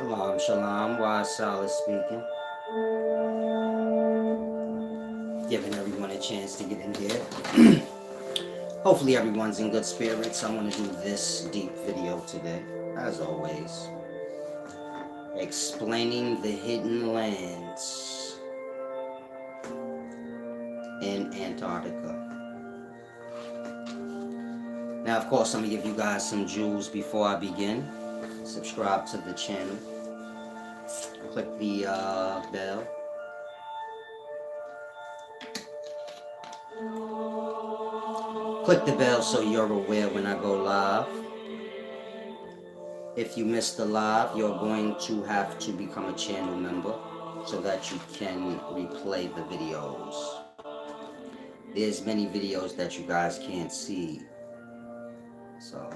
Shalom, shalom. Wise Solid speaking. Giving everyone a chance to get in here. Hopefully everyone's in good spirits. I want to do this deep video today, as always. Explaining the hidden lands in Antarctica. Now, of course, I'm going to give you guys some jewels before I begin. Subscribe to the channel. Click the bell. Click the bell so you're aware when I go live. If you missed the live, you're going to have to become a channel member so that you can replay the videos. There's many videos that you guys can't see. So,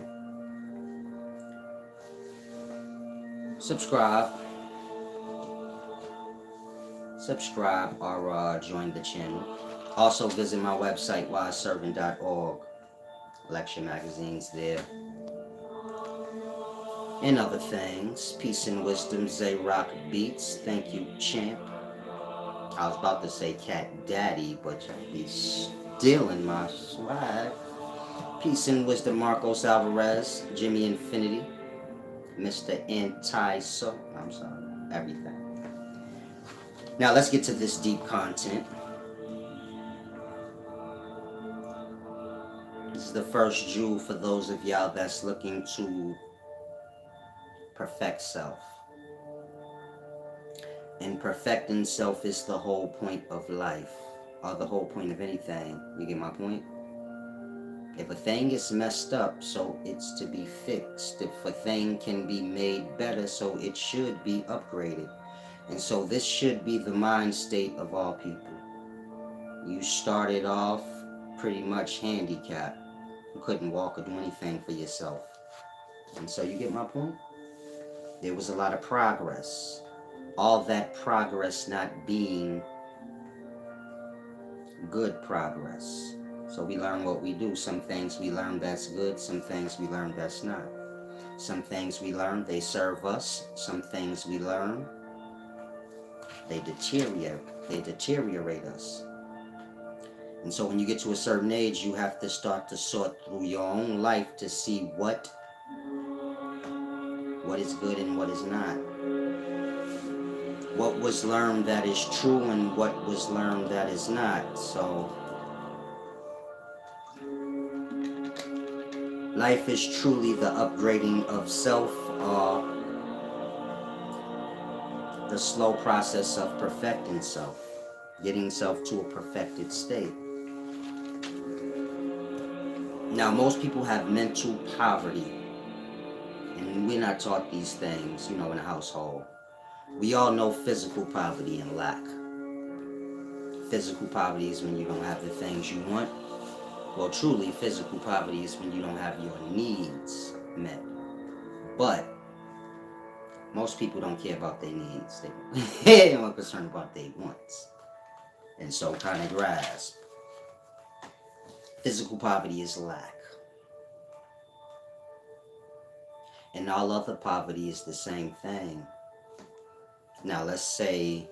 subscribe or join the channel. Also visit my website, wiseservant.org. Lecture magazines there. And other things. Peace and wisdom, Rock Beats. Thank you, champ. I was about to say Cat Daddy, but you'll be stealing my swag. Peace and wisdom, Marcos Alvarez, Jimmy Infinity, Mr. Anti-So. I'm sorry, everything. Now let's get to this deep content. This is the first jewel for those of y'all that's looking to perfect self. And perfecting self is the whole point of life, or the whole point of anything. You get my point? If a thing is messed up, so it's to be fixed. If a thing can be made better, so it should be upgraded. And so this should be the mind state of all people. You started off pretty much handicapped. You couldn't walk or do anything for yourself. And so you get my point? There was a lot of progress. All that progress not being good progress. So we learn what we do. Some things we learn that's good. Some things we learn that's not. Some things we learn, they serve us. Some things we learn, they deteriorate us. And so when you get to a certain age, you have to start to sort through your own life to see what is good and what is not. What was learned that is true and what was learned that is not. So life is truly the upgrading of self, or the slow process of perfecting self, getting self to a perfected state. Now, most people have mental poverty, and we're not taught these things, in a household. We all know physical poverty and lack. Physical poverty is when you don't have the things you want. Well, truly, physical poverty is when you don't have your needs met. But most people don't care about their needs. They're more concerned about their wants. And so kind of grasp. Physical poverty is lack. And all other poverty is the same thing. Now let's say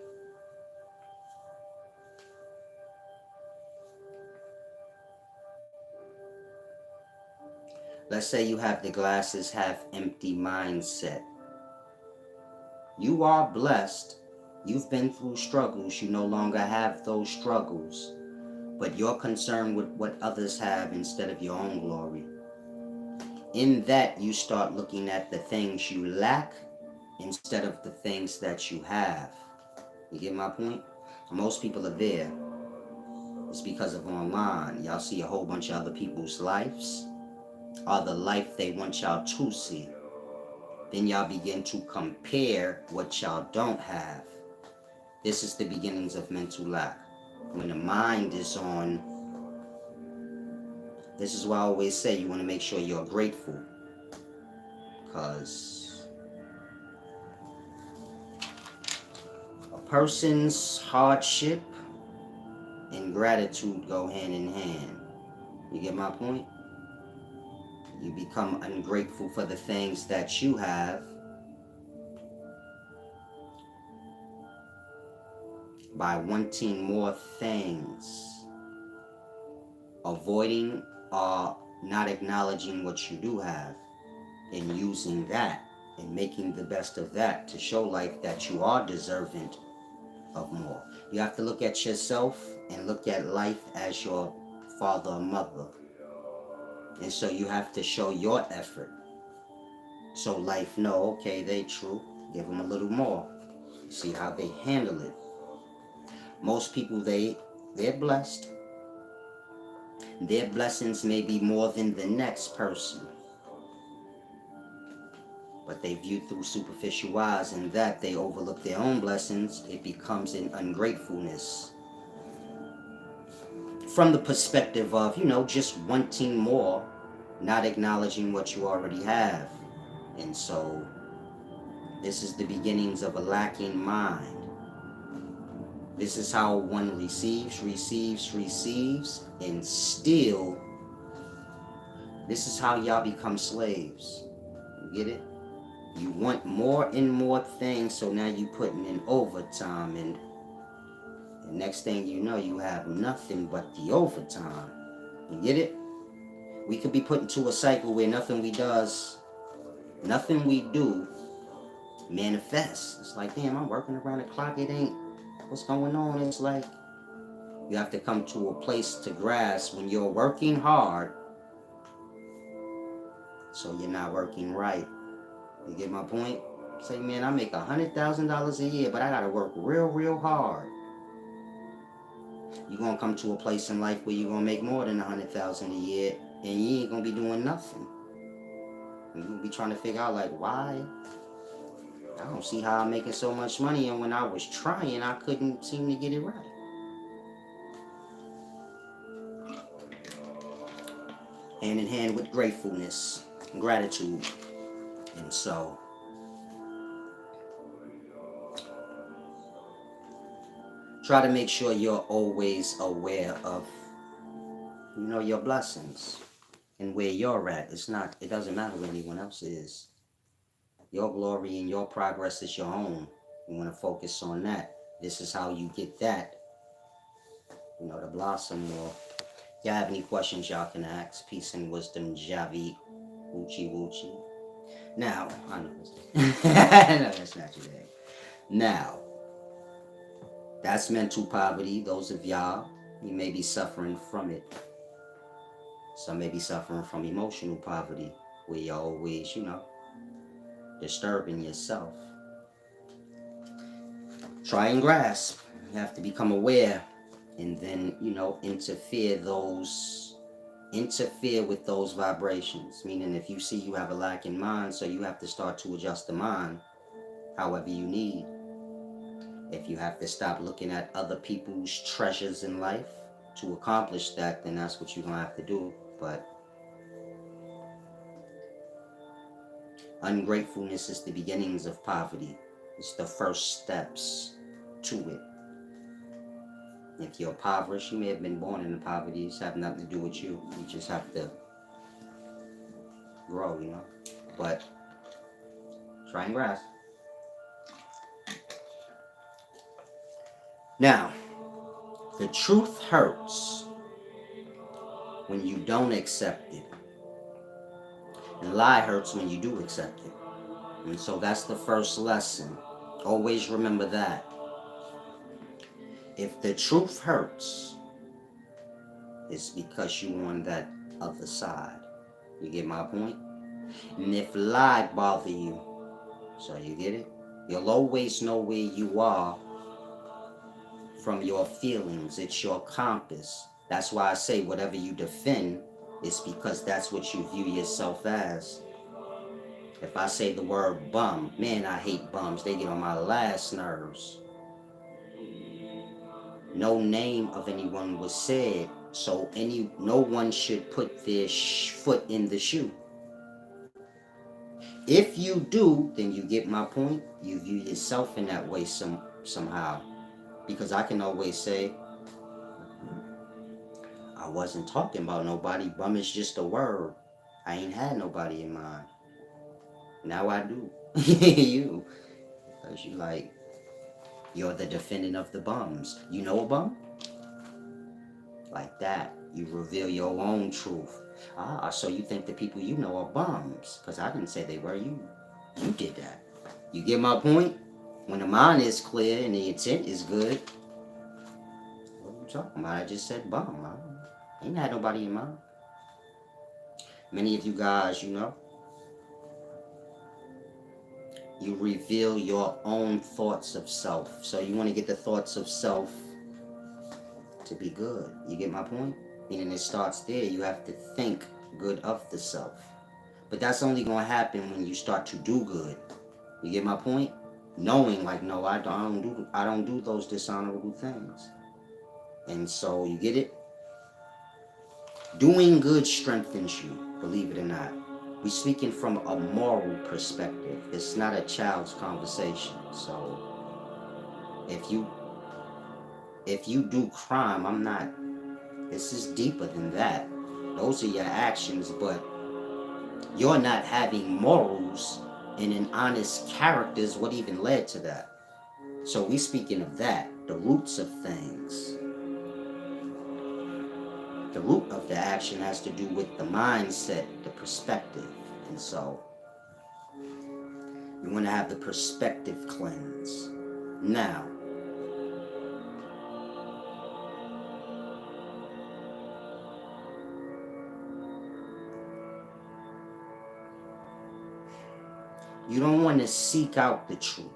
you have the glasses half empty mindset. You are blessed. You've been through struggles. You no longer have those struggles. But you're concerned with what others have instead of your own glory. In that, you start looking at the things you lack instead of the things that you have. You get my point? Most people are there. It's because of online. Y'all see a whole bunch of other people's lives, or the life they want y'all to see. Then y'all begin to compare what y'all don't have. This is the beginnings of mental lack. When the mind is on, this is why I always say you want to make sure you're grateful. Because a person's hardship and gratitude go hand in hand. You get my point? You become ungrateful for the things that you have, by wanting more things, avoiding or not acknowledging what you do have, and using that and making the best of that to show life that you are deserving of more. You have to look at yourself and look at life as your father or mother. And so you have to show your effort. So life know, okay, they true. Give them a little more. See how they handle it. Most people, they're blessed. Their blessings may be more than the next person. But they view through superficial eyes, and that they overlook their own blessings. It becomes an ungratefulness. From the perspective of, just wanting more, not acknowledging what you already have. And so this is the beginnings of a lacking mind. This is how one receives, and still, this is how y'all become slaves. You get it? You want more and more things, so now you putting in overtime, and the next thing you know, you have nothing but the overtime. You get it? We could be put into a cycle where nothing we do manifests. It's like, damn, I'm working around the clock. It ain't, what's going on? It's like, you have to come to a place to grasp when you're working hard, so you're not working right. You get my point? Say, man, I make $100,000 a year, but I gotta work real, real hard. You're gonna come to a place in life where you're gonna make more than $100,000 a year, and you ain't gonna be doing nothing. You're gonna be trying to figure out, like, why? I don't see how I'm making so much money, and when I was trying, I couldn't seem to get it right. Hand in hand with gratefulness and gratitude. And so, try to make sure you're always aware of, your blessings and where you're at. It doesn't matter where anyone else is. Your glory and your progress is your own. You want to focus on that. This is how you get that, to blossom more. If y'all have any questions, y'all can ask. Peace and wisdom, Javi. Woochie woochie. Now, I know no, that's not your name. Now, that's mental poverty. Those of y'all, you may be suffering from it. Some may be suffering from emotional poverty, where you're always, disturbing yourself. Try and grasp. You have to become aware, and then, interfere with those vibrations. Meaning, if you see you have a lack in mind, so you have to start to adjust the mind however you need. If you have to stop looking at other people's treasures in life to accomplish that, then that's what you're going to have to do. But ungratefulness is the beginnings of poverty. It's the first steps to it. If you're impoverished, you may have been born into poverty. It's have nothing to do with you. You just have to grow, But try and grasp. Now, the truth hurts when you don't accept it. And lie hurts when you do accept it. And so that's the first lesson. Always remember that. If the truth hurts, it's because you're on that other side. You get my point? And if lie bother you, so you get it? You'll always know where you are from your feelings. It's your compass. That's why I say whatever you defend, it's because that's what you view yourself as. If I say the word bum, man, I hate bums. They get on my last nerves. No name of anyone was said, so no one should put their foot in the shoe. If you do, then you get my point. You view yourself in that way somehow. Because I can always say, I wasn't talking about nobody. Bum is just a word. I ain't had nobody in mind. Now I do. You. Because you like, You're the defendant of the bums. You know a bum? Like that. You reveal your own truth. Ah, so you think the people you know are bums. Because I didn't say they were. You did that. You get my point? When the mind is clear and the intent is good. What are you talking about? I just said bum. I ain't had nobody in mind. Many of you guys, you reveal your own thoughts of self. So you want to get the thoughts of self to be good. You get my point? Meaning it starts there. You have to think good of the self. But that's only going to happen when you start to do good. You get my point? Knowing like, no, I don't do those dishonorable things. And so you get it? Doing good strengthens you, believe it or not. We're speaking from a moral perspective. It's not a child's conversation. So if you do crime, this is deeper than that. Those are your actions, but you're not having morals and an honest character is what even led to that. So we speaking of that, the roots of things. The root of the action has to do with the mindset, the perspective. And so you want to have the perspective cleanse. Now, you don't want to seek out the truth.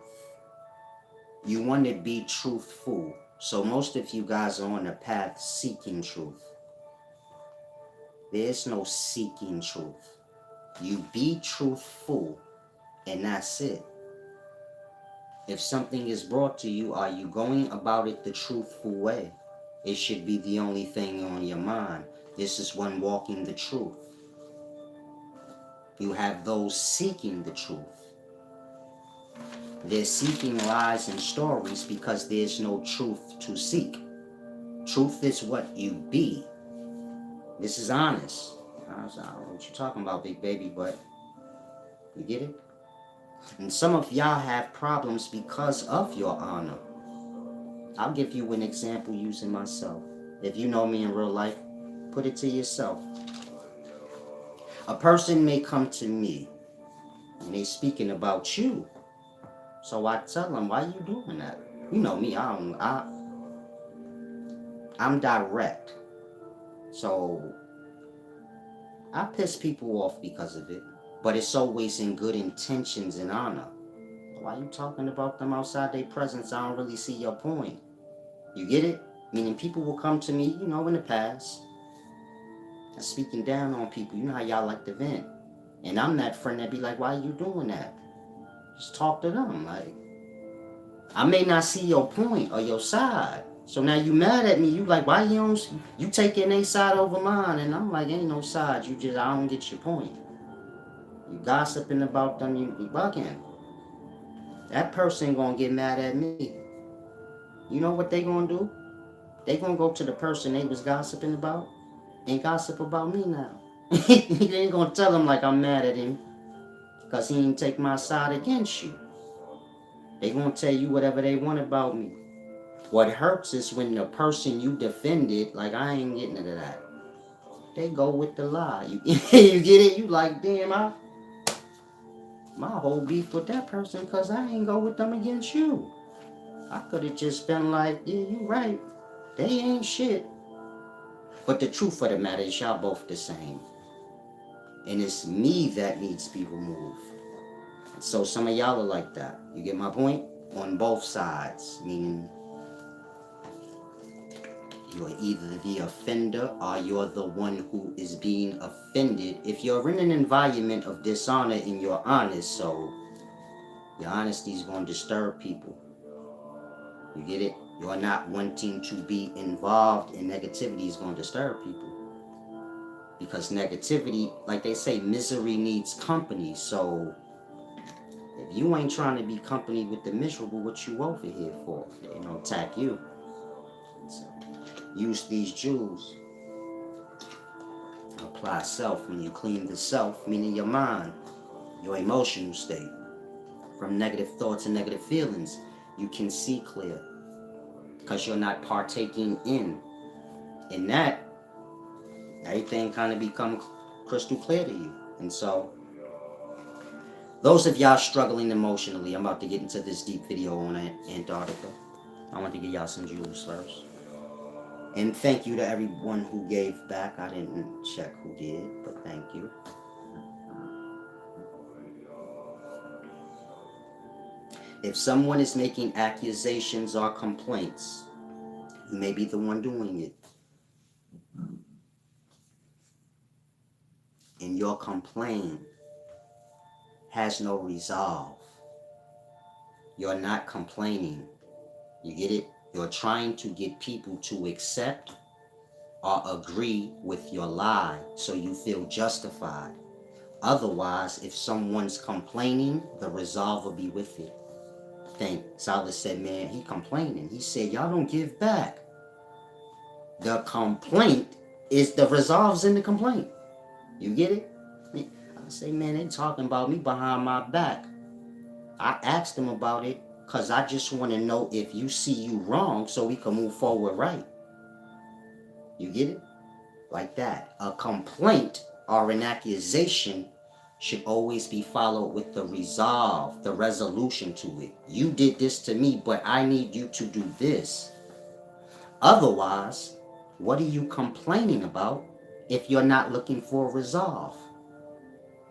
You want to be truthful. So most of you guys are on the path seeking truth. There's no seeking truth. You be truthful, and that's it. If something is brought to you, are you going about it the truthful way? It should be the only thing on your mind. This is one walking the truth. You have those seeking the truth. They're seeking lies and stories because there's no truth to seek. Truth is what you be. This is honest. I don't know what you're talking about, big baby, but you get it? And some of y'all have problems because of your honor. I'll give you an example using myself. If you know me in real life, put it to yourself. A person may come to me and they speaking about you. So I tell them, why you doing that? You know me, I'm direct. So I piss people off because of it. But it's always in good intentions and honor. Why you talking about them outside their presence? I don't really see your point. You get it? Meaning people will come to me, in the past. And speaking down on people. You know how y'all like to vent. And I'm that friend that be like, why are you doing that? Just talk to them. Like, I may not see your point or your side. So now you mad at me. You like, why you taking a side over mine? And I'm like, ain't no side. I don't get your point. You gossiping about them, you bugging. That person gonna get mad at me. You know what they gonna do? They gonna go to the person they was gossiping about and gossip about me now. They ain't gonna tell them like I'm mad at him because he didn't take my side against you. They gonna tell you whatever they want about me. What hurts is when the person you defended, like I ain't getting into that. They go with the lie. You get it? You like, damn, my whole beef with that person because I ain't go with them against you. I could have just been like, yeah, you right. They ain't shit. But the truth of the matter is y'all both the same. And it's me that needs to be removed. And so some of y'all are like that. You get my point? On both sides. Meaning you're either the offender or you're the one who is being offended. If you're in an environment of dishonor and you're honest, so your honesty is going to disturb people. You get it? You're not wanting to be involved in negativity is going to disturb people. Because negativity, like they say, misery needs company. So if you ain't trying to be company with the miserable, what you over here for? They don't attack you. So use these jewels. Apply self. When you clean the self, meaning your mind, your emotional state, from negative thoughts and negative feelings, You can see clear because you're not partaking in. In that, everything kind of becomes crystal clear to you. And so, those of y'all struggling emotionally, I'm about to get into this deep video on Antarctica. I want to give y'all some jewels first. And thank you to everyone who gave back. I didn't check who did, but thank you. If someone is making accusations or complaints, you may be the one doing it. And your complaint has no resolve. You're not complaining. You get it? You're trying to get people to accept or agree with your lie so you feel justified. Otherwise, if someone's complaining, the resolve will be with it. I think Silas said, man, he complaining. He said, y'all don't give back. The complaint is the resolve's in the complaint. You get it? I say, man, they talking about me behind my back. I asked them about it because I just want to know if you see you wrong so we can move forward right. You get it? Like that. A complaint or an accusation should always be followed with the resolve, the resolution to it. You did this to me, but I need you to do this. Otherwise, what are you complaining about if you're not looking for a resolve?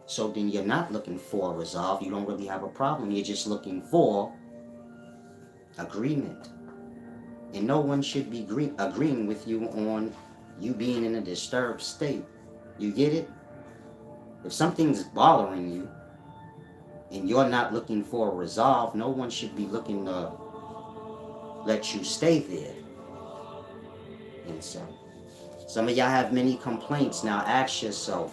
So then you're not looking for a resolve. You don't really have a problem. You're just looking for agreement. And no one should be agreeing with you on you being in a disturbed state. You get it? If something's bothering you and you're not looking for a resolve, no one should be looking to let you stay there. And so, some of y'all have many complaints. Now ask yourself,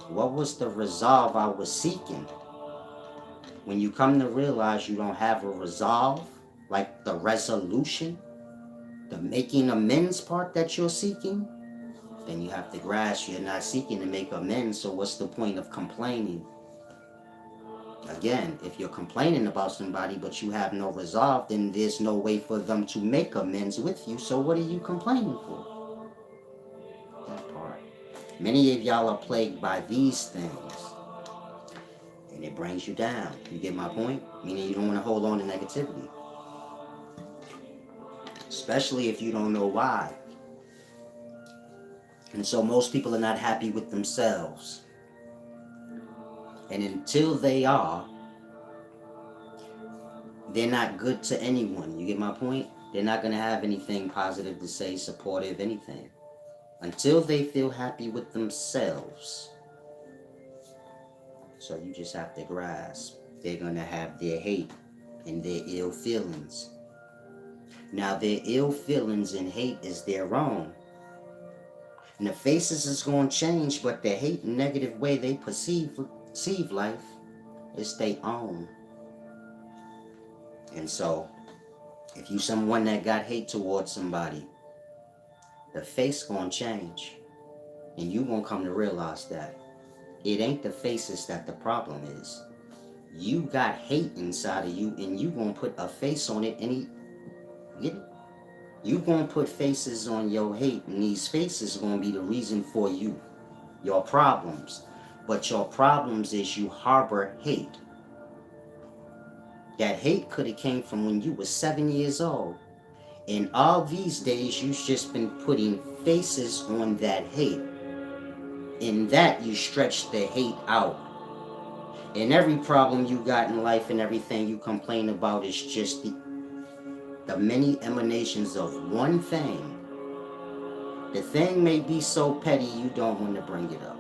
what was the resolve I was seeking? When you come to realize you don't have a resolve, like the resolution, the making amends part that you're seeking, then you have to grasp you're not seeking to make amends, so what's the point of complaining? Again, if you're complaining about somebody but you have no resolve, then there's no way for them to make amends with you, so what are you complaining for? That part. Many of y'all are plagued by these things, and it brings you down. You get my point? Meaning you don't want to hold on to negativity. Especially if you don't know why. And so most people are not happy with themselves. And until they are, they're not good to anyone. You get my point? They're not going to have anything positive to say, supportive, anything. Until they feel happy with themselves. So you just have to grasp. They're going to have their hate and their ill feelings. Now their ill feelings and hate is their own. And the faces is going to change, but the hate and negative way they perceive life is their own. And so, if you someone that got hate towards somebody, the face going to change. And you going to come to realize that it ain't the faces that the problem is. You got hate inside of you, and you going to put a face on it, and get it? You going to put faces on your hate, and these faces are going to be the reason for you, your problems. But your problems is you harbor hate. That hate could have came from when you were 7 years old. And all these days, you've just been putting faces on that hate. In that, you stretch the hate out. And every problem you got in life and everything you complain about is just the many emanations of one thing. The thing may be so petty you don't want to bring it up.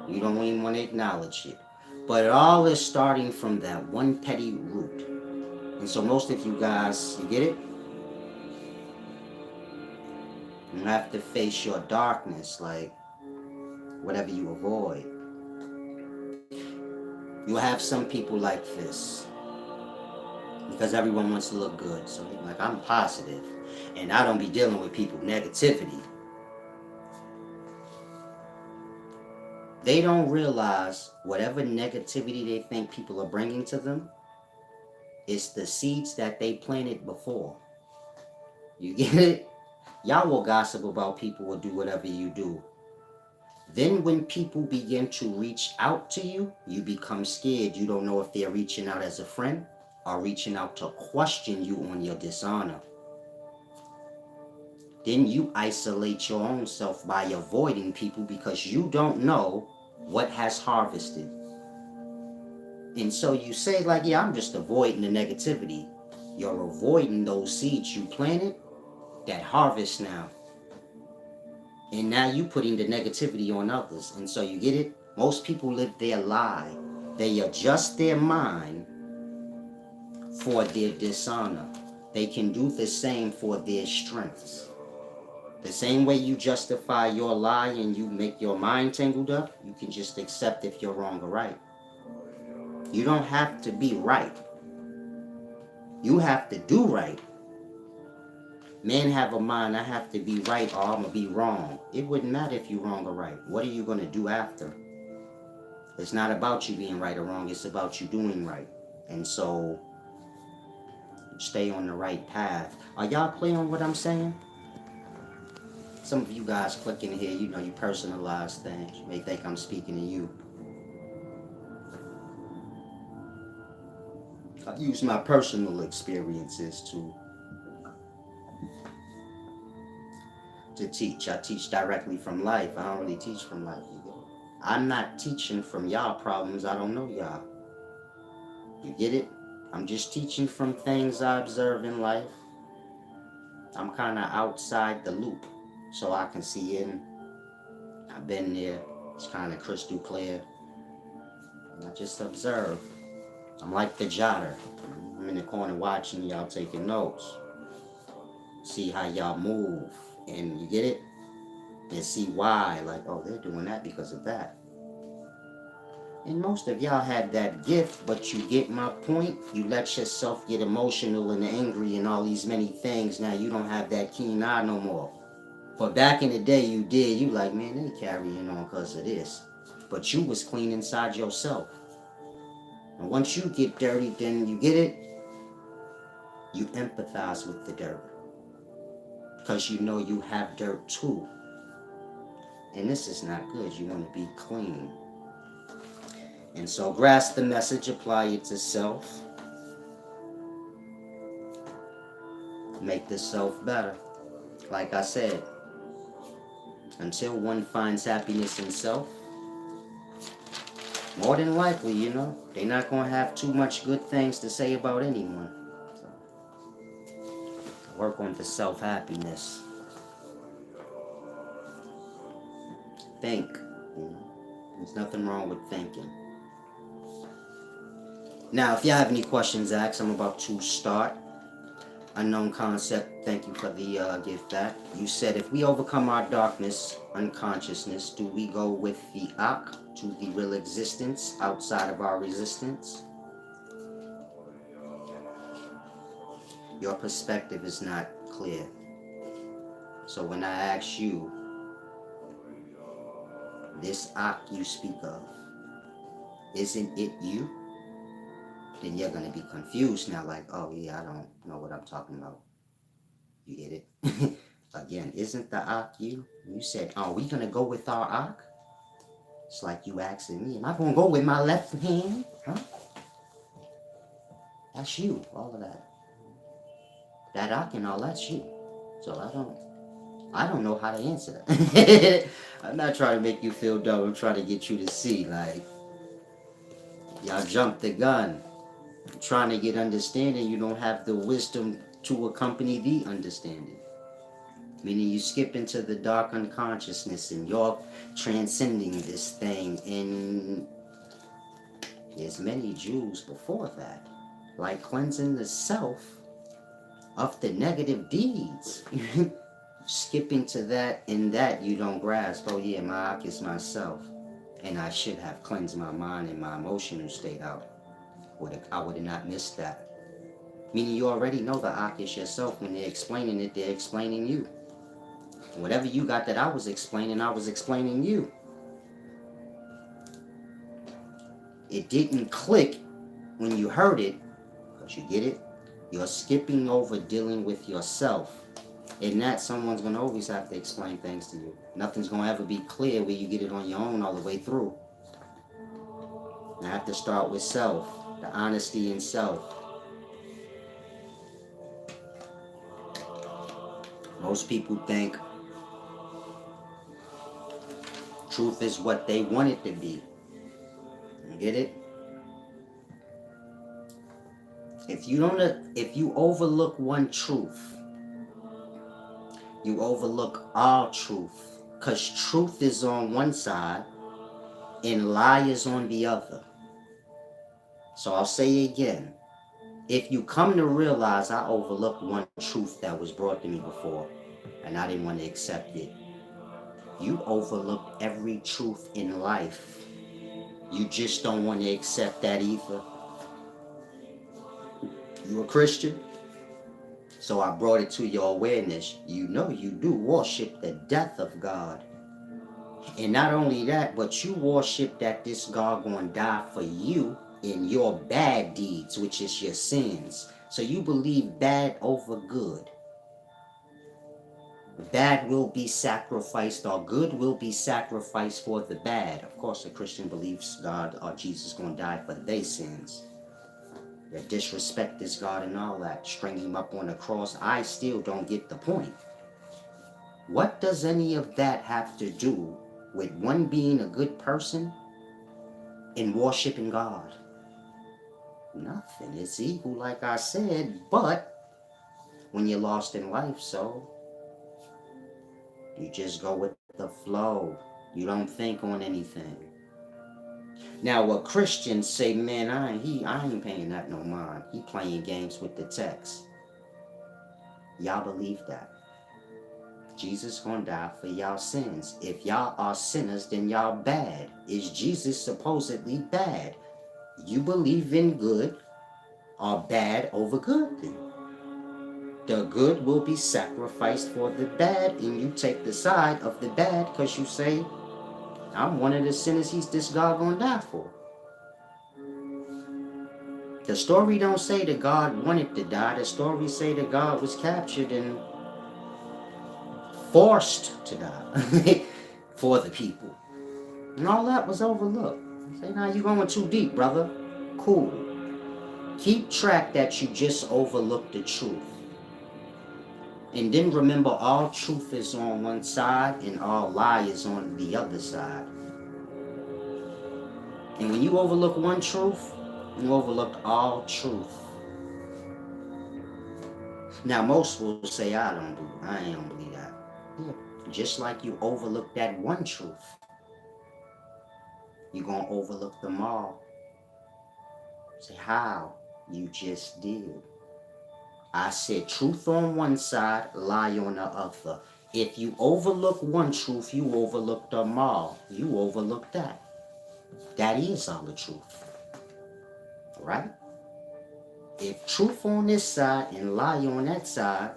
You don't even want to acknowledge it. But it all is starting from that one petty root. And so most of you guys, you get it? You have to face your darkness, like whatever you avoid. You have some people like this. Because everyone wants to look good. So like, I'm positive. And I don't be dealing with people negativity. They don't realize whatever negativity they think people are bringing to them, It's the seeds that they planted before. You get it? Y'all will gossip about people or do whatever you do. Then when people begin to reach out to you, you become scared. You don't know if they're reaching out as a friend or reaching out to question you on your dishonor. Then you isolate your own self by avoiding people because you don't know what has harvested. And so you say like, yeah, I'm just avoiding the negativity. You're avoiding those seeds you planted that harvest now. And now you putting the negativity on others. And so you get it? Most people live their lie. They adjust their mind for their dishonor. They can do the same for their strengths. The same way you justify your lie and you make your mind tangled up, you can just accept if you're wrong or right. You don't have to be right. You have to do right. Men have a mind, I have to be right or I'm going to be wrong. It wouldn't matter if you're wrong or right. What are you going to do after? It's not about you being right or wrong. It's about you doing right. And so, stay on the right path. Are y'all clear on what I'm saying? Some of you guys click in here, you know, you personalize things. You may think I'm speaking to you. I use my personal experiences to teach. I teach directly from life. I don't really teach from life. I'm not teaching from y'all problems. I don't know y'all. You get it? I'm just teaching from things I observe in life. I'm kind of outside the loop, so I can see in. I've been there. It's kind of crystal clear. And I just observe. I'm like the jotter. I'm in the corner watching y'all taking notes. See how y'all move. And you get it? And see why. Like, oh, they're doing that because of that. And most of y'all had that gift, but you get my point? You let yourself get emotional and angry and all these many things. Now you don't have that keen eye no more. But back in the day you did. You like, man, they carrying on because of this. But you was clean inside yourself. And once you get dirty, then you get it? You empathize with the dirt. Because you know you have dirt too. And this is not good. You want to be clean. And so grasp the message, apply it to self. Make the self better. Like I said, until one finds happiness in self, more than likely, you know, they're not going to have too much good things to say about anyone. So, work on the self-happiness. Think. You know, there's nothing wrong with thinking. Now, if y'all have any questions, ask. I'm about to start. Unknown concept, thank you for the gift back. You said, if we overcome our darkness, unconsciousness, do we go with the Ak to the real existence outside of our resistance? Your perspective is not clear. So when I ask you, this Ak you speak of, isn't it you? Then you're going to be confused now, like, oh yeah, I don't know what I'm talking about. You get it? Again, isn't the Ak you? You said, are we going to go with our Ak? It's like you asking me, am I going to go with my left hand? Huh? That's you, all of that. That Ak and all, that's you. So I don't know how to answer that. I'm not trying to make you feel dumb. I'm trying to get you to see, like, y'all jumped the gun. Trying to get understanding, you don't have the wisdom to accompany the understanding. Meaning you skip into the dark unconsciousness and you're transcending this thing. And there's many Jews before that, like cleansing the self of the negative deeds. Skipping to that, and that you don't grasp. Oh yeah, my Ak is myself, and I should have cleansed my mind and my emotional state out. I would have not missed that. Meaning you already know the Ak is yourself. When they're explaining it, they're explaining you. And whatever you got that I was explaining you. It didn't click when you heard it, because You get it? You're skipping over dealing with yourself. In that, someone's going to always have to explain things to you. Nothing's going to ever be clear where you get it on your own all the way through. And I have to start with self, the honesty in self. Most people think truth is what they want it to be. You get it? If you overlook one truth, you overlook all truth. Because truth is on one side and lie is on the other. So I'll say again. If you come to realize I overlooked one truth that was brought to me before and I didn't want to accept it, you overlooked every truth in life. You just don't want to accept that either. You a Christian? So I brought it to your awareness. You know you do worship the death of God. And not only that, but you worship that this God gonna die for you in your bad deeds, which is your sins. So you believe bad over good. Bad will be sacrificed or good will be sacrificed for the bad. Of course, a Christian believes God or Jesus gonna die for their sins. That disrespect this God and all that, string him up on the cross. I still don't get the point. What does any of that have to do with one being a good person and worshiping God? Nothing. It's evil, like I said, but when you're lost in life, so you just go with the flow. You don't think on anything. Now, what Christians say, man, I ain't paying that no mind. He playing games with the text. Y'all believe that? Jesus gonna die for y'all sins. If y'all are sinners, then y'all bad. Is Jesus supposedly bad? You believe in good or bad over good then. The good will be sacrificed for the bad, and you take the side of the bad because you say, I'm one of the sinners this God gonna die for. The story don't say that God wanted to die. The story say that God was captured and forced to die for the people. And all that was overlooked. Say, now you're going too deep, brother. Cool. Keep track that you just overlooked the truth. And then remember, all truth is on one side and all lie is on the other side. And when you overlook one truth, you overlooked all truth. Now, most will say, I don't believe that. Yeah. Just like you overlook that one truth, you're going to overlook them all. Say, how? You just did. I said truth on one side, lie on the other. If you overlook one truth, you overlook them all. You overlook that. That is all the truth. Right? If truth on this side and lie on that side,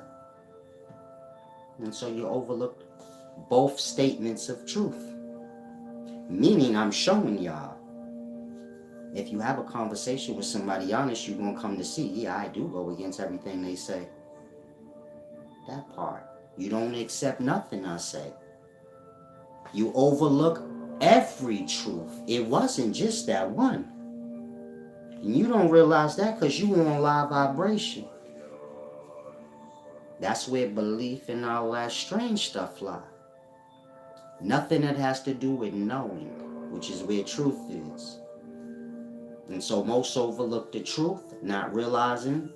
and so you overlook both statements of truth. Meaning, I'm showing y'all, if you have a conversation with somebody honest, you're going to come to see, yeah, I do go against everything they say. That part. You don't accept nothing I say. You overlook every truth. It wasn't just that one. And you don't realize that because you on live vibration. That's where belief and all that strange stuff lie. Nothing that has to do with knowing, which is where truth is. And so most overlook the truth, not realizing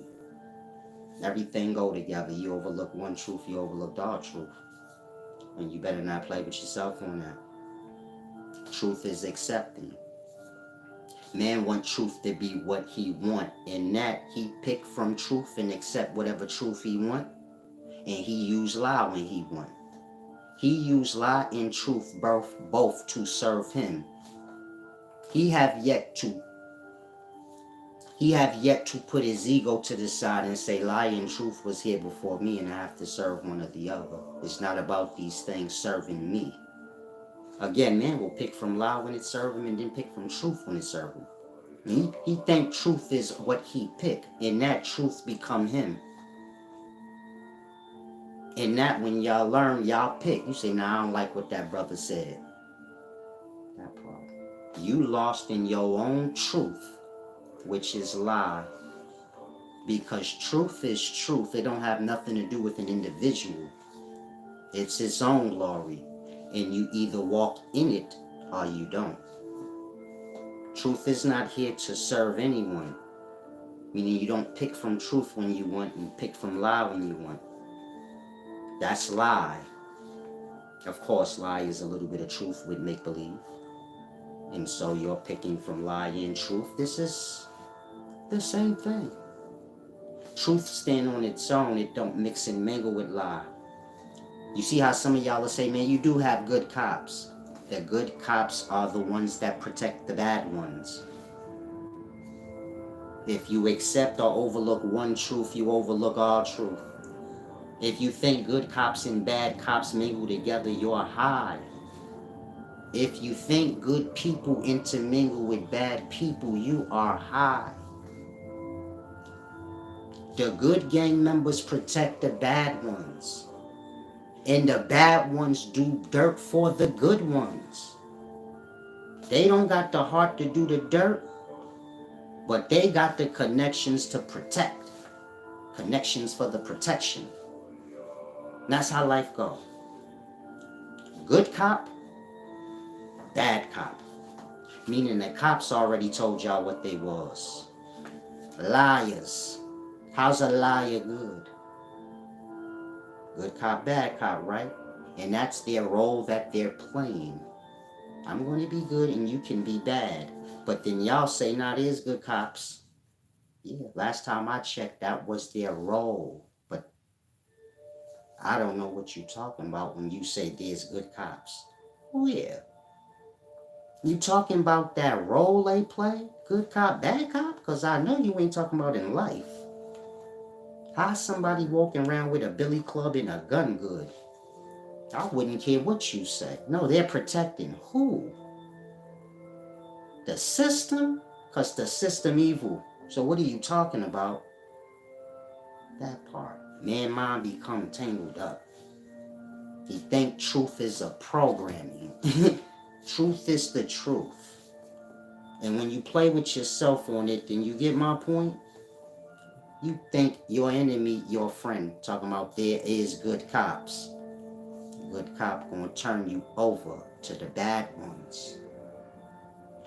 everything go together. You overlook one truth, you overlook all truth. And you better not play with yourself on that. Truth is accepting. Man wants truth to be what he want. And that he pick from truth and accept whatever truth he want. And he use lie when he want. He use lie and truth both to serve him. He have yet to put his ego to the side and say lie and truth was here before me and I have to serve one or the other. It's not about these things serving me. Again, man will pick from lie when it serves him and then pick from truth when it serves him. He think truth is what he pick, and that truth become him. And that when y'all learn, y'all pick. You say, nah, I don't like what that brother said. That part. You lost in your own truth, which is lie. Because truth is truth. It don't have nothing to do with an individual. It's its own glory. And you either walk in it or you don't. Truth is not here to serve anyone. Meaning you don't pick from truth when you want and pick from lie when you want. That's lie. Of course, lie is a little bit of truth with make-believe. And so you're picking from lie and truth. This is the same thing. Truth stand on its own. It don't mix and mingle with lie. You see how some of y'all will say, man, you do have good cops. The good cops are the ones that protect the bad ones. If you accept or overlook one truth, you overlook all truth. If you think good cops and bad cops mingle together, you're high. If you think good people intermingle with bad people, you are high. The good gang members protect the bad ones. And the bad ones do dirt for the good ones. They don't got the heart to do the dirt, but they got the connections to protect. Connections for the protection. And that's how life goes. Good cop, bad cop. Meaning the cops already told y'all what they was. Liars. How's a liar good? Good cop, bad cop, right? And that's their role that they're playing. I'm going to be good and you can be bad. But then y'all say, nah, there's good cops. Yeah, last time I checked, that was their role. But I don't know what you're talking about when you say there's good cops. Oh, yeah. You talking about that role they play? Good cop, bad cop? Because I know you ain't talking about in life. How's somebody walking around with a billy club and a gun good? I wouldn't care what you say. No, they're protecting who? The system? Because the system evil. So what are you talking about? That part. Man, mind become tangled up. He think truth is a programming. Truth is the truth. And when you play with yourself on it, then you get my point? You think your enemy, your friend, talking about there is good cops. Good cop gonna turn you over to the bad ones.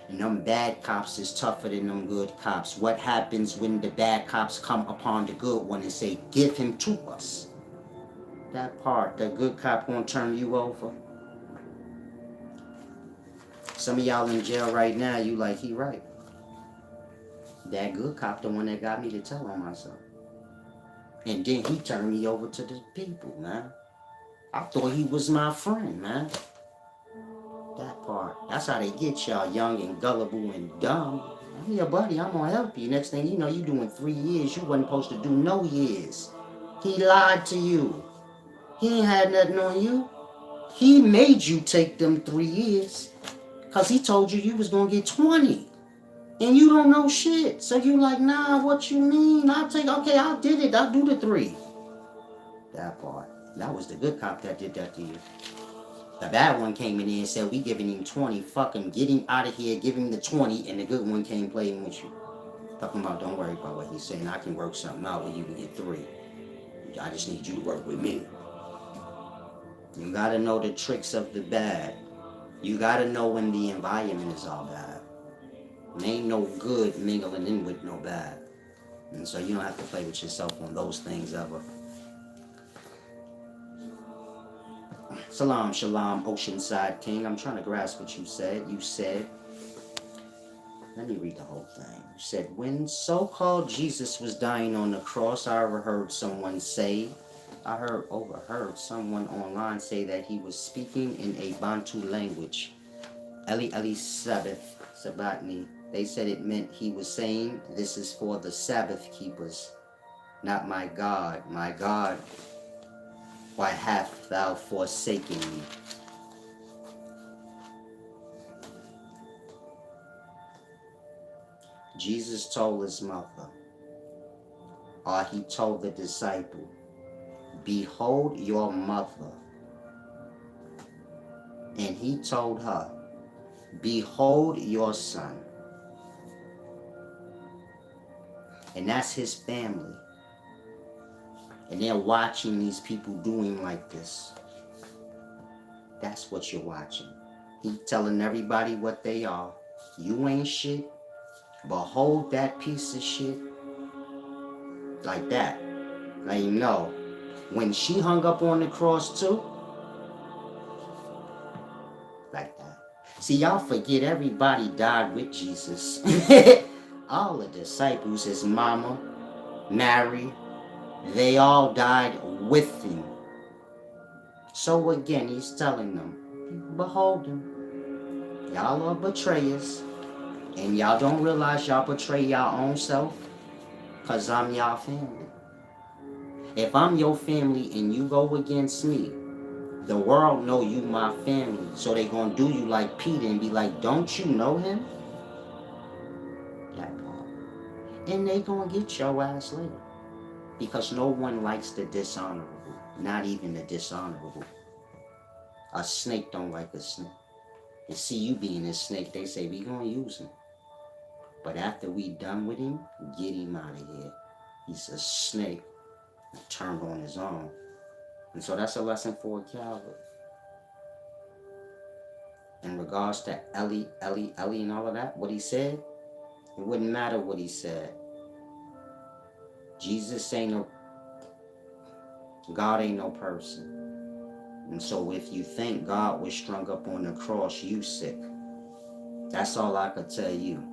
And them bad cops is tougher than them good cops. What happens when the bad cops come upon the good one and say, give him to us? That part, the good cop gonna turn you over. Some of y'all in jail right now, you like, he right. That good cop, the one that got me to tell on myself. And then he turned me over to the people, man. I thought he was my friend, man. That part. That's how they get y'all, young and gullible and dumb. I'm your buddy, I'm gonna help you. Next thing you know, you doing 3 years. You wasn't supposed to do no years. He lied to you. He ain't had nothing on you. He made you take them 3 years. Because he told you you was gonna get 20. And you don't know shit. So you like, nah, what you mean? Okay, I did it. I'll do the 3. That part. That was the good cop that did that to you. The bad one came in there and said, we giving him 20. Fucking get him out of here. Give him the 20. And the good one came playing with you. Talking about, don't worry about what he's saying. I can work something out where you can get 3. I just need you to work with me. You gotta know the tricks of the bad. You gotta know when the environment is all bad. There ain't no good mingling in with no bad. And so you don't have to play with yourself on those things ever. Salam, shalom, Oceanside King. I'm trying to grasp what you said. You said, let me read the whole thing. You said, when so-called Jesus was dying on the cross, I overheard someone online say that he was speaking in a Bantu language. Eli Sabbath, Sabatni. They said it meant he was saying, this is for the Sabbath keepers, not my God. My God, why hast thou forsaken me? Jesus told his mother, or he told the disciple, behold your mother. And he told her, behold your son. And that's his family. And they're watching these people doing like this. That's what you're watching. He telling everybody what they are. You ain't shit. Behold that piece of shit. Like that. Now you know, when she hung up on the cross too, like that. See, y'all forget everybody died with Jesus. All the disciples, his mama, Mary, they all died with him. So again, he's telling them, behold him. Y'all are betrayers. And y'all don't realize y'all betray y'all own self. Because I'm y'all family. If I'm your family and you go against me, the world know you my family. So they gonna do you like Peter and be like, don't you know him? That part. And they gonna get your ass later. Because no one likes the dishonorable. Not even the dishonorable. A snake don't like a snake. They see you being a snake, they say, we gonna use him. But after we done with him, get him out of here. He's a snake. Turned on his own. And so that's a lesson for a coward. In regards to Ellie, and all of that, what he said, it wouldn't matter what he said. Jesus ain't no, God ain't no person. And so if you think God was strung up on the cross, you sick. That's all I could tell you.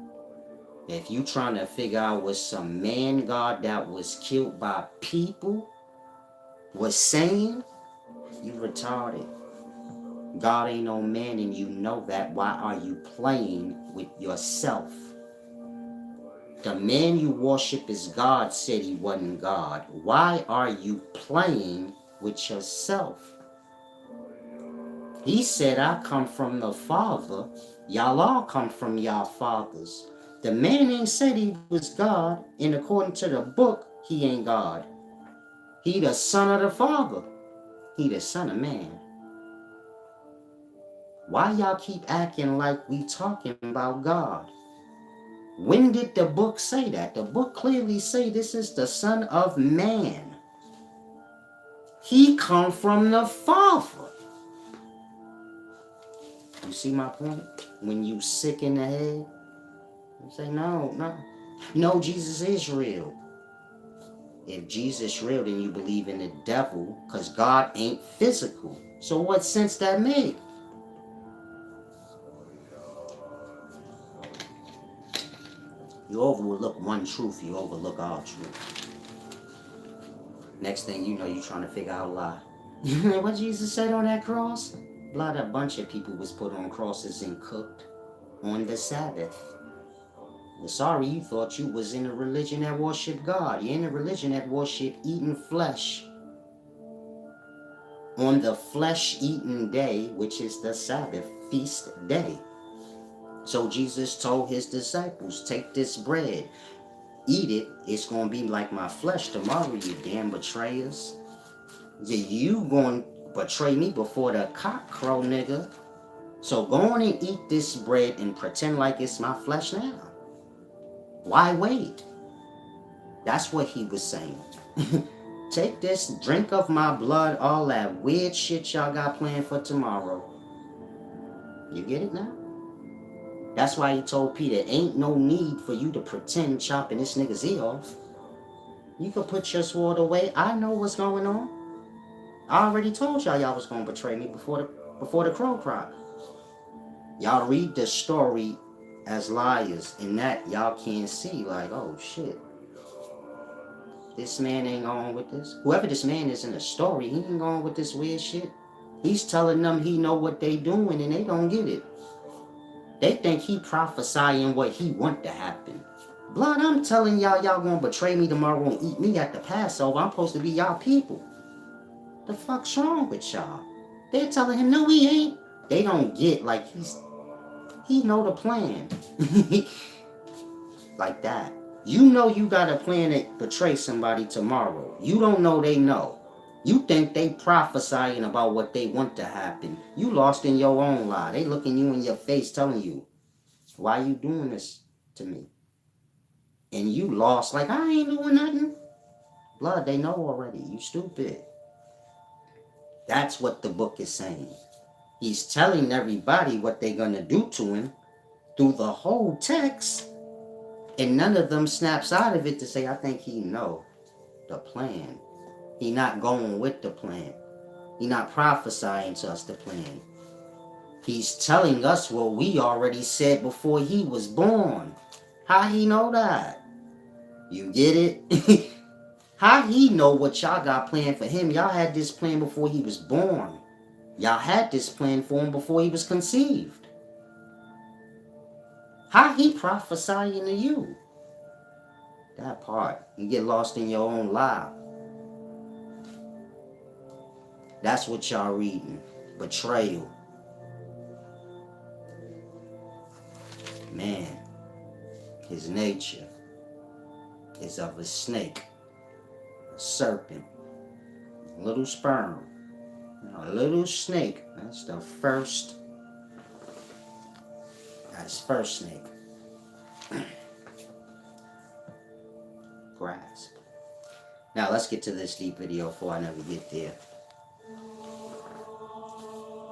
If you trying to figure out what some man God that was killed by people was saying, you retarded. God ain't no man and you know that. Why are you playing with yourself? The man you worship as God said he wasn't God. Why are you playing with yourself? He said, I come from the Father. Y'all all come from y'all fathers. The man ain't said he was God, and according to the book, he ain't God. He the son of the Father. He the son of man. Why y'all keep acting like we talking about God? When did the book say that? The book clearly say this is the son of man. He come from the Father. You see my point? When you sick in the head, you say, no. No, Jesus is real. If Jesus real, then you believe in the devil, because God ain't physical. So what sense that make? You overlook one truth, you overlook all truth. Next thing you know, you're trying to figure out a lie. What Jesus said on that cross? Blood, a bunch of people was put on crosses and cooked on the Sabbath. Well, sorry, you thought you was in a religion that worshiped God. You're in a religion that worshiped eating flesh. On the flesh-eating day, which is the Sabbath feast day. So Jesus told his disciples, take this bread, eat it. It's going to be like my flesh tomorrow, you damn betrayers. You going to betray me before the cock crow, nigga. So go on and eat this bread and pretend like it's my flesh now. Why wait? That's what he was saying. Take this, drink of my blood, all that weird shit y'all got planned for tomorrow. You get it now? That's why he told Peter, ain't no need for you to pretend chopping this nigga's ear off. You can put your sword away. I know what's going on. I already told y'all was going to betray me before the crow cried. Y'all read the story as liars, and that y'all can't see like, oh shit. This man ain't going with this. Whoever this man is in the story, he ain't going with this weird shit. He's telling them he know what they doing and they don't get it. They think he prophesying what he want to happen. Blood, I'm telling y'all gonna betray me tomorrow and eat me at the Passover. I'm supposed to be y'all people. The fuck's wrong with y'all? They're telling him, no, he ain't. They don't get like he know the plan. Like that. You know you got a plan to betray somebody tomorrow. You don't know they know. You think they prophesying about what they want to happen. You lost in your own lie. They looking you in your face telling you, why you doing this to me? And you lost like, I ain't doing nothing. Blood, they know already. You stupid. That's what the book is saying. He's telling everybody what they're going to do to him through the whole text. And none of them snaps out of it to say, I think he know the plan. He not going with the plan. He not prophesying to us the plan. He's telling us what we already said before he was born. How he know that? You get it? How he know what y'all got planned for him? Y'all had this plan before he was born. Y'all had this plan for him before he was conceived. How he prophesying to you? That part. You get lost in your own lie. That's what y'all reading. Betrayal. Man, his nature is of a snake, a serpent, a little sperm, a little snake. That's the first. That's first snake. Grasp. Now let's get to this deep video before I never get there.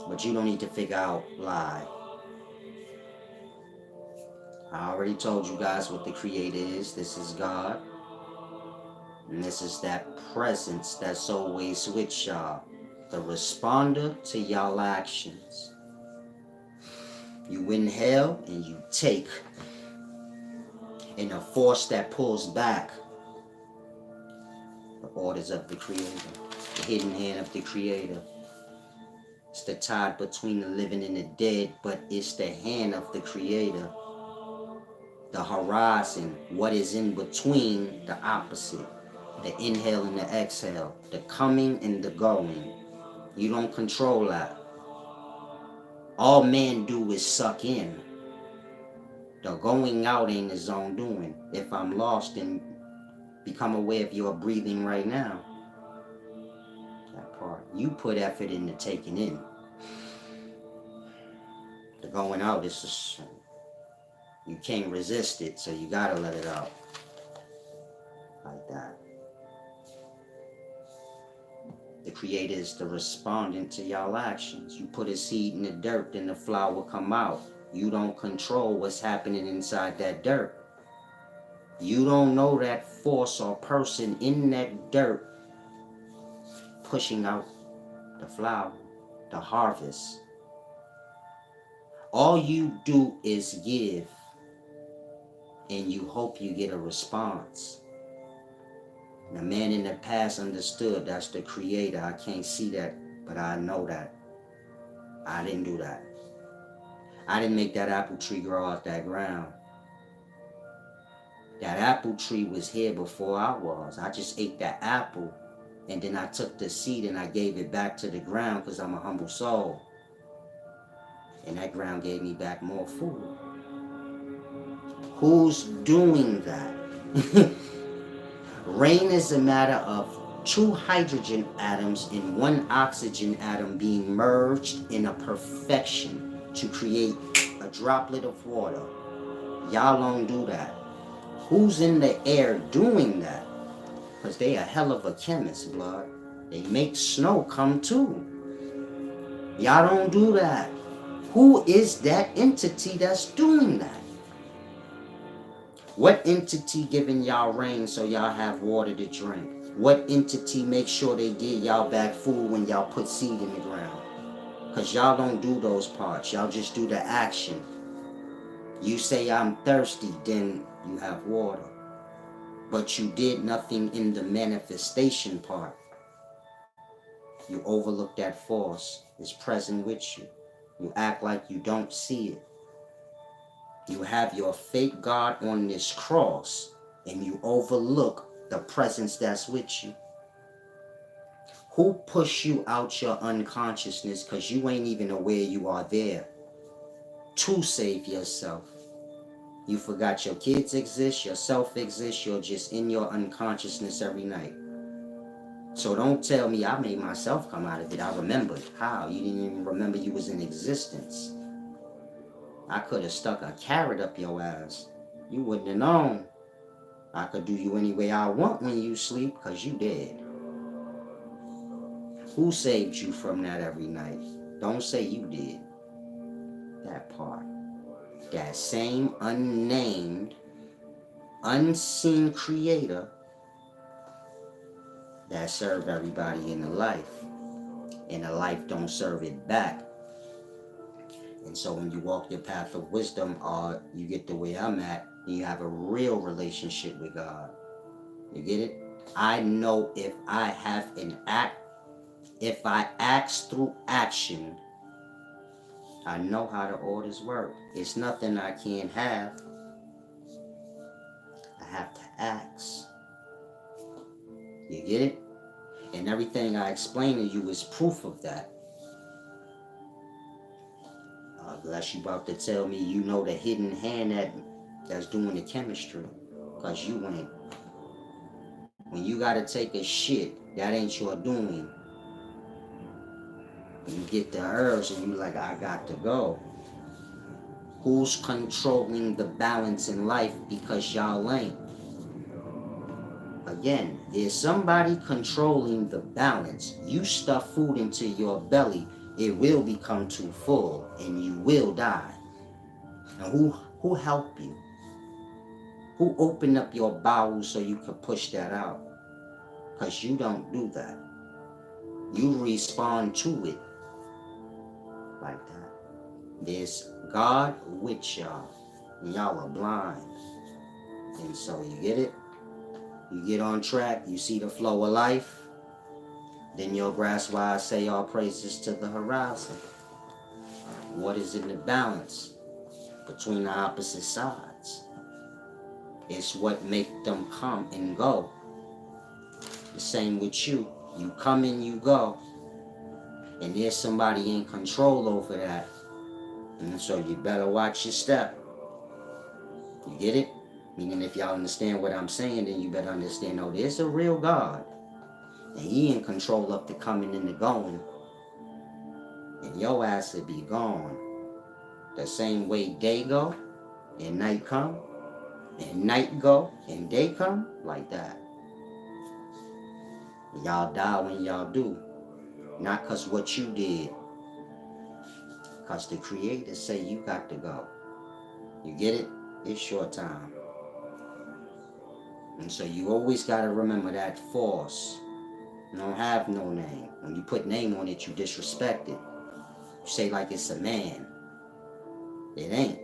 But you don't need to figure out lie. I already told you guys what the Creator is. This is God. And this is that presence that's always with y'all. The responder to y'all actions. You inhale and you take. And a force that pulls back. The orders of the Creator. The hidden hand of the Creator. It's the tide between the living and the dead, but it's the hand of the Creator. The horizon, what is in between, the opposite. The inhale and the exhale. The coming and the going. You don't control that. All man do is suck in. The going out ain't his own doing. If I'm lost, then become aware of your breathing right now. That part. You put effort into taking in. The going out is just, you can't resist it, so you gotta let it out. Like that. The Creator is the respondent to y'all actions. You put a seed in the dirt, then the flower will come out. You don't control what's happening inside that dirt. You don't know that force or person in that dirt pushing out the flower, the harvest. All you do is give, and you hope you get a response. The man in the past understood that's the Creator. I can't see that, but I know that. I didn't do that. I didn't make that apple tree grow out that ground. That apple tree was here before I was. I just ate that apple, and then I took the seed and I gave it back to the ground because I'm a humble soul. And that ground gave me back more food. Who's doing that? Rain is a matter of two hydrogen atoms and one oxygen atom being merged in a perfection to create a droplet of water. Y'all don't do that. Who's in the air doing that? Because they a hell of a chemist, blood. They make snow come too. Y'all don't do that. Who is that entity that's doing that? What entity giving y'all rain so y'all have water to drink? What entity make sure they give y'all back food when y'all put seed in the ground? Because y'all don't do those parts. Y'all just do the action. You say I'm thirsty, then you have water. But you did nothing in the manifestation part. You overlook that force. It's present with you. You act like you don't see it. You have your fake God on this cross, and you overlook the presence that's with you. Who pushed you out your unconsciousness because you ain't even aware you are there to save yourself? You forgot your kids exist, yourself exists, you're just in your unconsciousness every night. So don't tell me I made myself come out of it. I remembered. How? You didn't even remember you was in existence. I could have stuck a carrot up your ass. You wouldn't have known. I could do you any way I want when you sleep, because you dead. Who saved you from that every night? Don't say you did. That part. That same unnamed, unseen creator that served everybody in the life. And the life don't serve it back. And so when you walk your path of wisdom, or you get the way I'm at, you have a real relationship with God. You get it? I know if I have if I act through action, I know how the orders work. It's nothing I can't have. I have to ask. You get it? And everything I explain to you is proof of that. Unless you about to tell me you know the hidden hand that's doing the chemistry. Because you ain't. When you gotta take a shit, that ain't your doing. You get the herbs and you like, I got to go. Who's controlling the balance in life because y'all ain't? Again, there's somebody controlling the balance. You stuff food into your belly, it will become too full and you will die. And who helped you? Who opened up your bowels so you could push that out? Because you don't do that. You respond to it like that. There's God with y'all. And y'all are blind. And so you get it? You get on track, you see the flow of life, then you'll grasp why I say all praises to the horizon. What is in the balance between the opposite sides? It's what make them come and go. The same with you. You come and you go. And there's somebody in control over that. And so you better watch your step. You get it? Meaning if y'all understand what I'm saying, then you better understand, oh, there's a real God. And he in control of the coming and the going. And your ass will be gone. The same way day go and night come. And night go and day come. Like that. Y'all die when y'all do. Not because what you did. Because the creator say you got to go. You get it? It's your time. And so you always got to remember that force. You don't have no name. When you put name on it, you disrespect it. You say like it's a man. It ain't.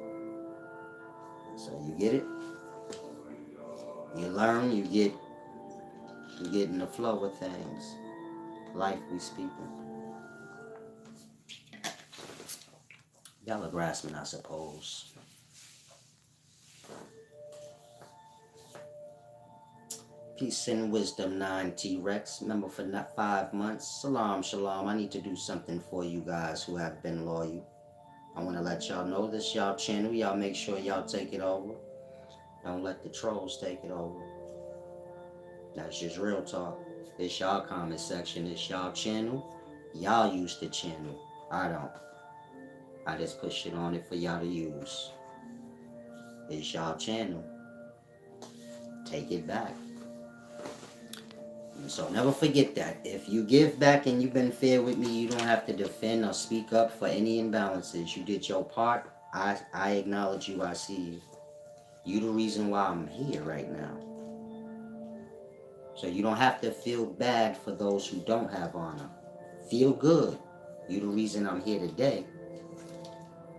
So you get it? You learn, you get in the flow of things. Life we speaking. Y'all are grasping, I suppose. Peace and wisdom, 9 T-Rex. Member for 5 months. Salam, shalom. I need to do something for you guys who have been loyal. I want to let y'all know this y'all channel. Y'all make sure y'all take it over. Don't let the trolls take it over. That's just real talk. It's y'all comment section. It's y'all channel. Y'all use the channel. I don't. I just put shit on it for y'all to use. It's y'all channel. Take it back. And so never forget that. If you give back and you've been fair with me, you don't have to defend or speak up for any imbalances. You did your part. I acknowledge you. I see you. You the reason why I'm here right now. So you don't have to feel bad for those who don't have honor. Feel good. You the reason I'm here today.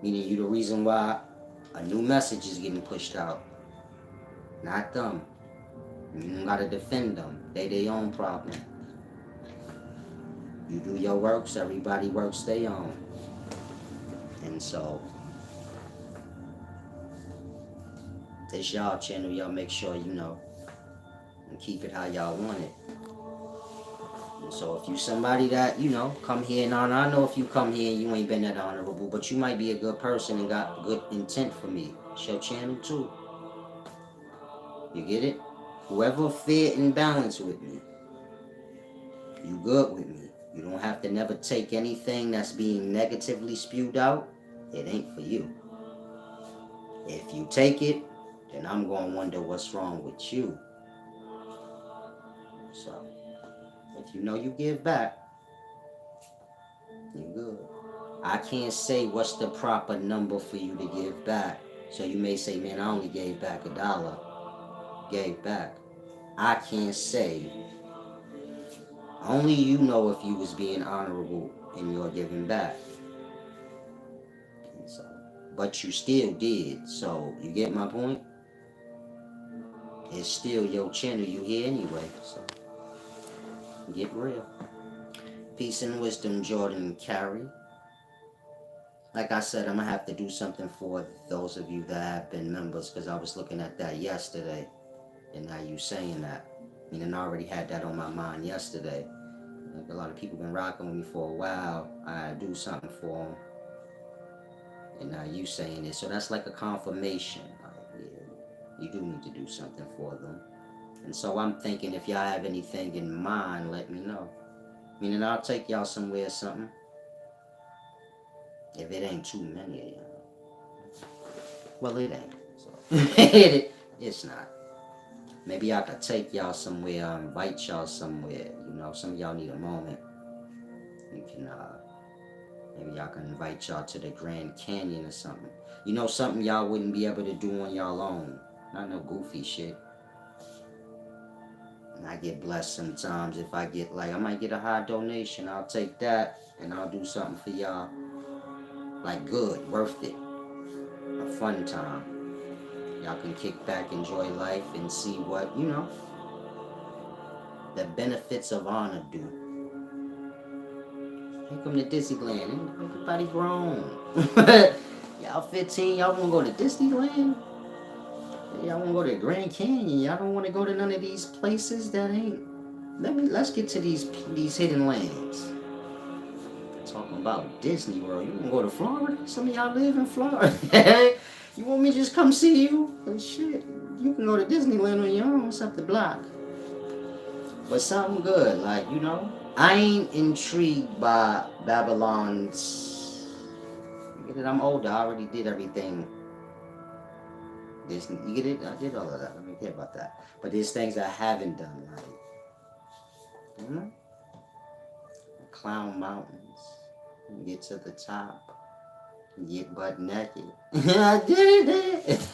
Meaning you the reason why a new message is getting pushed out. Not them. You don't gotta defend them. They their own problem. You do your works, everybody works their own. And so it's y'all channel. Y'all make sure you know and keep it how y'all want it. And so if you somebody that, you know, come here and I know if you come here and you ain't been that honorable, but you might be a good person and got good intent for me. It's your channel too. You get it? Whoever fit in balance with me, you good with me. You don't have to never take anything that's being negatively spewed out. It ain't for you. If you take it, then I'm going to wonder what's wrong with you. So, if you know you give back, you're good. I can't say what's the proper number for you to give back. So you may say, man, I only gave back $1. Gave back. I can't say. Only you know if you was being honorable in your giving back. And so, but you still did. So you get my point? It's still your channel you here anyway. So get real. Peace and wisdom, Jordan and Carrie. Like I said, I'm going to have to do something for those of you that have been members, because I was looking at that yesterday. And now you saying that. I mean, I already had that on my mind yesterday. Like, a lot of people been rocking with me for a while. I do something for them. And now you saying it. So that's like a confirmation. Like, yeah, you do need to do something for them. And so I'm thinking, if y'all have anything in mind, let me know. Meaning I'll take y'all somewhere or something. If it ain't too many of y'all. Well, it ain't. So. It's not. Maybe I could take y'all somewhere, invite y'all somewhere. You know, some of y'all need a moment. You can, maybe y'all can invite y'all to the Grand Canyon or something. You know, something y'all wouldn't be able to do on y'all own. Not no goofy shit. And I get blessed sometimes if I get, like, I might get a high donation. I'll take that and I'll do something for y'all. Like, good, worth it. A fun time. Y'all can kick back, enjoy life, and see what, you know, the benefits of honor do. Here come to Disneyland. Everybody grown. Y'all 15, y'all want to go to Disneyland? Y'all want to go to Grand Canyon? Y'all don't want to go to none of these places that ain't... Let's get to these hidden lands. Talking about Disney World. You want to go to Florida? Some of y'all live in Florida. You want me to just come see you? Oh, shit. You can go to Disneyland on your own. It's up the block. But something good, like, you know. I ain't intrigued by Babylon's... You get it? I'm older. I already did everything. Disney. You get it? I did all of that. I don't care about that. But there's things I haven't done, like... You know? Clown Mountains. Get to the top. Get butt naked. I did it!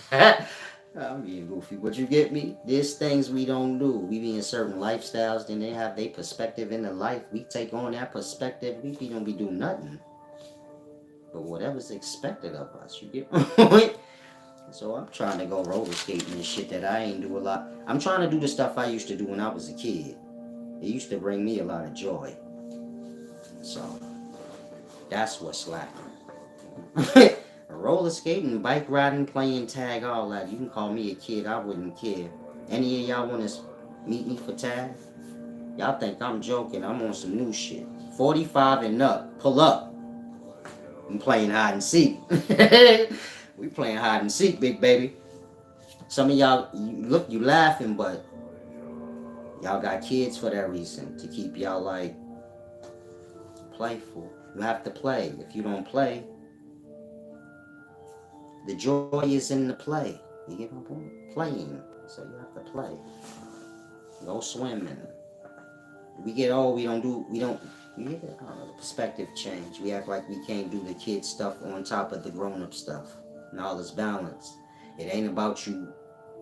I'm being goofy, but you get me? There's things we don't do. We be in certain lifestyles, then they have their perspective in the life. We take on that perspective, we don't be doing nothing. But whatever's expected of us, you get my point? So I'm trying to go roller skating and shit that I ain't do a lot. I'm trying to do the stuff I used to do when I was a kid. It used to bring me a lot of joy. So that's what's lacking. Roller skating, bike riding, playing tag, all that. You can call me a kid, I wouldn't care. Any of y'all want to meet me for tag? Y'all think I'm joking, I'm on some new shit. 45 and up, pull up. I'm playing hide and seek. We playing hide and seek, big baby. Some of y'all, you laughing, but y'all got kids for that reason. To keep y'all, like, playful. You have to play. If you don't play, the joy is in the play. You get my point? Playing. So you have to play. Go swimming. We get old, you get it? I don't know, the perspective change. We act like we can't do the kid stuff on top of the grown-up stuff. And all is balanced. It ain't about you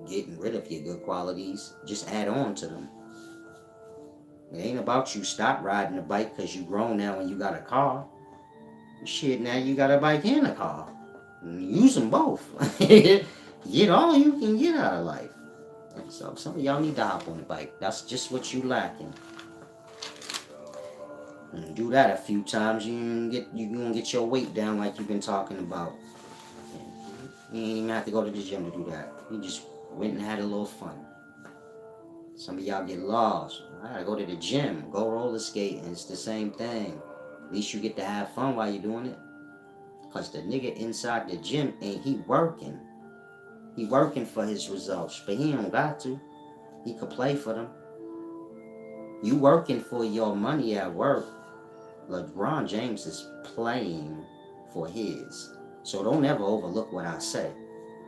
getting rid of your good qualities. Just add on to them. It ain't about you stop riding a bike because you grown now and you got a car. Shit, now you got a bike and a car. Use them both. Get all you can get out of life. And so some of y'all need to hop on the bike. That's just what you lacking. And do that a few times, you gonna get your weight down like you've been talking about. You ain't even have to go to the gym to do that. You just went and had a little fun. Some of y'all get lost. I gotta go to the gym, go roller skate, and it's the same thing. At least you get to have fun while you're doing it. Cause the nigga inside the gym he working. He working for his results, but he don't got to. He could play for them. You working for your money at work. LeBron James is playing for his. So don't ever overlook what I say.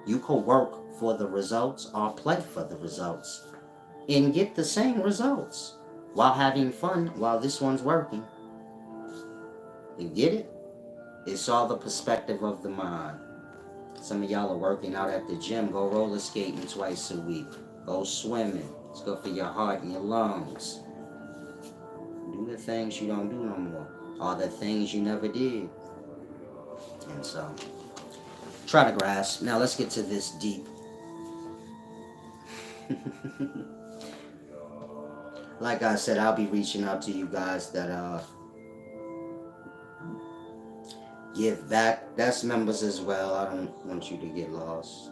You could work for the results or play for the results and get the same results while having fun while this one's working. You get it? It's all the perspective of the mind. Some of y'all are working out at the gym. Go roller skating twice a week. Go swimming. It's good for your heart and your lungs. Do the things you don't do no more. All the things you never did. And so, try to grasp. Now let's get to this deep. Like I said, I'll be reaching out to you guys that give back. That's members as well. I don't want you to get lost.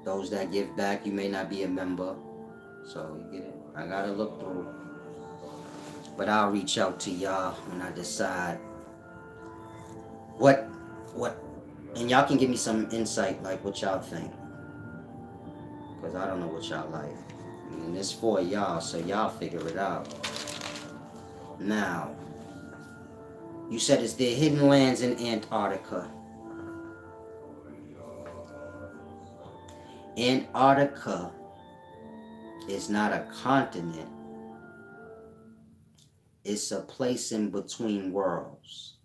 Those that give back, you may not be a member. So you get it. I gotta look through. But I'll reach out to y'all when I decide what, and y'all can give me some insight, like what y'all think. Because I don't know what y'all like. And it's for y'all, so y'all figure it out. Now, you said it's there hidden lands in Antarctica. Antarctica is not a continent. It's a place in between worlds.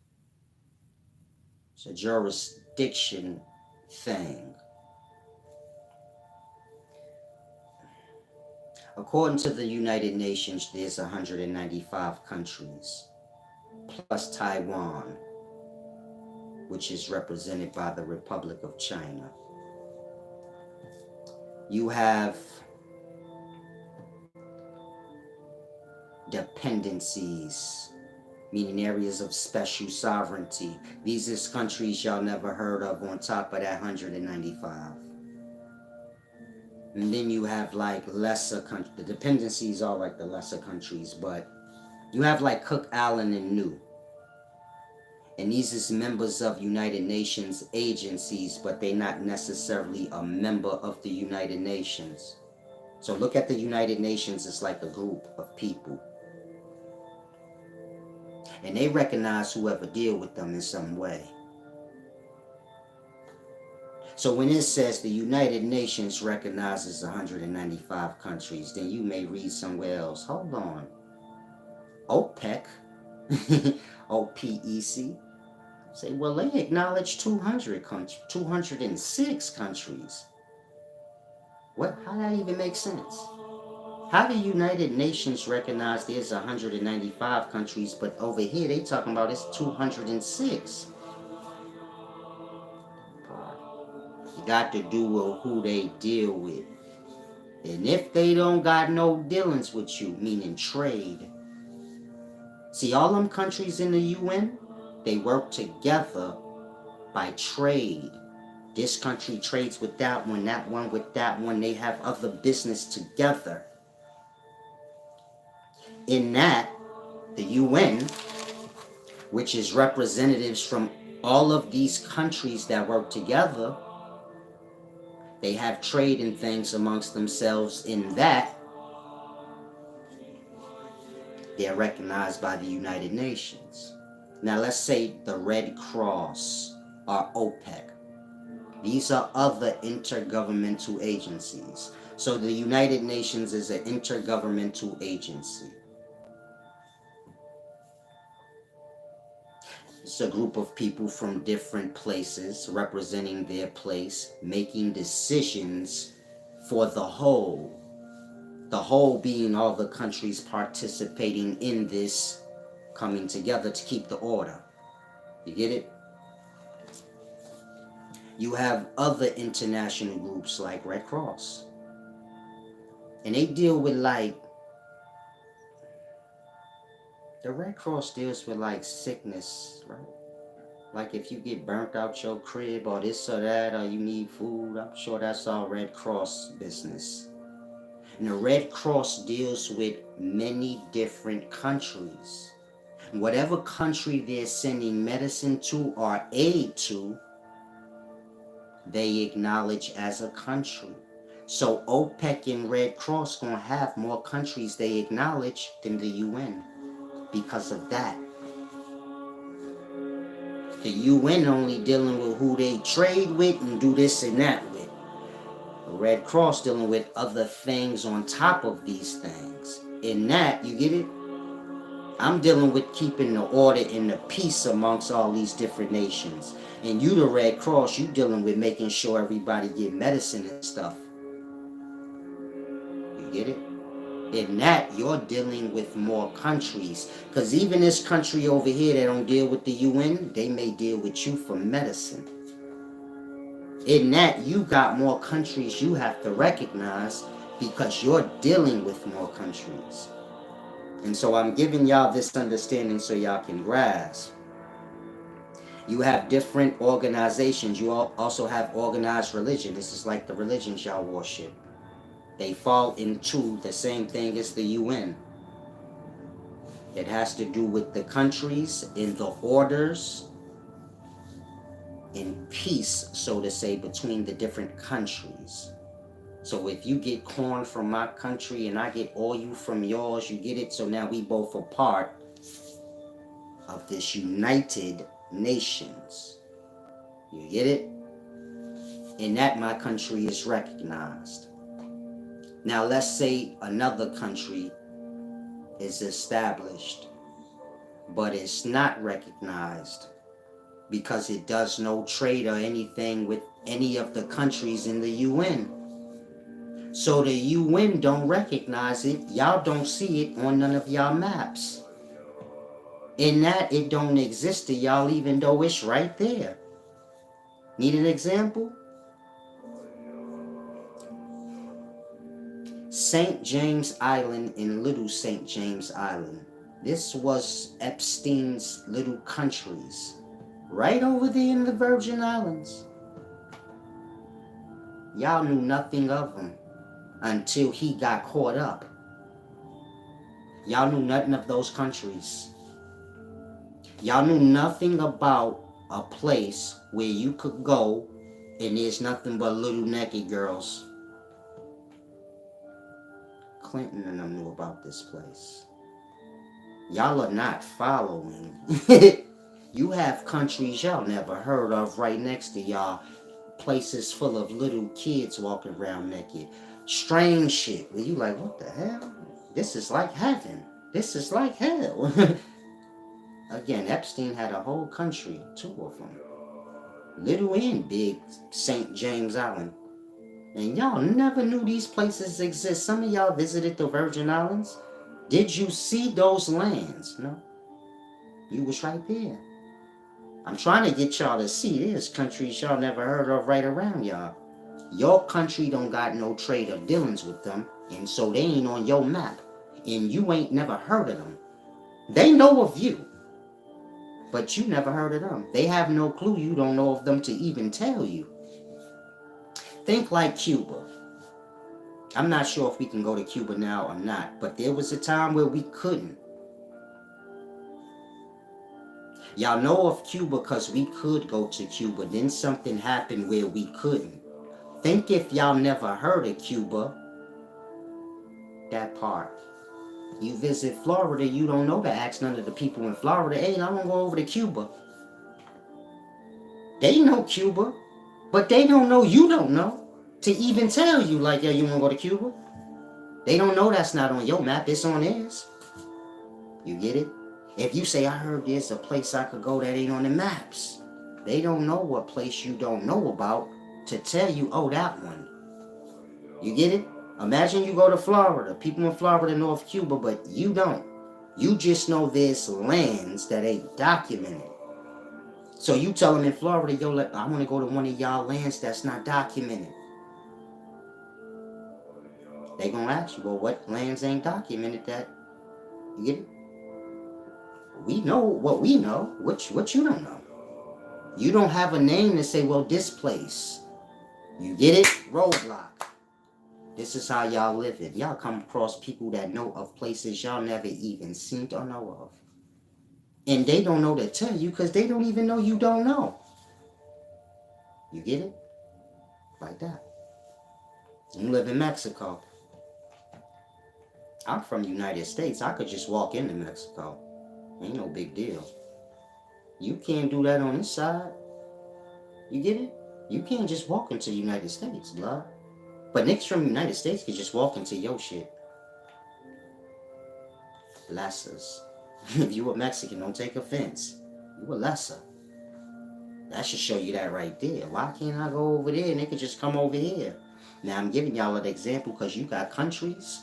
It's a jurisdiction thing. According to the United Nations, there's 195 countries, plus Taiwan, which is represented by the Republic of China. You have dependencies, meaning areas of special sovereignty. These is countries y'all never heard of on top of that 195. And then you have like lesser countries. The dependencies are like the lesser countries, but you have like Cook Island and New. And these is members of United Nations agencies, but they're not necessarily a member of the United Nations. So look at the United Nations as like a group of people. And they recognize whoever deal with them in some way. So when it says the United Nations recognizes 195 countries, then you may read somewhere else. Hold on. OPEC, OPEC, say, well, they acknowledge 206 countries. What? How that even make sense? How the United Nations recognize there's 195 countries, but over here they talking about it's 206? You got to do with who they deal with. And if they don't got no dealings with you, meaning trade. See, all them countries in the UN, they work together by trade. This country trades with that one with that one. They have other business together. In that, the UN, which is representatives from all of these countries that work together, they have trade and things amongst themselves. In that, they're recognized by the United Nations. Now let's say the Red Cross or OPEC. These are other intergovernmental agencies. So the United Nations is an intergovernmental agency. It's a group of people from different places representing their place, making decisions for the whole. The whole being all the countries participating in this, coming together to keep the order. You get it? You have other international groups like Red Cross. And they deal with like, the Red Cross deals with like sickness, right? Like if you get burnt out your crib or this or that, or you need food, I'm sure that's all Red Cross business. And the Red Cross deals with many different countries. Whatever country they're sending medicine to or aid to, they acknowledge as a country. So OPEC and Red Cross gonna have more countries they acknowledge than the UN because of that. The UN only dealing with who they trade with and do this and that with. The Red Cross dealing with other things on top of these things. In that, you get it? I'm dealing with keeping the order and the peace amongst all these different nations. And you, the Red Cross, you dealing with making sure everybody get medicine and stuff. You get it? In that, you're dealing with more countries. Because even this country over here that don't deal with the UN, they may deal with you for medicine. In that, you got more countries you have to recognize because you're dealing with more countries. And so I'm giving y'all this understanding so y'all can grasp. You have different organizations. You also have organized religion. This is like the religions y'all worship. They fall into the same thing as the UN. It has to do with the countries and the orders in peace, so to say, between the different countries. So if you get corn from my country and I get oil from yours, you get it? So now we both are part of this United Nations. You get it? In that my country is recognized. Now let's say another country is established, but it's not recognized because it does no trade or anything with any of the countries in the UN. So the UN don't recognize it. Y'all don't see it on none of y'all maps. In that, it don't exist to y'all even though it's right there. Need an example? St. James Island and Little St. James Island. This was Epstein's little countries. Right over there in the Virgin Islands. Y'all knew nothing of them until he got caught up. Y'all knew nothing of those countries. Y'all knew nothing about a place where you could go and there's nothing but little naked girls. Clinton and them knew about this place. Y'all are not following. You have countries y'all never heard of right next to y'all. Places full of little kids walking around naked. Strange shit. Where you like, what the hell? This is like heaven. This is like hell. Again, Epstein had a whole country, 2 of them. Little and big St. James Island. And y'all never knew these places exist. Some of y'all visited the Virgin Islands. Did you see those lands? No. You was right there. I'm trying to get y'all to see there's countries y'all never heard of right around y'all. Your country don't got no trade or dealings with them, and so they ain't on your map. And you ain't never heard of them. They know of you, but you never heard of them. They have no clue you don't know of them to even tell you. Think like Cuba. I'm not sure if we can go to Cuba now or not, but there was a time where we couldn't. Y'all know of Cuba because we could go to Cuba. Then something happened where we couldn't. Think if y'all never heard of Cuba, that part. You visit Florida, you don't know to ask none of the people in Florida, hey, I want to go over to Cuba. They know Cuba, but they don't know you don't know to even tell you like, yeah, you want to go to Cuba? They don't know that's not on your map, it's on theirs. You get it? If you say, I heard there's a place I could go that ain't on the maps, they don't know what place you don't know about to tell you, oh, that one. You get it? Imagine you go to Florida. People in Florida know of Cuba, but you don't. You just know there's lands that ain't documented. So you tell them in Florida, yo, I want to go to one of y'all lands that's not documented. They gonna ask you, well, what lands ain't documented that? You get it? We know what we know. What you don't know. You don't have a name to say, well, this place. You get it? Roadblock. This is how y'all live it. Y'all come across people that know of places y'all never even seen or know of. And they don't know to tell you because they don't even know you don't know. You get it? Like that. You live in Mexico. I'm from the United States. I could just walk into Mexico. Ain't no big deal. You can't do that on this side. You get it? You can't just walk into the United States, blood. But niggas from the United States could just walk into your shit. Lessers. If you a Mexican, don't take offense. You a lesser. That should show you that right there. Why can't I go over there and they could just come over here? Now I'm giving y'all an example because you got countries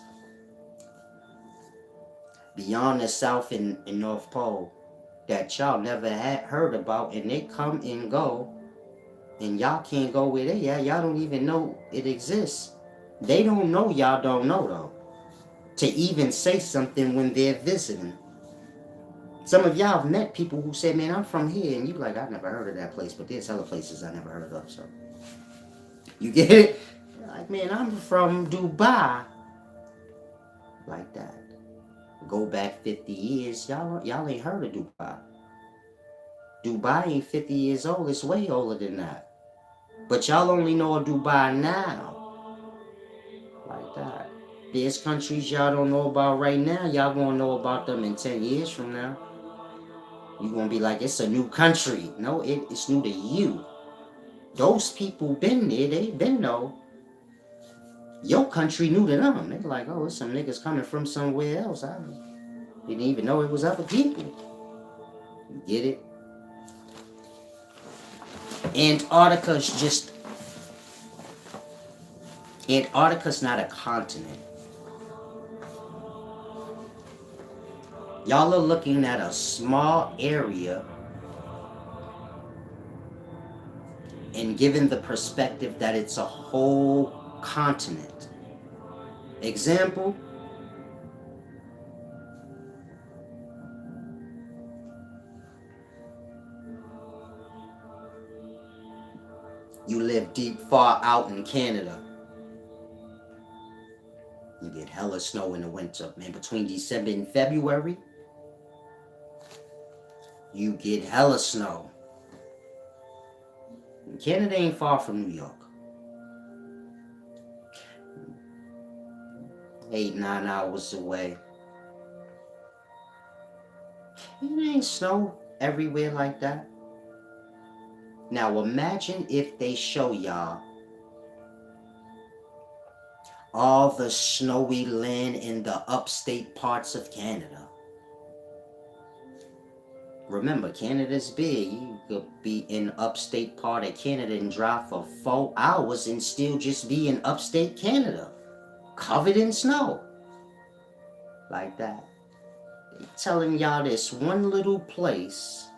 beyond the South and North Pole that y'all never had heard about, and they come and go, and y'all can't go where they at. Y'all don't even know it exists. They don't know y'all don't know though. To even say something when they're visiting. Some of y'all have met people who say, man, I'm from here, and you like, I've never heard of that place, but there's other places I never heard of, so. You get it? Like, man, I'm from Dubai. Like that. Go back 50 years, y'all ain't heard of Dubai. Dubai ain't 50 years old, it's way older than that. But y'all only know of Dubai now. Like that. There's countries y'all don't know about right now, y'all gonna know about them in 10 years from now. You're gonna be like, it's a new country. No, it's new to you. Those people been there, they been know. Your country new to them. They're like, oh, it's some niggas coming from somewhere else. I didn't even know it was other people. You get it? Antarctica's not a continent. Y'all are looking at a small area and given the perspective that it's a whole continent. Example, you live deep far out in Canada. You get hella snow in the winter, man. Between December and February, you get hella snow. And Canada ain't far from New York. 8-9 hours away. It ain't snow everywhere like that. Now imagine if they show y'all all the snowy land in the upstate parts of Canada. Remember, Canada's big. You could be in upstate part of Canada and drive for 4 hours and still just be in upstate Canada, covered in snow. Like that. They're telling y'all this one little place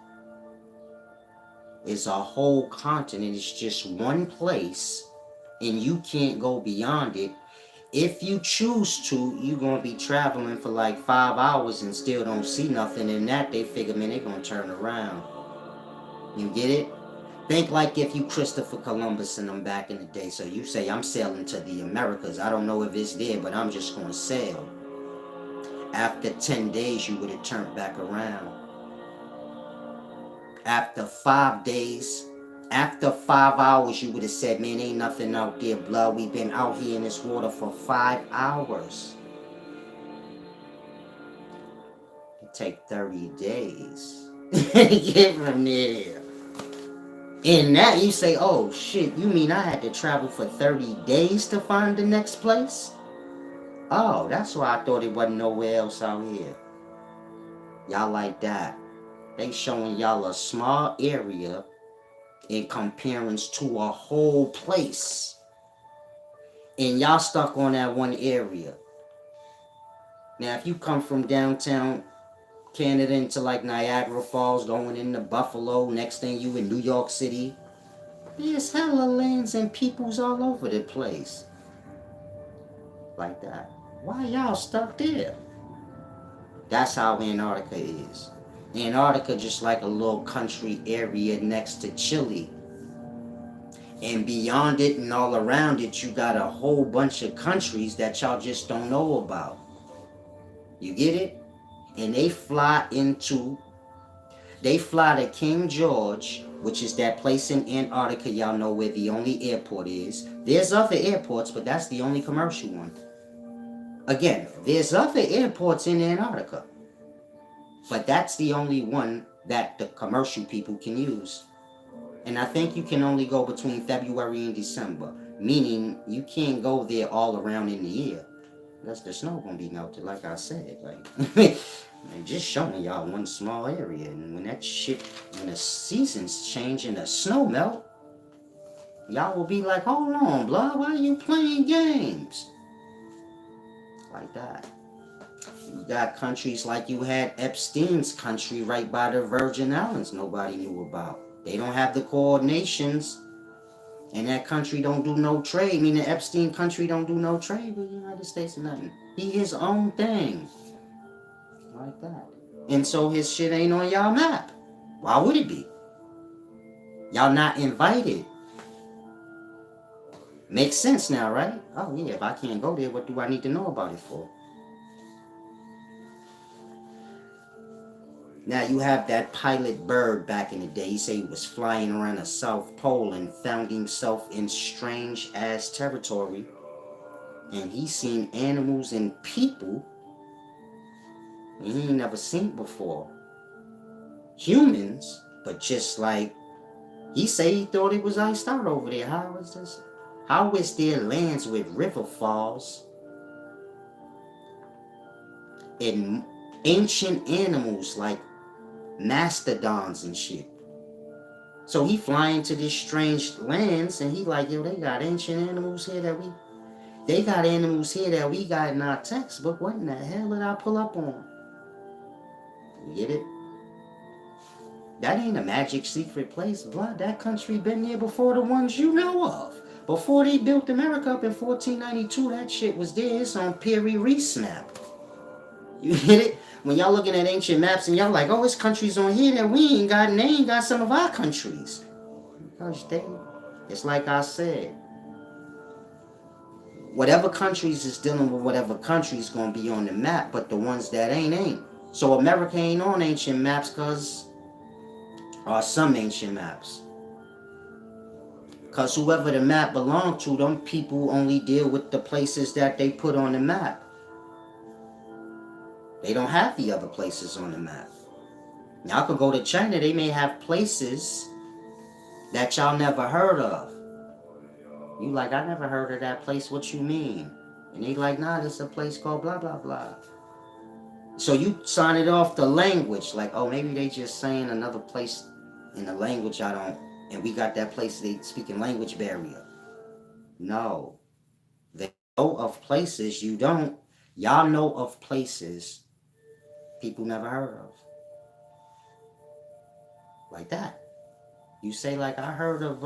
is a whole continent. It's just one place and you can't go beyond it. If you choose to, you're going to be traveling for like 5 hours and still don't see nothing. And that they figure, man, they're going to turn around. You get it? Think like if you Christopher Columbus and them back in the day. So you say, I'm sailing to the Americas. I don't know if it's there, but I'm just going to sail. After 10 days, you would have turned back around. After 5 days, after 5 hours, you would have said, man, ain't nothing out there, blood. We've been out here in this water for 5 hours. It take 30 days to get from there. In that, you say, oh, shit, you mean I had to travel for 30 days to find the next place? Oh, that's why I thought it wasn't nowhere else out here. Y'all like that. They showing y'all a small area in comparison to a whole place. And y'all stuck on that one area. Now, if you come from downtown Canada into like Niagara Falls, going into Buffalo, next thing you in New York City, there's hella lands and peoples all over the place. Like that. Why y'all stuck there? That's how Antarctica is. Antarctica just like a little country area next to Chile. And beyond it and all around it, you got a whole bunch of countries that y'all just don't know about. You get it? And they fly into They fly to King George, which is that place in Antarctica, y'all know where the only airport is. There's other airports, but that's the only commercial one. Again, there's other airports in Antarctica, but that's the only one that the commercial people can use. And I think you can only go between February and December, meaning you can't go there all around in the year. That's the snow gonna be melted, like I said. Like, just showing y'all one small area, and when that shit, when the seasons change and the snow melt, y'all will be like, hold on, blah, why are you playing games? Like that. You got countries like you had Epstein's country right by the Virgin Islands nobody knew about. They don't have the coordinations, and that country don't do no trade. I mean, the Epstein country don't do no trade with the United States or nothing. He his own thing. Like that. And so his shit ain't on y'all map. Why would it be? Y'all not invited. Makes sense now, right? Oh yeah, if I can't go there, what do I need to know about it for? Now you have that pilot bird back in the day. He said he was flying around the South Pole and found himself in strange ass territory. And he seen animals and people he ain't never seen before. Humans, but just like he said he thought it was iced out over there. How is this? How is there lands with river falls and ancient animals like mastodons and shit? So he flying to these strange lands and he like, yo, they got ancient animals here they got animals here that we got in our textbook. What in the hell did I pull up on? You get it? That ain't a magic secret place. Blah, that country been there before the ones you know of. Before they built America up in 1492, that shit was there. It's on Piri Reis map. You get it? When y'all looking at ancient maps and y'all like, oh, it's countries on here that we ain't got, and they ain't got some of our countries. Because it's like I said, whatever countries is dealing with whatever countries gonna be on the map, but the ones that ain't. So America ain't on ancient maps or some ancient maps. Because whoever the map belonged to, them people only deal with the places that they put on the map. They don't have the other places on the map. Y'all could go to China, they may have places that y'all never heard of. You like, I never heard of that place, what you mean? And they like, nah, there's a place called blah, blah, blah. So you sign it off the language, like, oh, maybe they just saying another place in the language I don't, and we got that place they speaking language barrier. No. They know of places you don't. Y'all know of places people never heard of. Like that. You say like, I heard of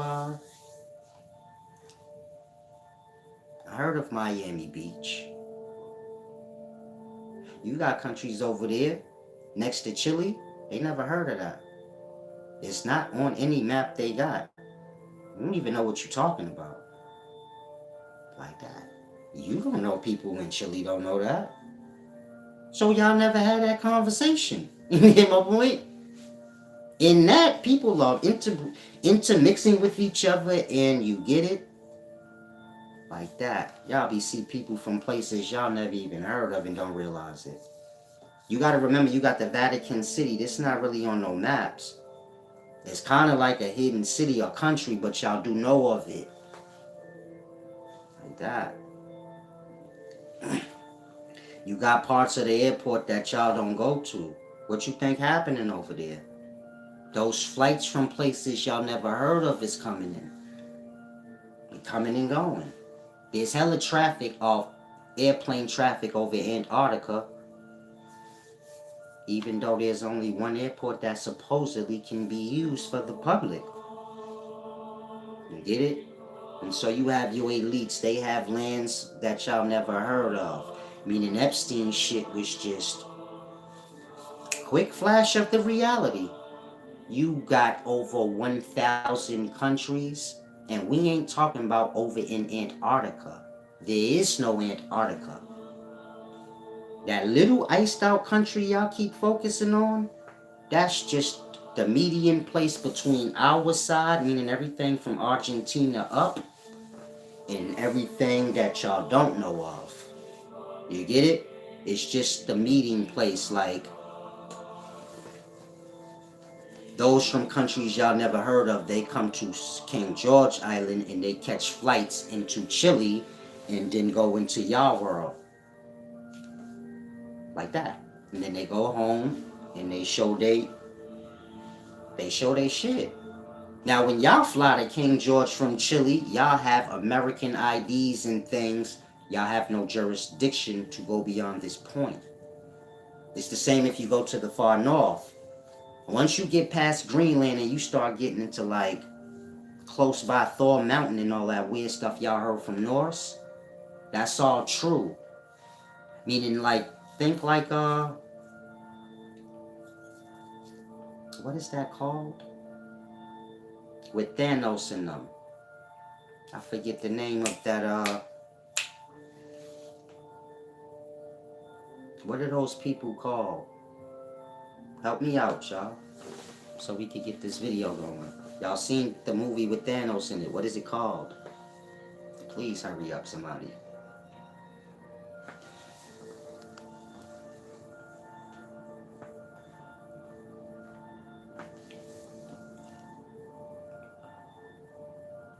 Miami Beach. You got countries over there next to Chile, they never heard of that. It's not on any map they got. You don't even know what you're talking about. Like that. You don't know people in Chile don't know that. So y'all never had that conversation. You get my point? In that, people are intermixing with each other, and you get it? Like that. Y'all be see people from places y'all never even heard of and don't realize it. You gotta remember, you got the Vatican City. This is not really on no maps. It's kind of like a hidden city or country, but y'all do know of it. Like that. You got parts of the airport that y'all don't go to. What you think happening over there? Those flights from places y'all never heard of is coming in. They're coming and going. There's hella traffic of airplane traffic over Antarctica, even though there's only one airport that supposedly can be used for the public. You get it? And so you have your elites, they have lands that y'all never heard of. Meaning Epstein shit was just quick flash of the reality. You got over 1,000 countries, and we ain't talking about over in Antarctica. There is no Antarctica. That little iced out country y'all keep focusing on, that's just the median place between our side, meaning everything from Argentina up, and everything that y'all don't know of. You get it? It's just the meeting place. Like, those from countries y'all never heard of, they come to King George Island and they catch flights into Chile and then go into y'all world. Like that. And then they go home and they show they shit. Now, when y'all fly to King George from Chile, y'all have American IDs and things. Y'all have no jurisdiction to go beyond this point. It's the same if you go to the far north. Once you get past Greenland and you start getting into like close by Thor Mountain and all that weird stuff y'all heard from Norse, that's all true. Meaning, like, think like what is that called? With Thanos in them. I forget the name of that what are those people called? Help me out, y'all, so we could get this video going. Y'all seen the movie with Thanos in it? What is it called? Please hurry up, somebody.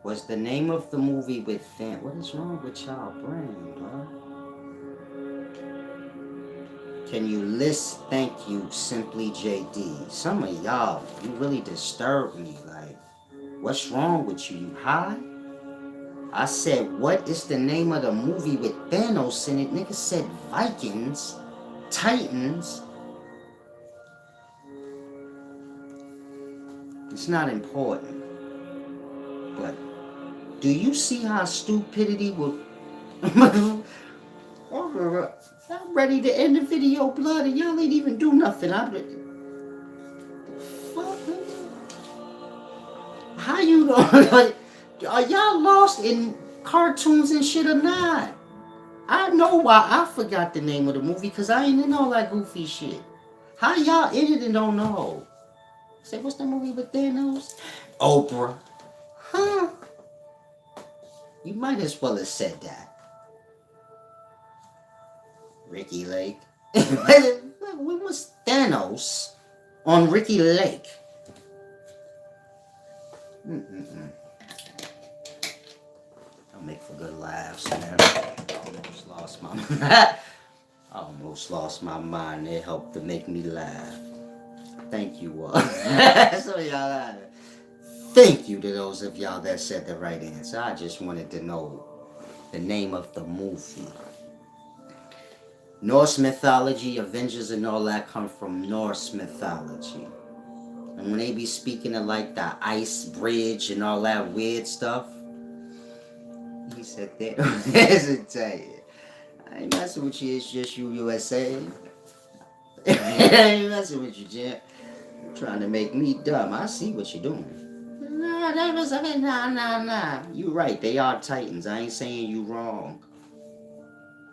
Was the name of the movie with Thanos? What is wrong with y'all brain, dog? Can you list? Thank you, Simply JD. Some of y'all, you really disturb me. Like, what's wrong with you? You high? I said, what is the name of the movie with Thanos in it? Nigga said Vikings, Titans. It's not important. But do you see how stupidity will... I'm ready to end the video, blood, and y'all ain't even do nothing. Fuck. How you know? Are y'all lost in cartoons and shit or not? I know why I forgot the name of the movie, because I ain't in all that goofy shit. How y'all in it and don't know? Say, what's the movie with Thanos? Oprah. Huh? You might as well have said that. Ricky Lake. When was Thanos on Ricky Lake? I'll make for good laughs, man. I almost lost my mind. It helped to make me laugh. Thank you all. So y'all, thank you to those of y'all that said the right answer. I just wanted to know the name of the movie. Norse mythology, Avengers and all that come from Norse mythology. And when they be speaking of like the ice bridge and all that weird stuff, he said that. I ain't messing with you, it's just you USA. I ain't messing with you, Jim. You're trying to make me dumb. I see what you're doing. Nah. You right, they are Titans. I ain't saying you wrong.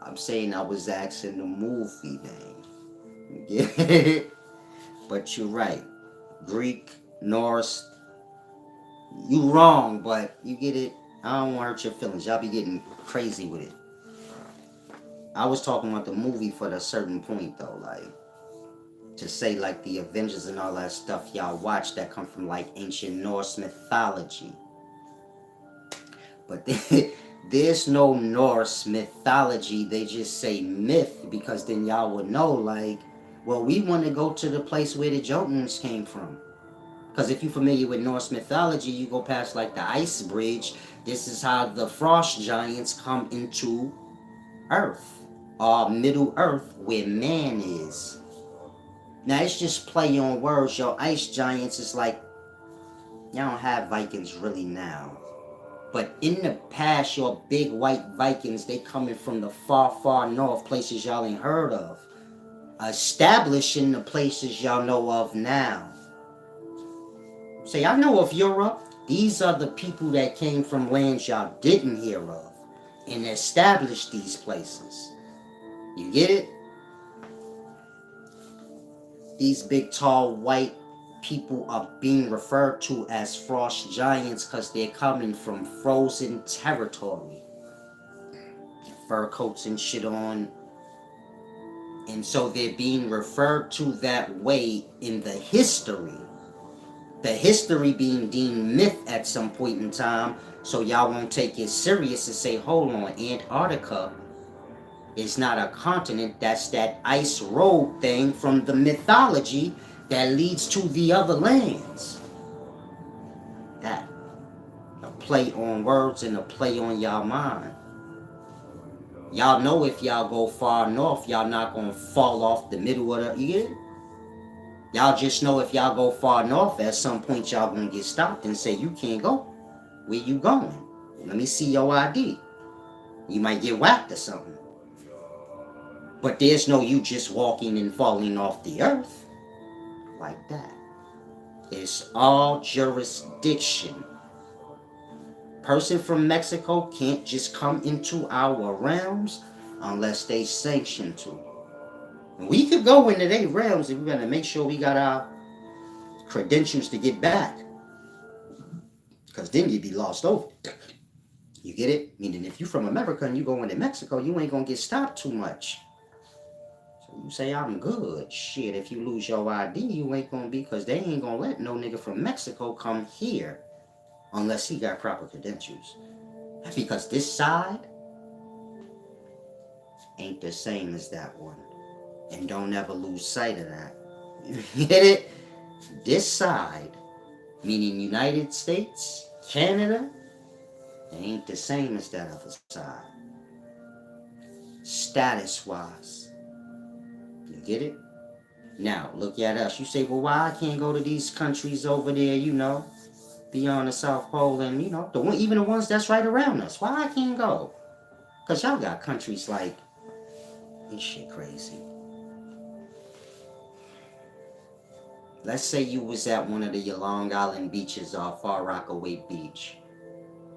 I'm saying I was asking the movie name. You get it? But you're right. Greek, Norse. You wrong, but you get it? I don't want to hurt your feelings. Y'all be getting crazy with it. I was talking about the movie for a certain point, though. Like, to say, like, the Avengers and all that stuff y'all watch that come from, like, ancient Norse mythology. But there's no Norse mythology. They just say myth, because then y'all would know, like, well, we want to go to the place where the Jotuns came from. Because if you're familiar with Norse mythology, you go past, like, the ice bridge. This is how the frost giants come into Earth, or Middle Earth, where man is. Now, it's just play on words. Your ice giants is like, y'all don't have Vikings really now. But in the past, your big white Vikings, they coming from the far, far north, places y'all ain't heard of. Establishing the places y'all know of now. Say, I know of Europe. These are the people that came from lands y'all didn't hear of and established these places. You get it? These big, tall, white people are being referred to as frost giants because they're coming from frozen territory. Fur coats and shit on. And so they're being referred to that way in the history. The history being deemed myth at some point in time. So y'all won't take it serious and say, hold on, Antarctica is not a continent. That's that ice road thing from the mythology that leads to the other lands. That. A play on words and a play on y'all mind. Y'all know if y'all go far north, y'all not gonna fall off the middle of the, you get it? Y'all just know if y'all go far north, at some point y'all gonna get stopped and say, you can't go. Where you going? Let me see your ID. You might get whacked or something. But there's no you just walking and falling off the earth like that. It's all jurisdiction. Person from Mexico can't just come into our realms unless they sanction to. We could go into their realms if we're gonna make sure we got our credentials to get back. Because then you'd be lost over. You get it? Meaning if you from America and you go into Mexico, you ain't gonna get stopped too much. So you say I'm good. Shit, if you lose your ID, you ain't gonna be, because they ain't gonna let no nigga from Mexico come here unless he got proper credentials. Because this side ain't the same as that one. And don't ever lose sight of that. You get it? This side, meaning United States, Canada, ain't the same as that other side. Status-wise. You get it? Now, look at us. You say, well, why I can't go to these countries over there, you know, beyond the South Pole and, you know, even the ones that's right around us. Why I can't go? Because y'all got countries like, this shit crazy. Let's say you was at one of the Long Island beaches off Far Rockaway Beach.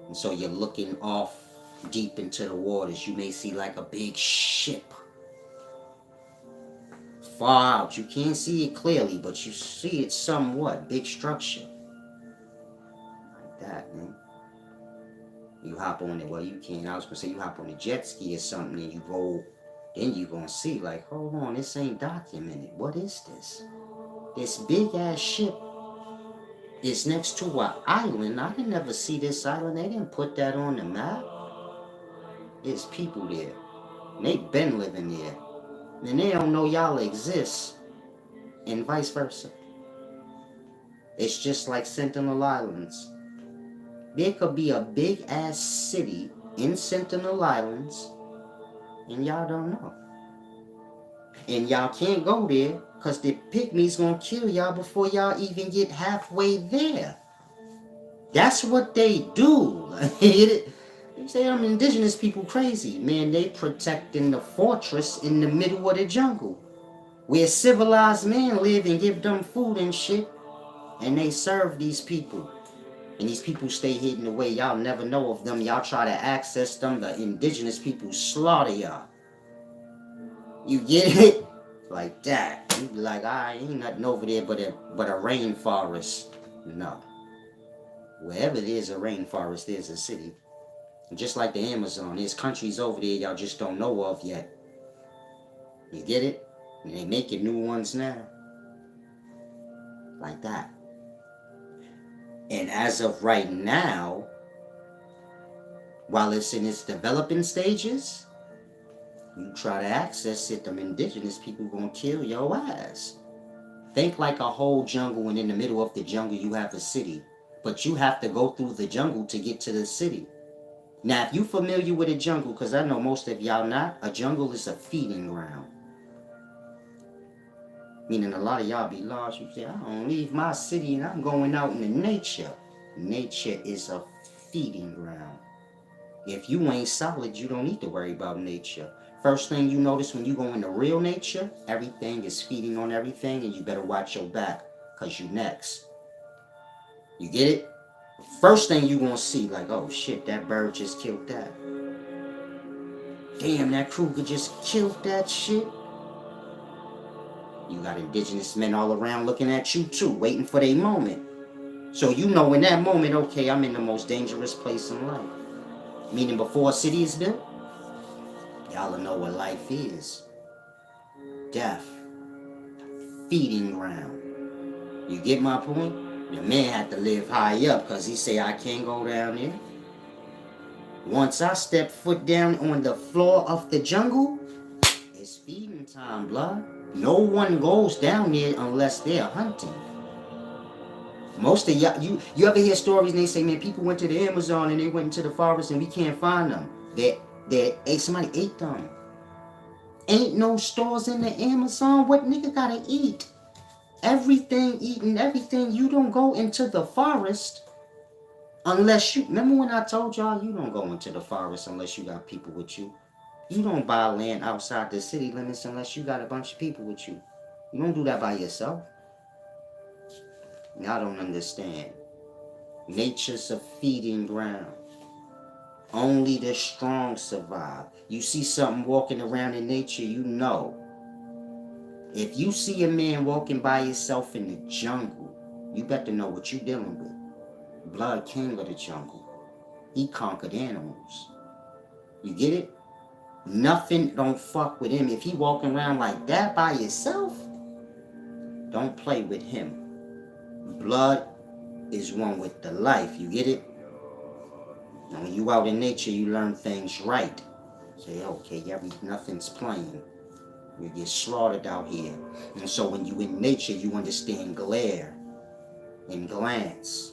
And so you're looking off deep into the waters. You may see like a big ship. Far out. You can't see it clearly, but you see it somewhat. Big structure. Like that, man. You hop on it. Well, you can't. I was going to say you hop on a jet ski or something and you go. Then you're going to see like, hold on, this ain't documented. What is this? This big ass ship is next to an island. I didn't ever see this island. They didn't put that on the map. There's people there. And they been living there. And they don't know y'all exist. And vice versa. It's just like Sentinel Islands. There could be a big ass city in Sentinel Islands. And y'all don't know. And y'all can't go there because the pygmies gonna kill y'all before y'all even get halfway there. That's what they do. They say them indigenous people crazy. Man, they protecting the fortress in the middle of the jungle. Where civilized men live and give them food and shit. And they serve these people. And these people stay hidden away. Y'all never know of them. Y'all try to access them. The indigenous people slaughter y'all. You get it? Like that. You be like, ain't nothing over there but a rainforest. No. Wherever there's a rainforest, there's a city. Just like the Amazon, there's countries over there y'all just don't know of yet. You get it? And they making new ones now. Like that. And as of right now, while it's in its developing stages, you try to access it, them indigenous people gonna kill your ass. Think like a whole jungle, and in the middle of the jungle you have a city. But you have to go through the jungle to get to the city. Now, if you familiar with a jungle, because I know most of y'all not, a jungle is a feeding ground. Meaning a lot of y'all be lost. You say, I don't leave my city and I'm going out into nature. Nature is a feeding ground. If you ain't solid, you don't need to worry about nature. First thing you notice when you go into real nature, everything is feeding on everything, and you better watch your back, because you next. You get it? First thing you gonna see, like, oh shit, that bird just killed that. Damn, that Kruger just killed that shit. You got indigenous men all around looking at you too, waiting for their moment. So you know in that moment, okay, I'm in the most dangerous place in life. Meaning before a city is built, y'all will know what life is. Death. Feeding ground. You get my point? The man had to live high up because he say, I can't go down there. Once I step foot down on the floor of the jungle, it's feeding time, blood. No one goes down there unless they're hunting. Most of y'all, you ever hear stories and they say, man, people went to the Amazon and they went into the forest and we can't find them. Somebody ate them. Ain't no stores in the Amazon. What nigga gotta eat? Everything eating, everything. You don't go into the forest unless you, remember when I told y'all you don't go into the forest unless you got people with you. You don't buy land outside the city limits unless you got a bunch of people with you. You don't do that by yourself. Y'all don't understand. Nature's a feeding ground. Only the strong survive. You see something walking around in nature, you know. If you see a man walking by himself in the jungle, you better know what you're dealing with. Blood king of the jungle. He conquered animals. You get it? Nothing don't fuck with him. If he walking around like that by himself, don't play with him. Blood is one with the life. You get it? Now, when you out in nature, you learn things right. Say, okay, nothing's playing. You get slaughtered out here. And so when you in nature, you understand glare and glance.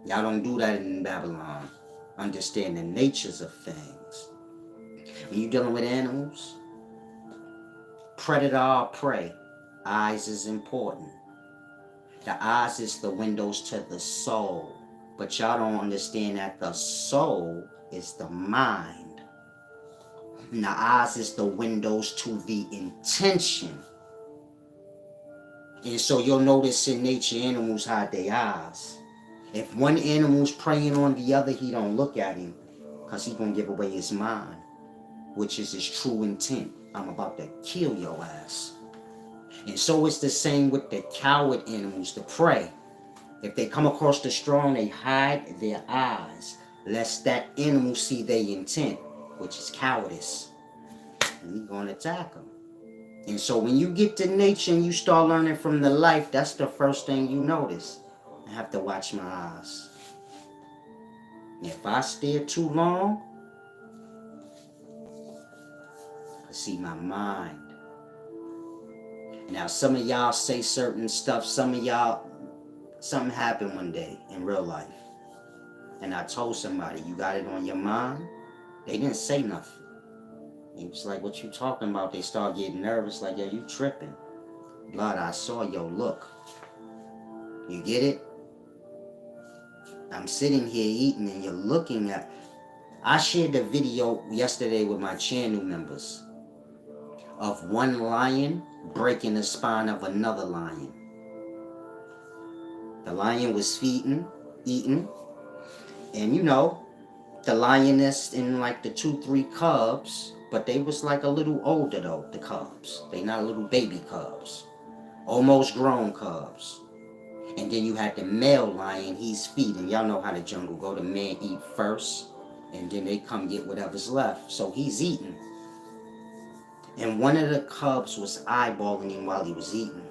Y'all don't do that in Babylon. Understand the natures of things. When you dealing with animals, predator or prey, eyes is important. The eyes is the windows to the soul. But y'all don't understand that the soul is the mind. And the eyes is the windows to the intention. And so you'll notice in nature, animals hide their eyes. If one animal's preying on the other, he don't look at him because he's going to give away his mind, which is his true intent. I'm about to kill your ass. And so it's the same with the coward animals, the prey. If they come across the strong, they hide their eyes, lest that animal see their intent, which is cowardice. And he's going to attack them. And so when you get to nature and you start learning from the life, that's the first thing you notice. I have to watch my eyes. If I stare too long, I see my mind. Now, some of y'all say certain stuff. Some of y'all, something happened one day in real life. And I told somebody, you got it on your mind? They didn't say nothing. It was like, what you talking about? They start getting nervous, like, yo, you tripping. Blood, I saw your look. You get it? I'm sitting here eating and you're looking at... I shared the video yesterday with my channel members of one lion breaking the spine of another lion. The lion was eating, and you know, the lioness and like the 2-3 cubs, but they was like a little older though, the cubs. They not little baby cubs. Almost grown cubs. And then you had the male lion, he's feeding. Y'all know how the jungle go. The man eat first, and then they come get whatever's left. So he's eating. And one of the cubs was eyeballing him while he was eating.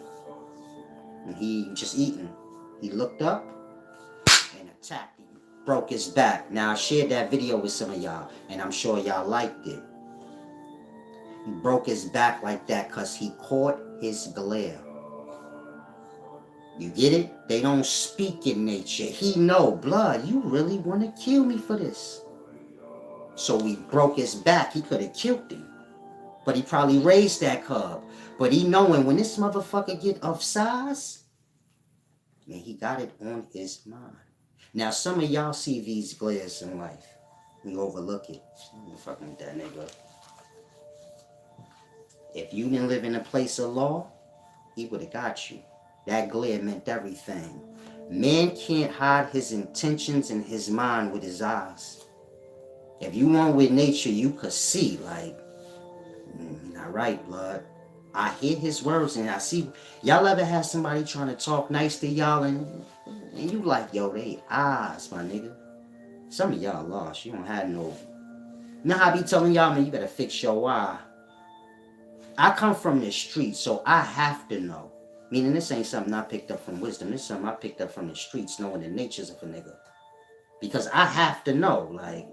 And he just eating. He looked up and attacked him. Broke his back. Now I shared that video with some of y'all, and I'm sure y'all liked it. He broke his back like that because he caught his glare. You get it? They don't speak in nature. He know, blood, you really want to kill me for this. So he broke his back. He could have killed him. But he probably raised that cub. But he knowing when this motherfucker get of size, man, he got it on his mind. Now, some of y'all see these glares in life. You overlook it. I'm fucking with that nigga. If you didn't live in a place of law, he would have got you. That glare meant everything. Man can't hide his intentions in his mind with his eyes. If you want with nature, you could see, like, not right, blood. I hear his words and I see, y'all ever had somebody trying to talk nice to y'all and you like, yo, they eyes, my nigga. Some of y'all lost. You don't have no. You know how I be telling y'all, man, you better fix your eye. I come from the streets, so I have to know. Meaning this ain't something I picked up from wisdom. This is something I picked up from the streets, knowing the natures of a nigga. Because I have to know, like,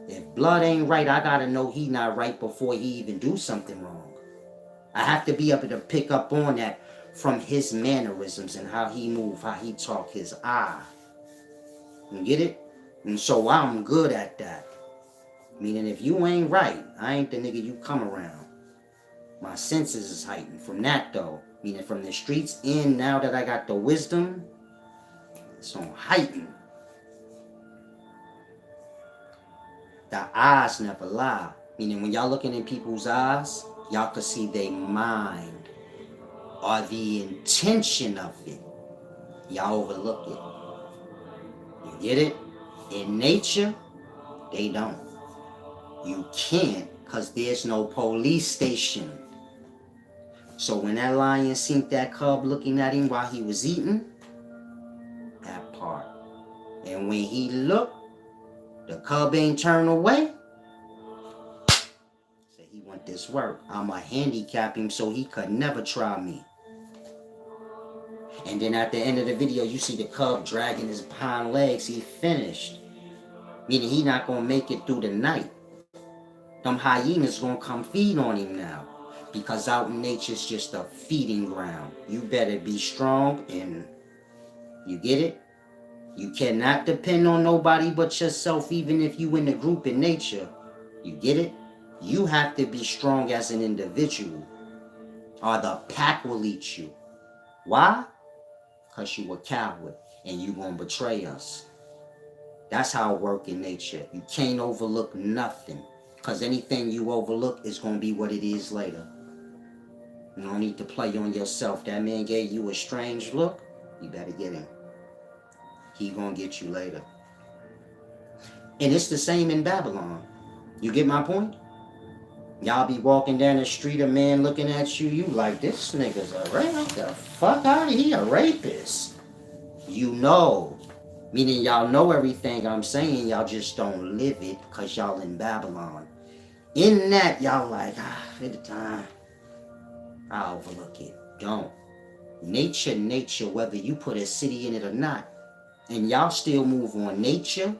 if blood ain't right, I gotta know he not right before he even do something wrong. I have to be able to pick up on that from his mannerisms and how he move, how he talk, his eye. You get it? And so I'm good at that. Meaning if you ain't right, I ain't the nigga you come around. My senses is heightened from that though. Meaning from the streets in, now that I got the wisdom, it's on heighten. The eyes never lie. Meaning when y'all looking in people's eyes, y'all can see their mind or the intention of it. Y'all overlook it. You get it? In nature, they don't. You can't, because there's no police station. So when that lion seen that cub looking at him while he was eating, that part. And when he looked, the cub ain't turned away. Say he want this work. I'ma handicap him so he could never try me. And then at the end of the video, you see the cub dragging his hind legs. He finished. Meaning he not gonna make it through the night. Them hyenas gonna come feed on him now. Because out in nature's just a feeding ground. You better be strong and you get it? You cannot depend on nobody but yourself, even if you in the group in nature. You get it? You have to be strong as an individual, or the pack will eat you. Why? Because you a coward and you gonna betray us. That's how it works in nature. You can't overlook nothing, because anything you overlook is gonna be what it is later. You don't need to play on yourself. That man gave you a strange look, you better get him. He gonna get you later. And it's the same in Babylon. You get my point? Y'all be walking down the street, a man looking at you, you like, this nigga's a rapist. The fuck out of here, a rapist. You know. Meaning y'all know everything I'm saying, y'all just don't live it because y'all in Babylon. In that, y'all like, at the time, I overlook it. Don't. Nature, whether you put a city in it or not. And y'all still move on nature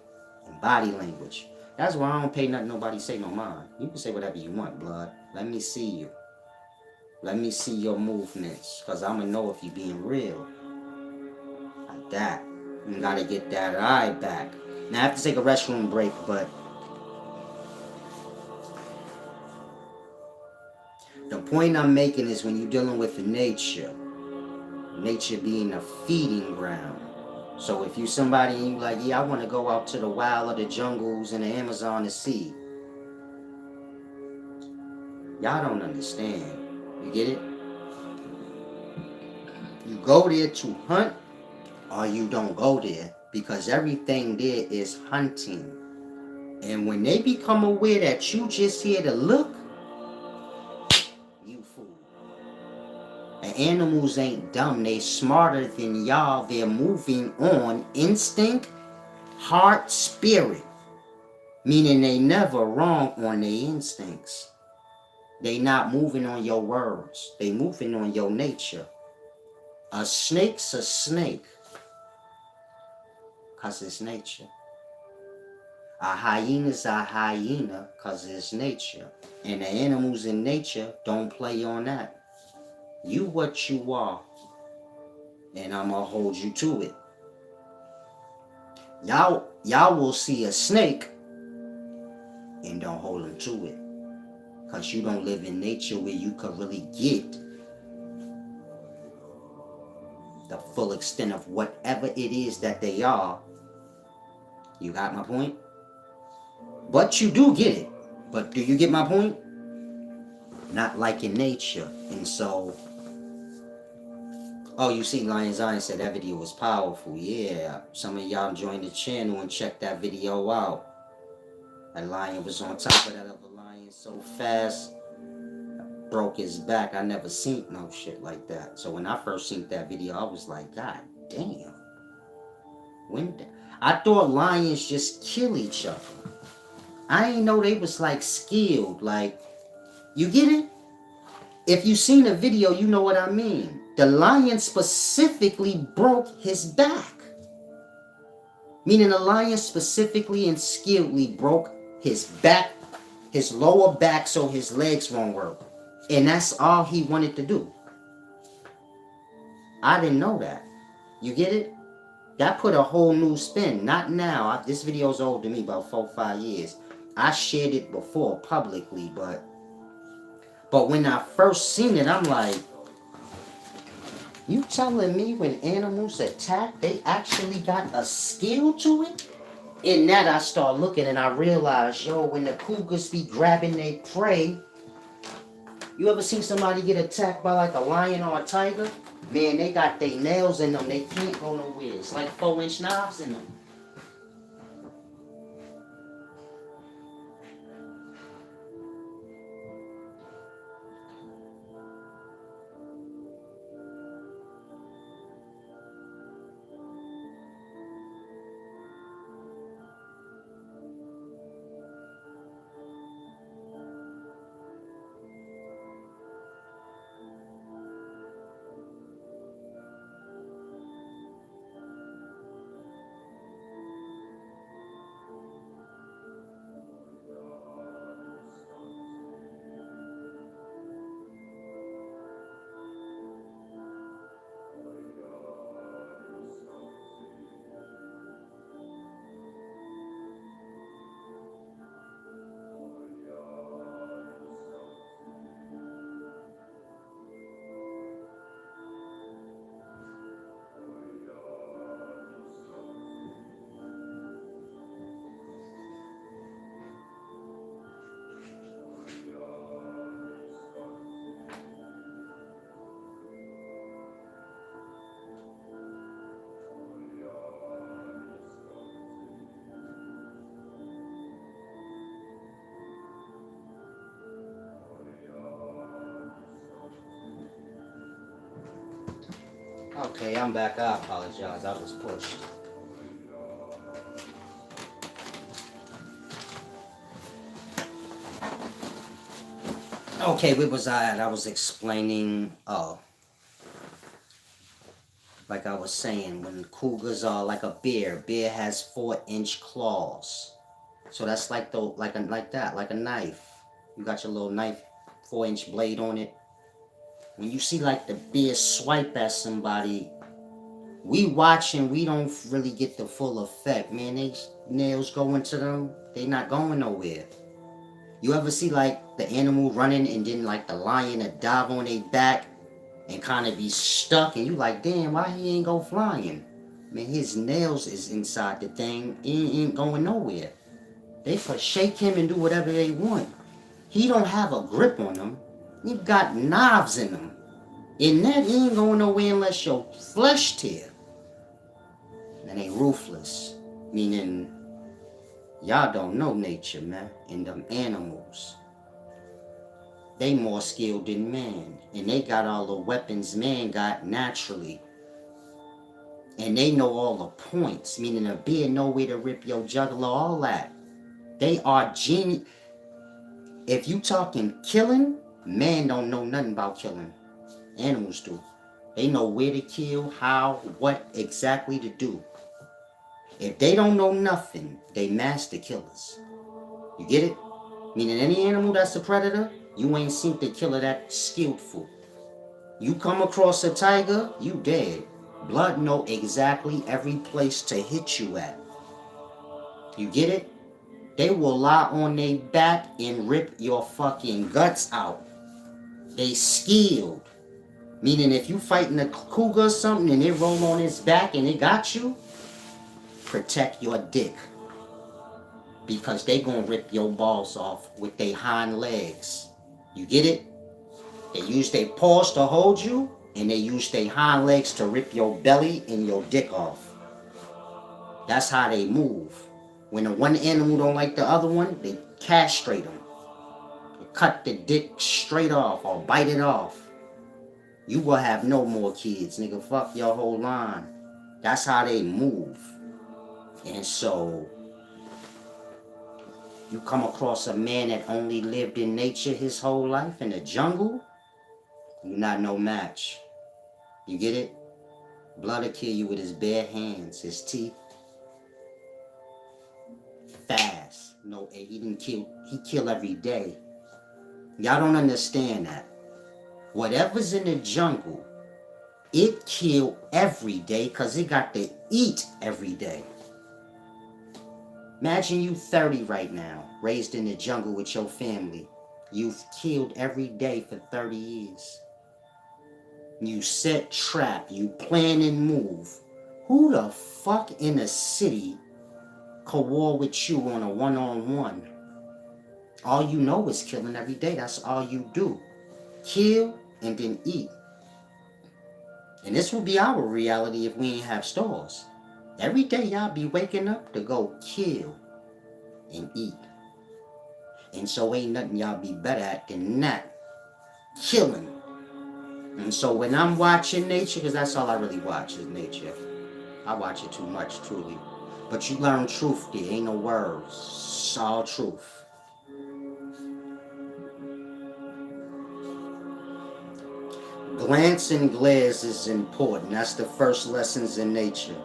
and body language. That's why I don't pay nothing nobody say no mind. You can say whatever you want, blood. Let me see you. Let me see your movements. Because I'm going to know if you being real. Like that. You got to get that eye back. Now I have to take a restroom break, but the point I'm making is when you're dealing with nature being a feeding ground. So if you somebody and you like, yeah, I want to go out to the wild of the jungles and the Amazon to see. Y'all don't understand. You get it? You go there to hunt or you don't go there, because everything there is hunting. And when they become aware that you just here to look, you fool. The animals ain't dumb. They smarter than y'all. They're moving on instinct, heart, spirit. Meaning they never wrong on their instincts. They not moving on your words. They moving on your nature. A snake's a snake. Because it's nature. A hyena's a hyena because it's nature. And the animals in nature don't play on that. You what you are. And I'm going to hold you to it. Y'all will see a snake and don't hold them to it. Because you don't live in nature where you could really get the full extent of whatever it is that they are. You got my point? But you do get it. But do you get my point? Not like in nature. And so, oh, you see Lion Zion said that video was powerful. Yeah, some of y'all joined the channel and checked that video out. That lion was on top of that other lion so fast. broke his back. I never seen no shit like that. So when I first seen that video, I was like, God damn. I thought lions just kill each other. I didn't know they was like skilled. Like, you get it? If you seen the video, you know what I mean. The lion specifically broke his back. Meaning the lion specifically and skilledly broke his back, his lower back, so his legs won't work. And that's all he wanted to do. I didn't know that. You get it? That put a whole new spin. Not now. This video's old to me, about 4 or 5 years. I shared it before publicly, but when I first seen it, I'm like, you telling me when animals attack, they actually got a skill to it? In that, I start looking and I realize, yo, when the cougars be grabbing their prey, you ever seen somebody get attacked by like a lion or a tiger? Man, they got their nails in them. They can't go nowhere. It's like 4-inch knives in them. Okay, I'm back. I apologize. I was pushed. Okay, where was I at? I was explaining, like I was saying, when cougars are like a bear has 4-inch claws. So that's like like a knife. You got your little knife, 4-inch blade on it. When you see like the bear swipe at somebody, we watching, we don't really get the full effect. Man, they nails go into them, they not going nowhere. You ever see like the animal running and then like the lion that dive on their back and kind of be stuck and you like, damn, why he ain't go flying? Man, his nails is inside the thing, he ain't going nowhere. They could shake him and do whatever they want. He don't have a grip on them. He got knives in them. In that, he ain't going nowhere unless your flesh tear. And they ruthless, meaning y'all don't know nature, man, and them animals. They more skilled than man, and they got all the weapons man got naturally. And they know all the points, meaning a bear know where to rip your jugular, all that. They are genius. If you talking killing, man don't know nothing about killing. Animals do. They know where to kill, how, what exactly to do. If they don't know nothing, they master killers. You get it? Meaning any animal that's a predator, you ain't seen the killer that skillful. You come across a tiger, you dead. Blood know exactly every place to hit you at. You get it? They will lie on their back and rip your fucking guts out. They skilled. Meaning if you fighting a cougar or something and they roll on its back and it got you, protect your dick. Because they gonna rip your balls off with their hind legs. You get it? They use their paws to hold you, and they use their hind legs to rip your belly and your dick off. That's how they move. When the one animal don't like the other one, they castrate them. cut the dick straight off or bite it off, you will have no more kids, nigga. Fuck your whole line. That's how they move. And so, you come across a man that only lived in nature his whole life in the jungle, you're not no match. You get it? Blood will kill you with his bare hands, his teeth. Fast. No, he didn't kill, he kill every day. Y'all don't understand that. Whatever's in the jungle, it kill every day because it got to eat every day. Imagine you 30 right now, raised in the jungle with your family. You've killed every day for 30 years. You set trap, you plan and move. Who the fuck in a city could war with you on a one-on-one? All you know is killing every day. That's all you do. Kill and then eat. And this will be our reality if we ain't have stores. Every day y'all be waking up to go kill and eat. And so ain't nothing y'all be better at than that. Killing. And so when I'm watching nature, because that's all I really watch is nature. I watch it too much, truly. But you learn truth there. Ain't no words. It's all truth. Glance and glares is important. That's the first lessons in nature.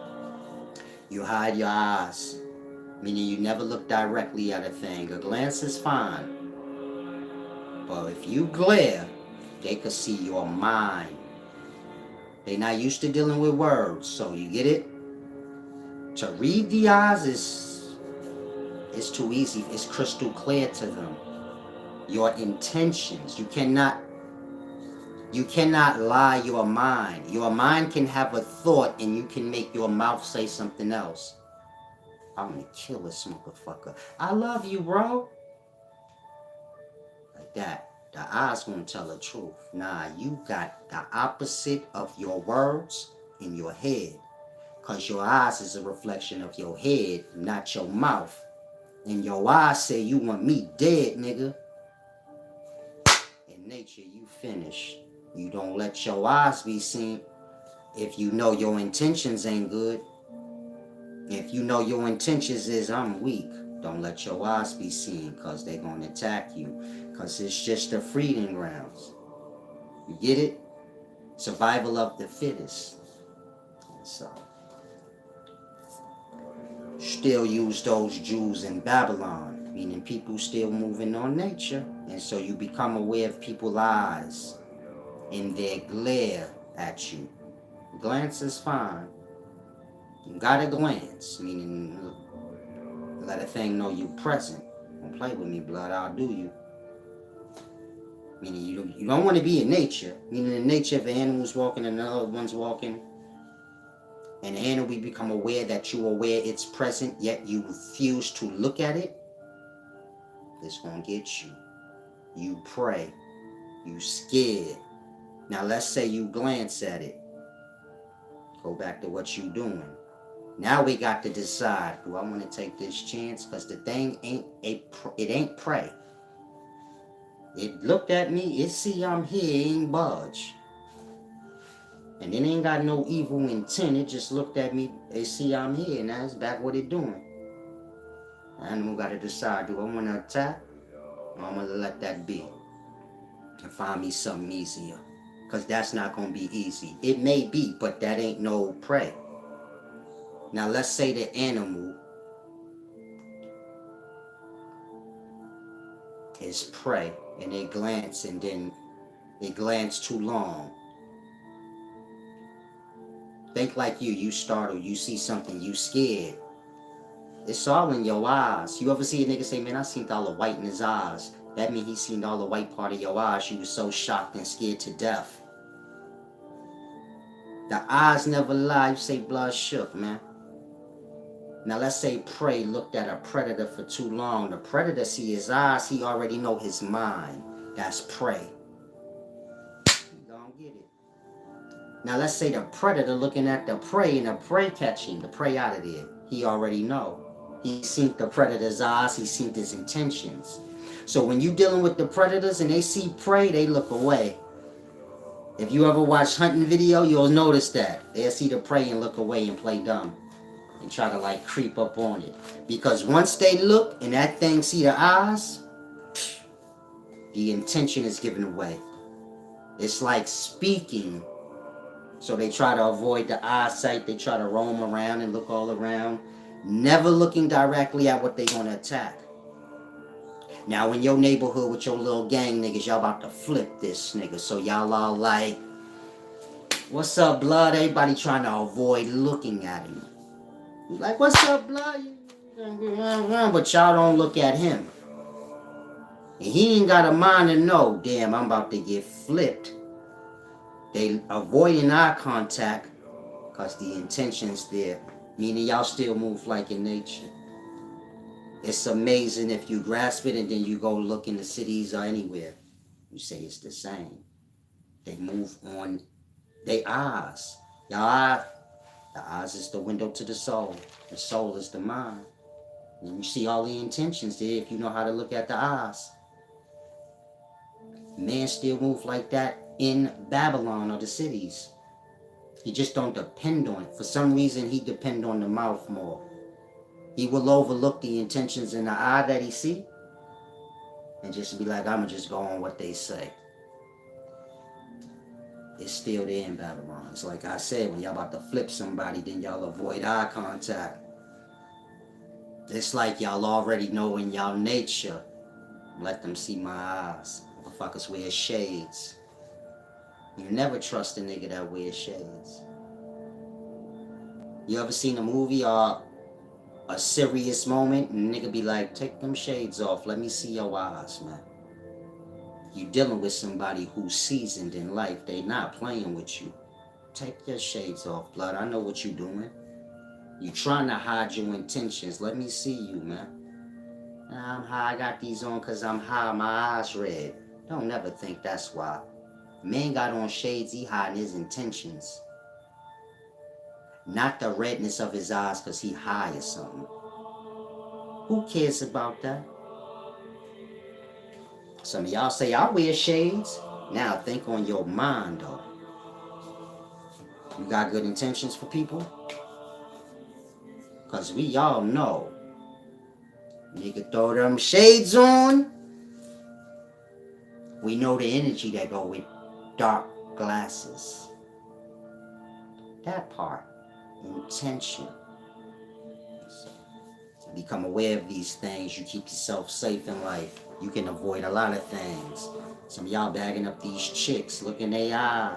You hide your eyes, meaning you never look directly at a thing. A glance is fine. But if you glare, they could see your mind. They not used to dealing with words, so you get it? To read the eyes is too easy. It's crystal clear to them. Your intentions. You cannot lie your mind. Your mind can have a thought and you can make your mouth say something else. I'm gonna kill this motherfucker. I love you, bro. Like that. The eyes gonna tell the truth. Nah, you got the opposite of your words in your head. Cause your eyes is a reflection of your head, not your mouth. And your eyes say you want me dead, nigga. In nature, you finish. You don't let your eyes be seen. If you know your intentions ain't good. If you know your intentions is I'm weak. Don't let your eyes be seen because they're going to attack you. Because it's just the breeding grounds. You get it? Survival of the fittest. So, still use those Jews in Babylon. Meaning people still moving on nature. And so you become aware of people's eyes. And their glare at you. Glance is fine. You gotta glance, meaning let a thing know you present. Don't play with me, blood, I'll do you. Meaning you don't want to be in nature. Meaning in nature, if an animal's walking and another one's walking, and the animal become aware that you're aware it's present, yet you refuse to look at it, it's gonna get you. You pray. You scared. Now let's say you glance at it. Go back to what you doing. Now we got to decide, do I want to take this chance? Because the thing ain't prey. It looked at me, it see I'm here, it ain't budge. And it ain't got no evil intent, it just looked at me, it see I'm here, now it's back what it doing. The animal got to decide, do I want to attack? Or I'm going to let that be. And find me something easier. Because that's not going to be easy. It may be, but that ain't no prey. Now let's say the animal is prey and they glance and then they glance too long. Think like you startled, you see something, you scared. It's all in your eyes. You ever see a nigga say, man, I seen all the white in his eyes. That means he seen all the white part of your eyes. You was so shocked and scared to death. The eyes never lie. You say blood shook, man. Now let's say prey looked at a predator for too long. The predator see his eyes, he already know his mind. That's prey. You don't get it. Now let's say the predator looking at the prey and the prey catching the prey out of there. He already know. He seen the predator's eyes, he seen his intentions. So when you dealing with the predators and they see prey, they look away. If you ever watch hunting video, you'll notice that. They'll see the prey and look away and play dumb. And try to like creep up on it. Because once they look and that thing see the eyes, the intention is given away. It's like speaking. So they try to avoid the eyesight. They try to roam around and look all around. Never looking directly at what they're going to attack. Now in your neighborhood with your little gang niggas, y'all about to flip this nigga. So y'all all like, what's up, blood? Everybody trying to avoid looking at him. Like, what's up, blood? But y'all don't look at him. And he ain't got a mind to know, damn, I'm about to get flipped. They avoiding eye contact because the intention's there. Meaning y'all still move like in nature. It's amazing if you grasp it and then you go look in the cities or anywhere. You say it's the same. They move on their eyes. Your eyes, the eyes is the window to the soul. The soul is the mind. And you see all the intentions there if you know how to look at the eyes. Man still move like that in Babylon or the cities. He just don't depend on it. For some reason, he depend on the mouth more. He will overlook the intentions in the eye that he see and just be like, I'ma just go on what they say. It's still there in Babylon. It's like I said, when y'all about to flip somebody, then y'all avoid eye contact. It's like y'all already know in y'all nature. Let them see my eyes. Motherfuckers wear shades. You never trust a nigga that wears shades. You ever seen a movie or a serious moment and nigga be like, take them shades off, let me see your eyes, man. You dealing with somebody who's seasoned in life. They not playing with you. Take your shades off, blood. I know what you doing. You trying to hide your intentions. Let me see you, man. I'm high. I got these on because I'm high. My eyes red. Don't never think that's why. Man got on shades. He hiding his intentions. Not the redness of his eyes because he high or something. Who cares about that? Some of y'all say, I wear shades. Now think on your mind, though. You got good intentions for people? Because we all know. Nigga throw them shades on. We know the energy that go with dark glasses. That part. Intention. So become aware of these things. You keep yourself safe in life. You can avoid a lot of things. Some of y'all bagging up these chicks. Look in their eye.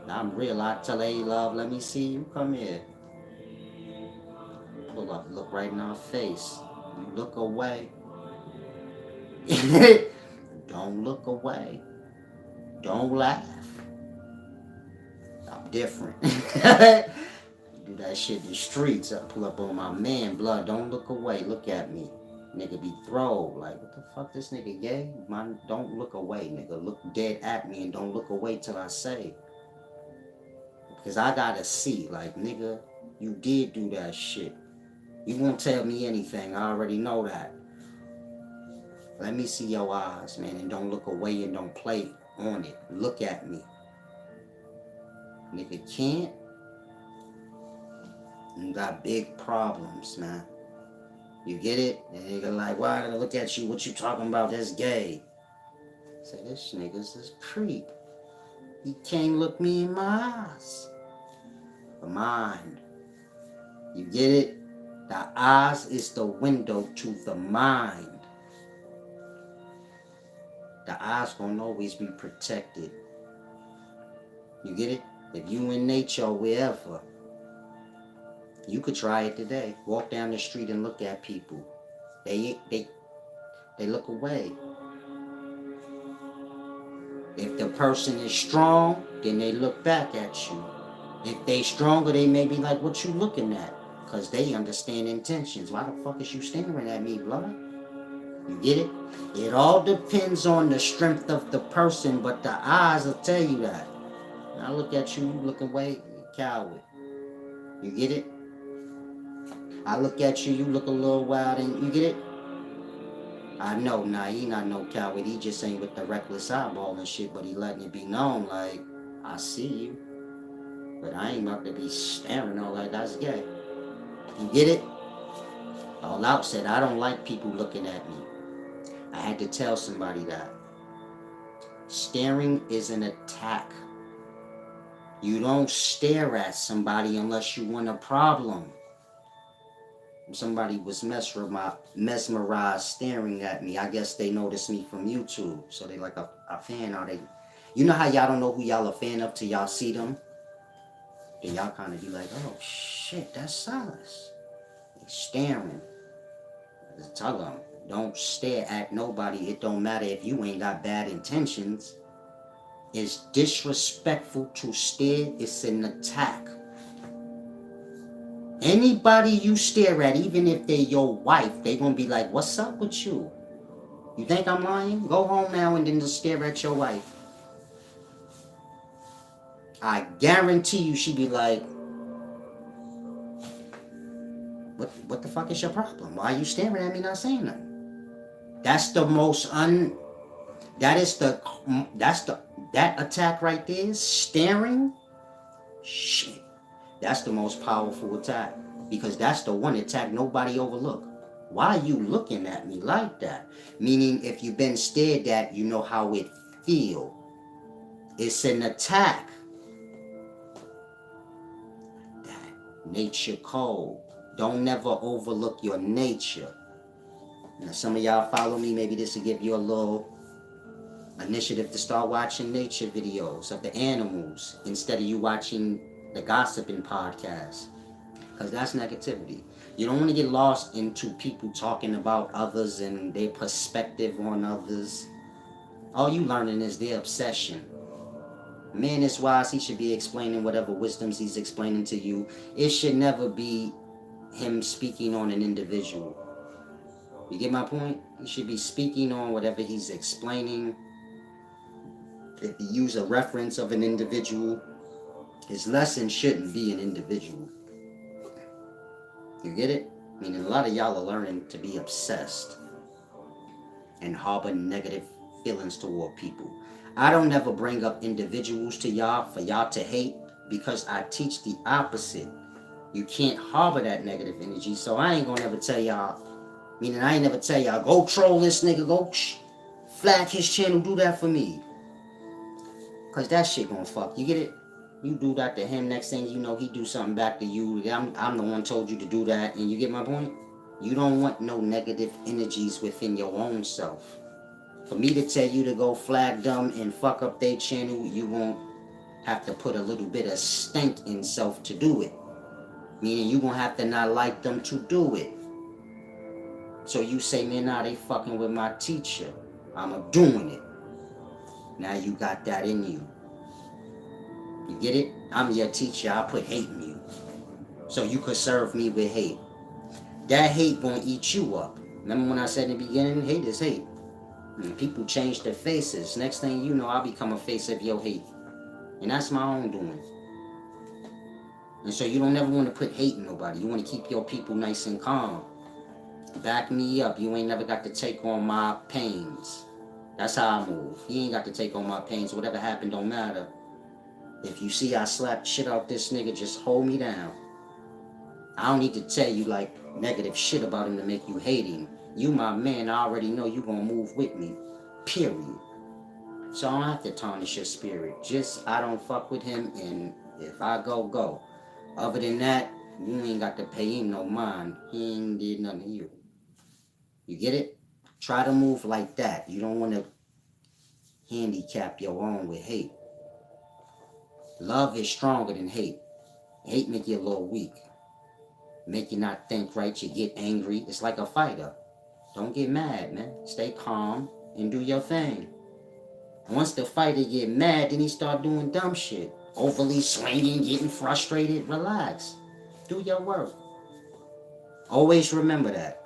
I'm real. I tell her, hey, love, let me see you. Come here. Pull up. Look right in our face. You look away. Don't look away. Don't laugh. I'm different. Do that shit in the streets. I pull up on my man, blood. Don't look away. Look at me. Nigga be throw. Like, what the fuck, this nigga gay? Man, don't look away, nigga. Look dead at me and don't look away till I say. Because I gotta see. Like, nigga, you did do that shit. You won't tell me anything. I already know that. Let me see your eyes, man, and don't look away and don't play on it. Look at me. Nigga can't. You got big problems, man. You get it? And nigga like, why I gotta look at you? What you talking about? That's gay. Say, this nigga's this creep. He can't look me in my eyes. The mind. You get it? The eyes is the window to the mind. The eyes gonna always be protected. You get it? If you in nature or wherever, you could try it today. Walk down the street and look at people. They look away. If the person is strong, then they look back at you. If they stronger, they may be like, what you looking at? Because they understand intentions. Why the fuck is you staring at me, blood? You get it? It all depends on the strength of the person, but the eyes will tell you that. When I look at you, you look away, you coward. You get it? I look at you, you look a little wild, and you get it? I know, nah, he not no coward. He just ain't with the reckless eyeball and shit, but he letting it be known, like, I see you, but I ain't about to be staring all like that's gay. You get it? All out said, I don't like people looking at me. I had to tell somebody that. Staring is an attack. You don't stare at somebody unless you want a problem. Somebody was mesmerized staring at me. I guess they noticed me from YouTube. So they like a fan. Are they? You know how y'all don't know who y'all a fan of till y'all see them? Then y'all kind of be like, oh shit, that's Silas. They staring. I tell them, don't stare at nobody. It don't matter if you ain't got bad intentions. It's disrespectful to stare. It's an attack. Anybody you stare at, even if they're your wife, they gonna be like, what's up with you? You think I'm lying? Go home now and then just stare at your wife. I guarantee you she be like, what the fuck is your problem? Why are you staring at me not saying nothing? That's the most that attack right there, staring, shit. That's the most powerful attack. Because that's the one attack nobody overlook. Why are you looking at me like that? Meaning, if you've been stared at, you know how it feel. It's an attack. That nature code. Don't never overlook your nature. Now, some of y'all follow me. Maybe this will give you a little initiative to start watching nature videos of the animals instead of you watching the gossiping podcast. Because that's negativity. You don't want to get lost into people talking about others and their perspective on others. All you learning is their obsession. Man is wise, he should be explaining whatever wisdoms he's explaining to you. It should never be him speaking on an individual. You get my point? He should be speaking on whatever he's explaining. If he use a reference of an individual, his lesson shouldn't be an individual. You get it? I mean, a lot of y'all are learning to be obsessed and harbor negative feelings toward people. I don't ever bring up individuals to y'all for y'all to hate because I teach the opposite. You can't harbor that negative energy, so I ain't gonna ever tell y'all, meaning I ain't never tell y'all, go troll this nigga, go flag his channel, do that for me. Because that shit gonna fuck. You get it? You do that to him, next thing you know, he do something back to you. I'm the one told you to do that, and you get my point? You don't want no negative energies within your own self. For me to tell you to go flag them and fuck up their channel, you won't have to put a little bit of stank in self to do it. Meaning you gonna have to not like them to do it. So you say, man, nah, they fucking with my teacher. I'm doing it. Now you got that in you. You get it? I'm your teacher. I put hate in you. So you could serve me with hate. That hate gonna eat you up. Remember when I said in the beginning, hate is hate. And people change their faces. Next thing you know, I'll become a face of your hate. And that's my own doing. And so you don't ever want to put hate in nobody. You want to keep your people nice and calm. Back me up. You ain't never got to take on my pains. That's how I move. You ain't got to take on my pains. Whatever happened don't matter. If you see I slap shit out this nigga, just hold me down. I don't need to tell you like negative shit about him to make you hate him. You my man, I already know you gonna move with me. Period. So I don't have to tarnish your spirit. Just I don't fuck with him, and if I go, go. Other than that, you ain't got to pay him no mind. He ain't did nothing to you. You get it? Try to move like that. You don't want to handicap your own with hate. Love is stronger than hate. Hate make you a little weak. Make you not think right. You get angry. It's like a fighter. Don't get mad, man. Stay calm and do your thing. Once the fighter get mad, then he start doing dumb shit. Overly swinging, getting frustrated. Relax. Do your work. Always remember that.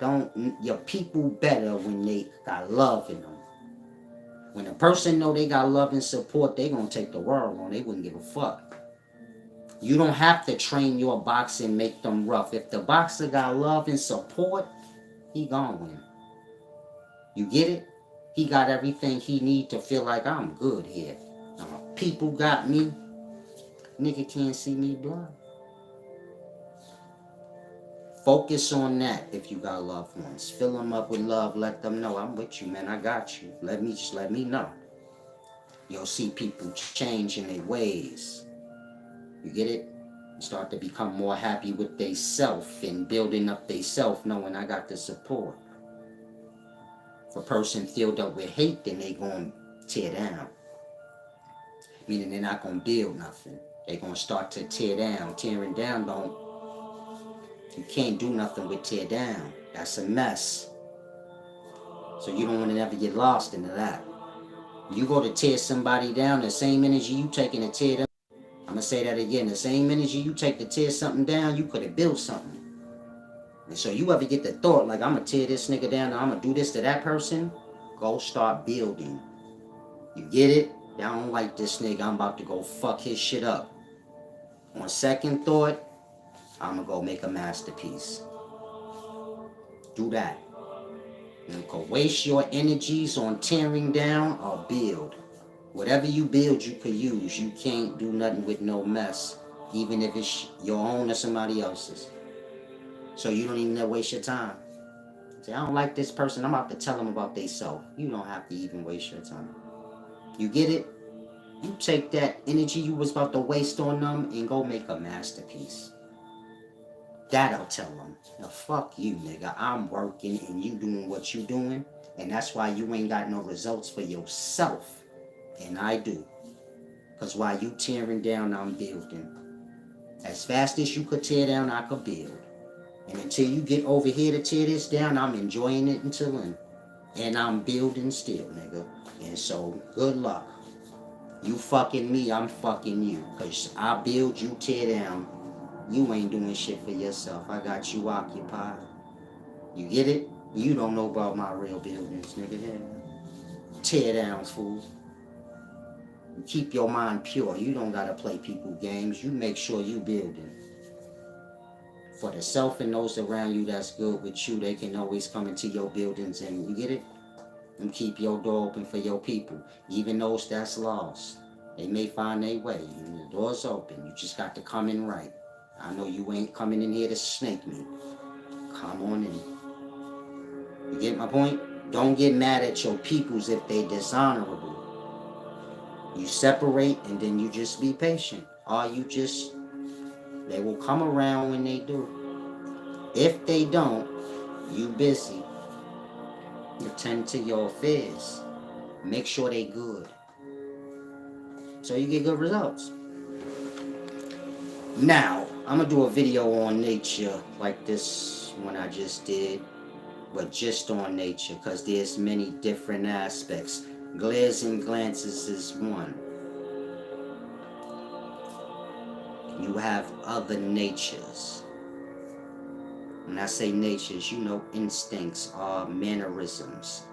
Your people better when they got love in them. When a person know they got love and support, they gonna take the world on. They wouldn't give a fuck. You don't have to train your boxer and make them rough. If the boxer got love and support, he gonna win. You get it? He got everything he need to feel like I'm good here. People got me. Nigga can't see me blind. Focus on that if you got loved ones. Fill them up with love. Let them know I'm with you, man. I got you. Let me know. You'll see people change in their ways. You get it? Start to become more happy with they self and building up they self, knowing I got the support. If a person filled up with hate, then they gonna tear down. Meaning they're not gonna build nothing. They gonna start to tear down. Tearing down you can't do nothing with tear down. That's a mess. So you don't want to ever get lost into that. You go to tear somebody down, the same energy you taking to tear them. I'm gonna say that again. The same energy you take to tear something down, you could have built something. And so you ever get the thought like, I'm gonna tear this nigga down, or I'm gonna do this to that person, go start building. You get it? Y'all don't like this nigga, I'm about to go fuck his shit up. On second thought, I'm gonna go make a masterpiece. Do that. You can waste your energies on tearing down or build. Whatever you build, you could use. You can't do nothing with no mess, even if it's your own or somebody else's. So you don't even waste your time. Say, I don't like this person, I'm about to tell them about themselves. You don't have to even waste your time. You get it? You take that energy you was about to waste on them and go make a masterpiece. That'll tell them, now fuck you, nigga. I'm working and you doing what you doing, and that's why you ain't got no results for yourself. And I do. Because while you tearing down, I'm building. As fast as you could tear down, I could build. And until you get over here to tear this down, I'm enjoying it until then. And I'm building still, nigga. And so, good luck. You fucking me, I'm fucking you. Because I build, you tear down. You ain't doing shit for yourself. I got you occupied. You get it? You don't know about my real buildings, nigga. Yeah. Tear downs, fool. Keep your mind pure. You don't gotta play people games. You make sure you building. For the self and those around you that's good with you, they can always come into your buildings and you get it? And keep your door open for your people. Even those that's lost. They may find their way. The door's open. You just got to come in right. I know you ain't coming in here to snake me. Come on in. You get my point? Don't get mad at your peoples if they dishonorable. You separate and then you just be patient. Or you just, they will come around when they do. If they don't, you busy. Attend to your affairs. Make sure they good. So you get good results. Now, I'm going to do a video on nature like this one I just did. But just on nature, because there's many different aspects. Glares and glances is one. You have other natures. When I say natures, you know instincts are mannerisms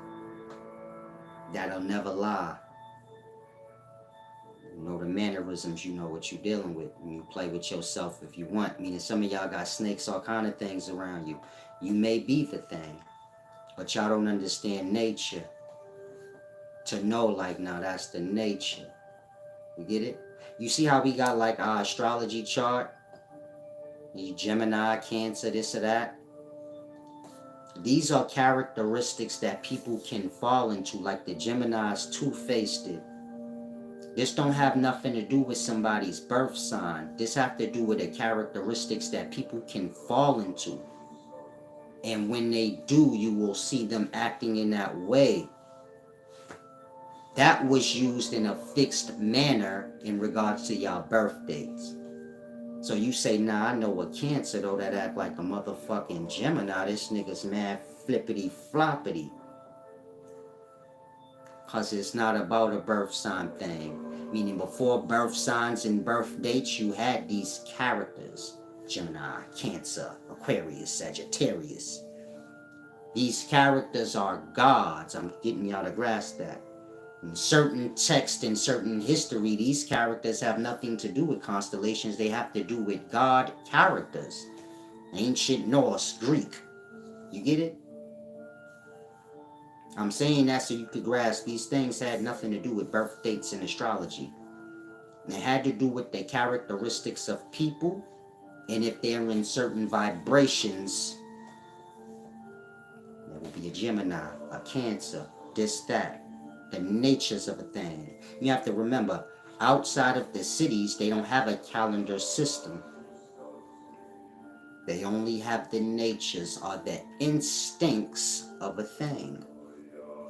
that'll never lie. You know the mannerisms, you know what you're dealing with. And you play with yourself if you want. Meaning some of y'all got snakes, all kind of things around you. You may be the thing, but y'all don't understand nature. To know like, now that's the nature. You get it? You see how we got like our astrology chart? You Gemini, Cancer, this or that. These are characteristics that people can fall into, like the Gemini's two-faced it. This don't have nothing to do with somebody's birth sign. This have to do with the characteristics that people can fall into. And when they do, you will see them acting in that way. That was used in a fixed manner in regards to y'all birth dates. So you say, nah, I know a Cancer though that act like a motherfucking Gemini. This nigga's mad flippity floppity. Cause it's not about a birth sign thing. Meaning before birth signs and birth dates, you had these characters. Gemini, Cancer, Aquarius, Sagittarius. These characters are gods. I'm getting y'all to grasp that. In certain text and certain history, these characters have nothing to do with constellations. They have to do with God characters. Ancient Norse, Greek. You get it? I'm saying that so you could grasp these things had nothing to do with birth dates and astrology. And it had to do with the characteristics of people, and if they're in certain vibrations, there will be a Gemini, a Cancer, this, that, the natures of a thing. You have to remember, outside of the cities, they don't have a calendar system. They only have the natures or the instincts of a thing.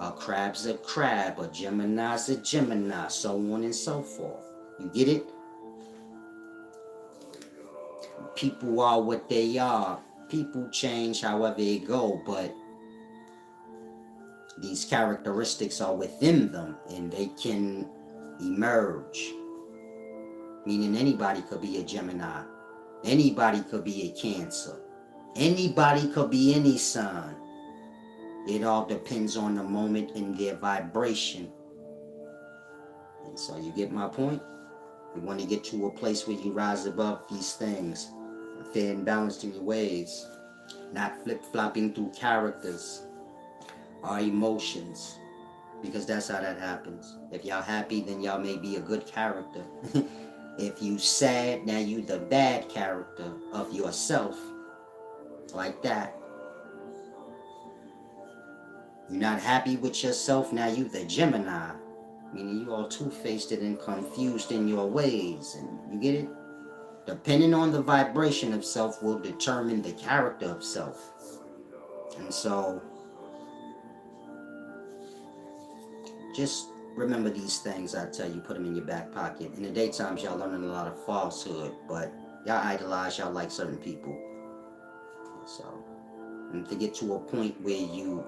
A crab's a crab, a Gemini's a Gemini, so on and so forth. You get it? People are what they are. People change however they go, but these characteristics are within them and they can emerge. Meaning anybody could be a Gemini. Anybody could be a Cancer. Anybody could be any sign. It all depends on the moment and their vibration. And so you get my point? You want to get to a place where you rise above these things, fair and balanced in your ways, not flip-flopping through characters or emotions, because that's how that happens. If y'all happy, then y'all may be a good character. If you sad, now you the bad character of yourself, like that. You're not happy with yourself, now you the Gemini, meaning you all two-faced and confused in your ways, and you get it? Depending on the vibration of self will determine the character of self. And so, just remember these things I tell you, put them in your back pocket. In the daytimes, y'all learning a lot of falsehood, but y'all idolize, y'all like certain people. So, and to get to a point where you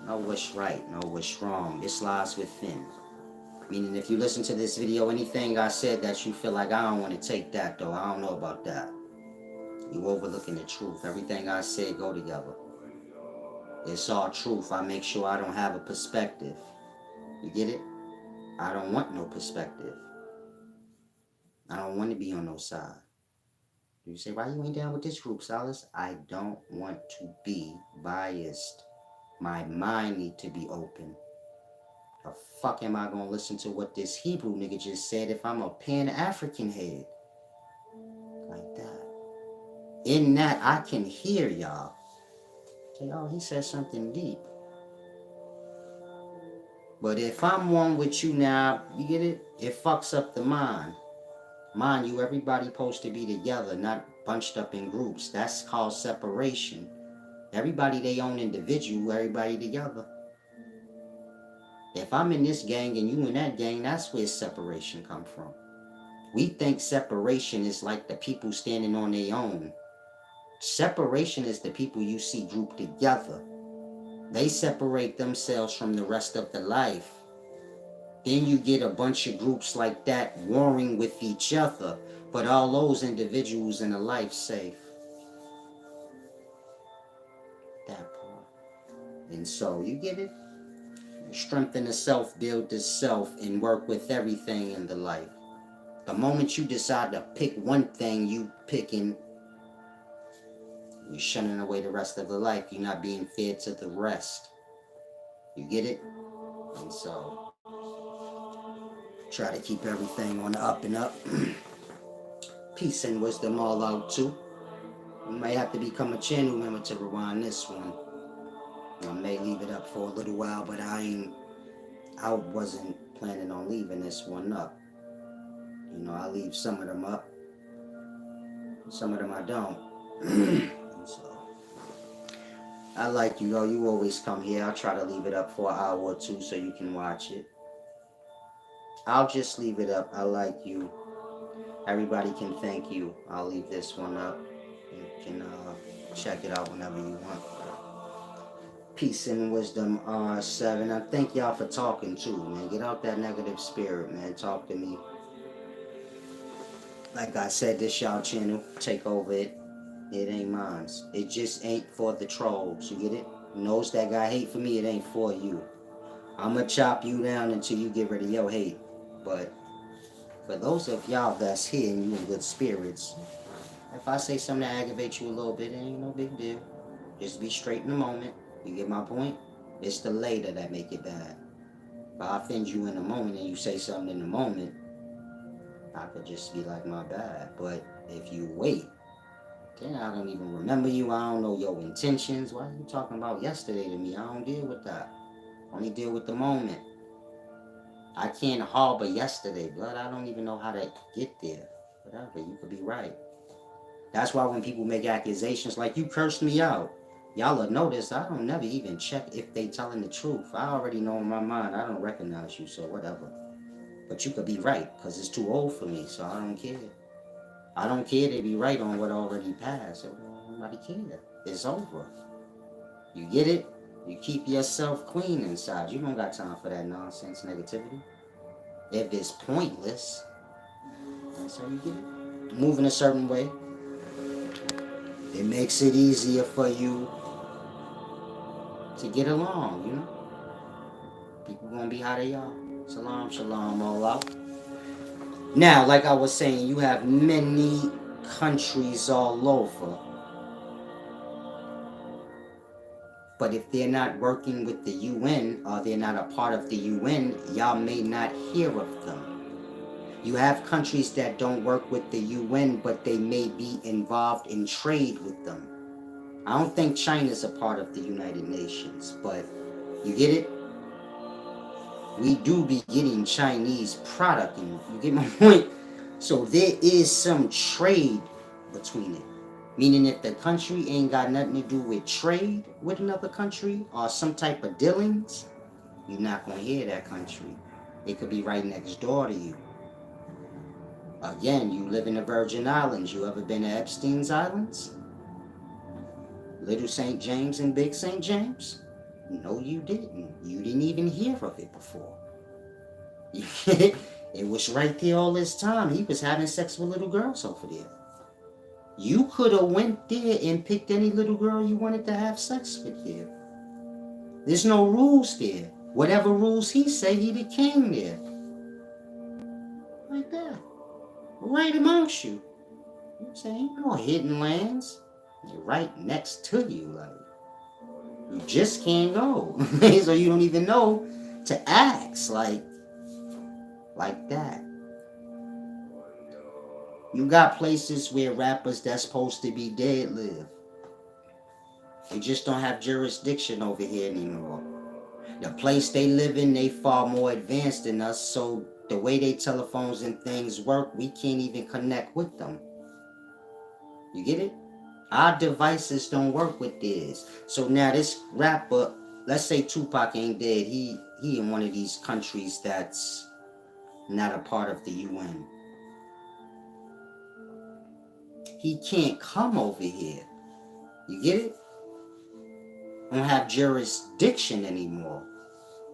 know what's right, know what's wrong. This lies within. Meaning if you listen to this video, anything I said that you feel like I don't want to take that though, I don't know about that. You overlooking the truth. Everything I said go together. It's all truth. I make sure I don't have a perspective. You get it? I don't want no perspective. I don't want to be on no side. You say, why you ain't down with this group, Silas? I don't want to be biased. My mind need to be open. The fuck am I gonna listen to what this Hebrew nigga just said if I'm a Pan-African head? Like that. In that, I can hear y'all. Say, oh, he said something deep. But if I'm one with you now, you get it? It fucks up the mind. Mind you, everybody supposed to be together, not bunched up in groups. That's called separation. Everybody they own individual, everybody together. If I'm in this gang and you in that gang, that's where separation come from. We think separation is like the people standing on their own. Separation is the people you see grouped together. They separate themselves from the rest of the life. Then you get a bunch of groups like that warring with each other, but all those individuals in a life safe. That part. And so, you get it? Strengthen the self, build the self, and work with everything in the life. The moment you decide to pick one thing, you picking, you're shunning away the rest of the life. You're not being fair to the rest. You get it? And so, try to keep everything on the up and up. Peace and wisdom all out too. You may have to become a channel member to rewind this one. I may leave it up for a little while, but I wasn't planning on leaving this one up. You know, I leave some of them up. Some of them I don't. So, I like you though. You always come here. I'll try to leave it up for an hour or two so you can watch it. I'll just leave it up. I like you. Everybody can thank you. I'll leave this one up. You can check it out whenever you want. Peace and wisdom R7. I thank y'all for talking too, man. Get out that negative spirit, man. Talk to me. Like I said, this y'all channel. Take over it. It ain't mine. It just ain't for the trolls. You get it? Those that got hate for me, it ain't for you. I'ma chop you down until you get rid of your hate. But for those of y'all that's here and you in good spirits, if I say something that aggravates you a little bit, it ain't no big deal. Just be straight in the moment. You get my point? It's the later that make it bad. If I offend you in the moment and you say something in the moment, I could just be like, my bad. But if you wait, then I don't even remember you. I don't know your intentions. Why are you talking about yesterday to me? I don't deal with that. I only deal with the moment. I can't harbor yesterday, blood. I don't even know how to get there. Whatever, you could be right. That's why when people make accusations like you cursed me out, y'all will notice I don't never even check if they telling the truth. I already know in my mind I don't recognize you, so whatever. But you could be right, because it's too old for me, so I don't care. I don't care to be right on what already passed. So nobody care. It's over. You get it? You keep yourself clean inside. You don't got time for that nonsense negativity. If it's pointless, that's how you get it. Moving a certain way, it makes it easier for you to get along, you know? People gonna be how they are. Salam, shalom, all out. Now, like I was saying, you have many countries all over. But if they're not working with the UN or they're not a part of the UN, y'all may not hear of them. You have countries that don't work with the UN, but they may be involved in trade with them. I don't think China's a part of the United Nations, but you get it? We do be getting Chinese product, and you get my point? So there is some trade between it. Meaning if the country ain't got nothing to do with trade with another country or some type of dealings, you're not going to hear that country. It could be right next door to you. Again, you live in the Virgin Islands. You ever been to Epstein's Islands? Little St. James and Big St. James? No, you didn't. You didn't even hear of it before. It was right there all this time. He was having sex with little girls over there. You could have went there and picked any little girl you wanted to have sex with there. There's no rules there. Whatever rules he say, he the king there. Like that. Right amongst you. You saying no hidden lands. They're right next to you. Like, you just can't go. So you don't even know to ask like that. You got places where rappers that's supposed to be dead live. They just don't have jurisdiction over here anymore. The place they live in, they far more advanced than us, so the way they telephones and things work, we can't even connect with them. You get it? Our devices don't work with theirs. So now this rapper, let's say Tupac ain't dead, he in one of these countries that's not a part of the UN. He can't come over here. You get it? Don't have jurisdiction anymore.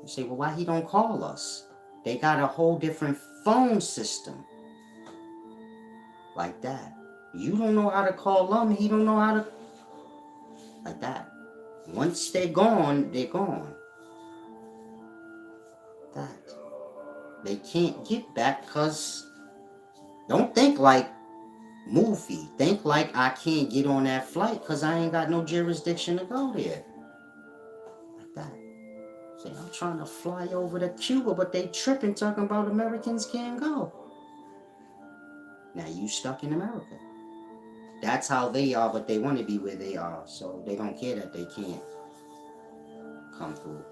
You say, well, why he don't call us? They got a whole different phone system. Like that. You don't know how to call them. He don't know how to... Like that. Once they're gone, they're gone. That. They can't get back because... Don't think like movie. Think like I can't get on that flight because I ain't got no jurisdiction to go there. Like that. Say, I'm trying to fly over to Cuba, but they tripping talking about Americans can't go. Now you stuck in America. That's how they are, but they want to be where they are. So they don't care that they can't come through.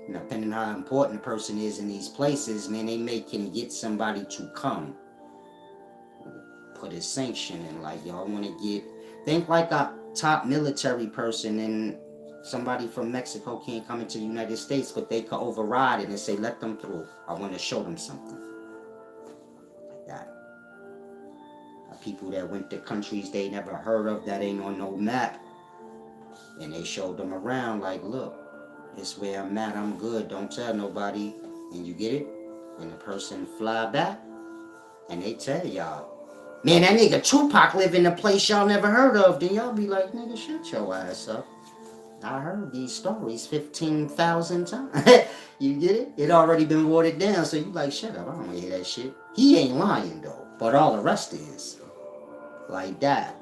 And depending on how important a person is in these places, man, they can get somebody to come. Put a sanction in, like, y'all want to get... Think like a top military person and somebody from Mexico can't come into the United States, but they can override it and say, let them through. I want to show them something. Like that. People that went to countries they never heard of that ain't on no map. And they showed them around like, look, this where I'm at, I'm good, don't tell nobody. And you get it? And the person fly back and they tell y'all, man, that nigga Tupac live in a place y'all never heard of. Then y'all be like, nigga, shut your ass up. I heard these stories 15,000 times. You get it? It already been watered down, so you like, shut up, I don't want to hear that shit. He ain't lying though, but all the rest is. Like that.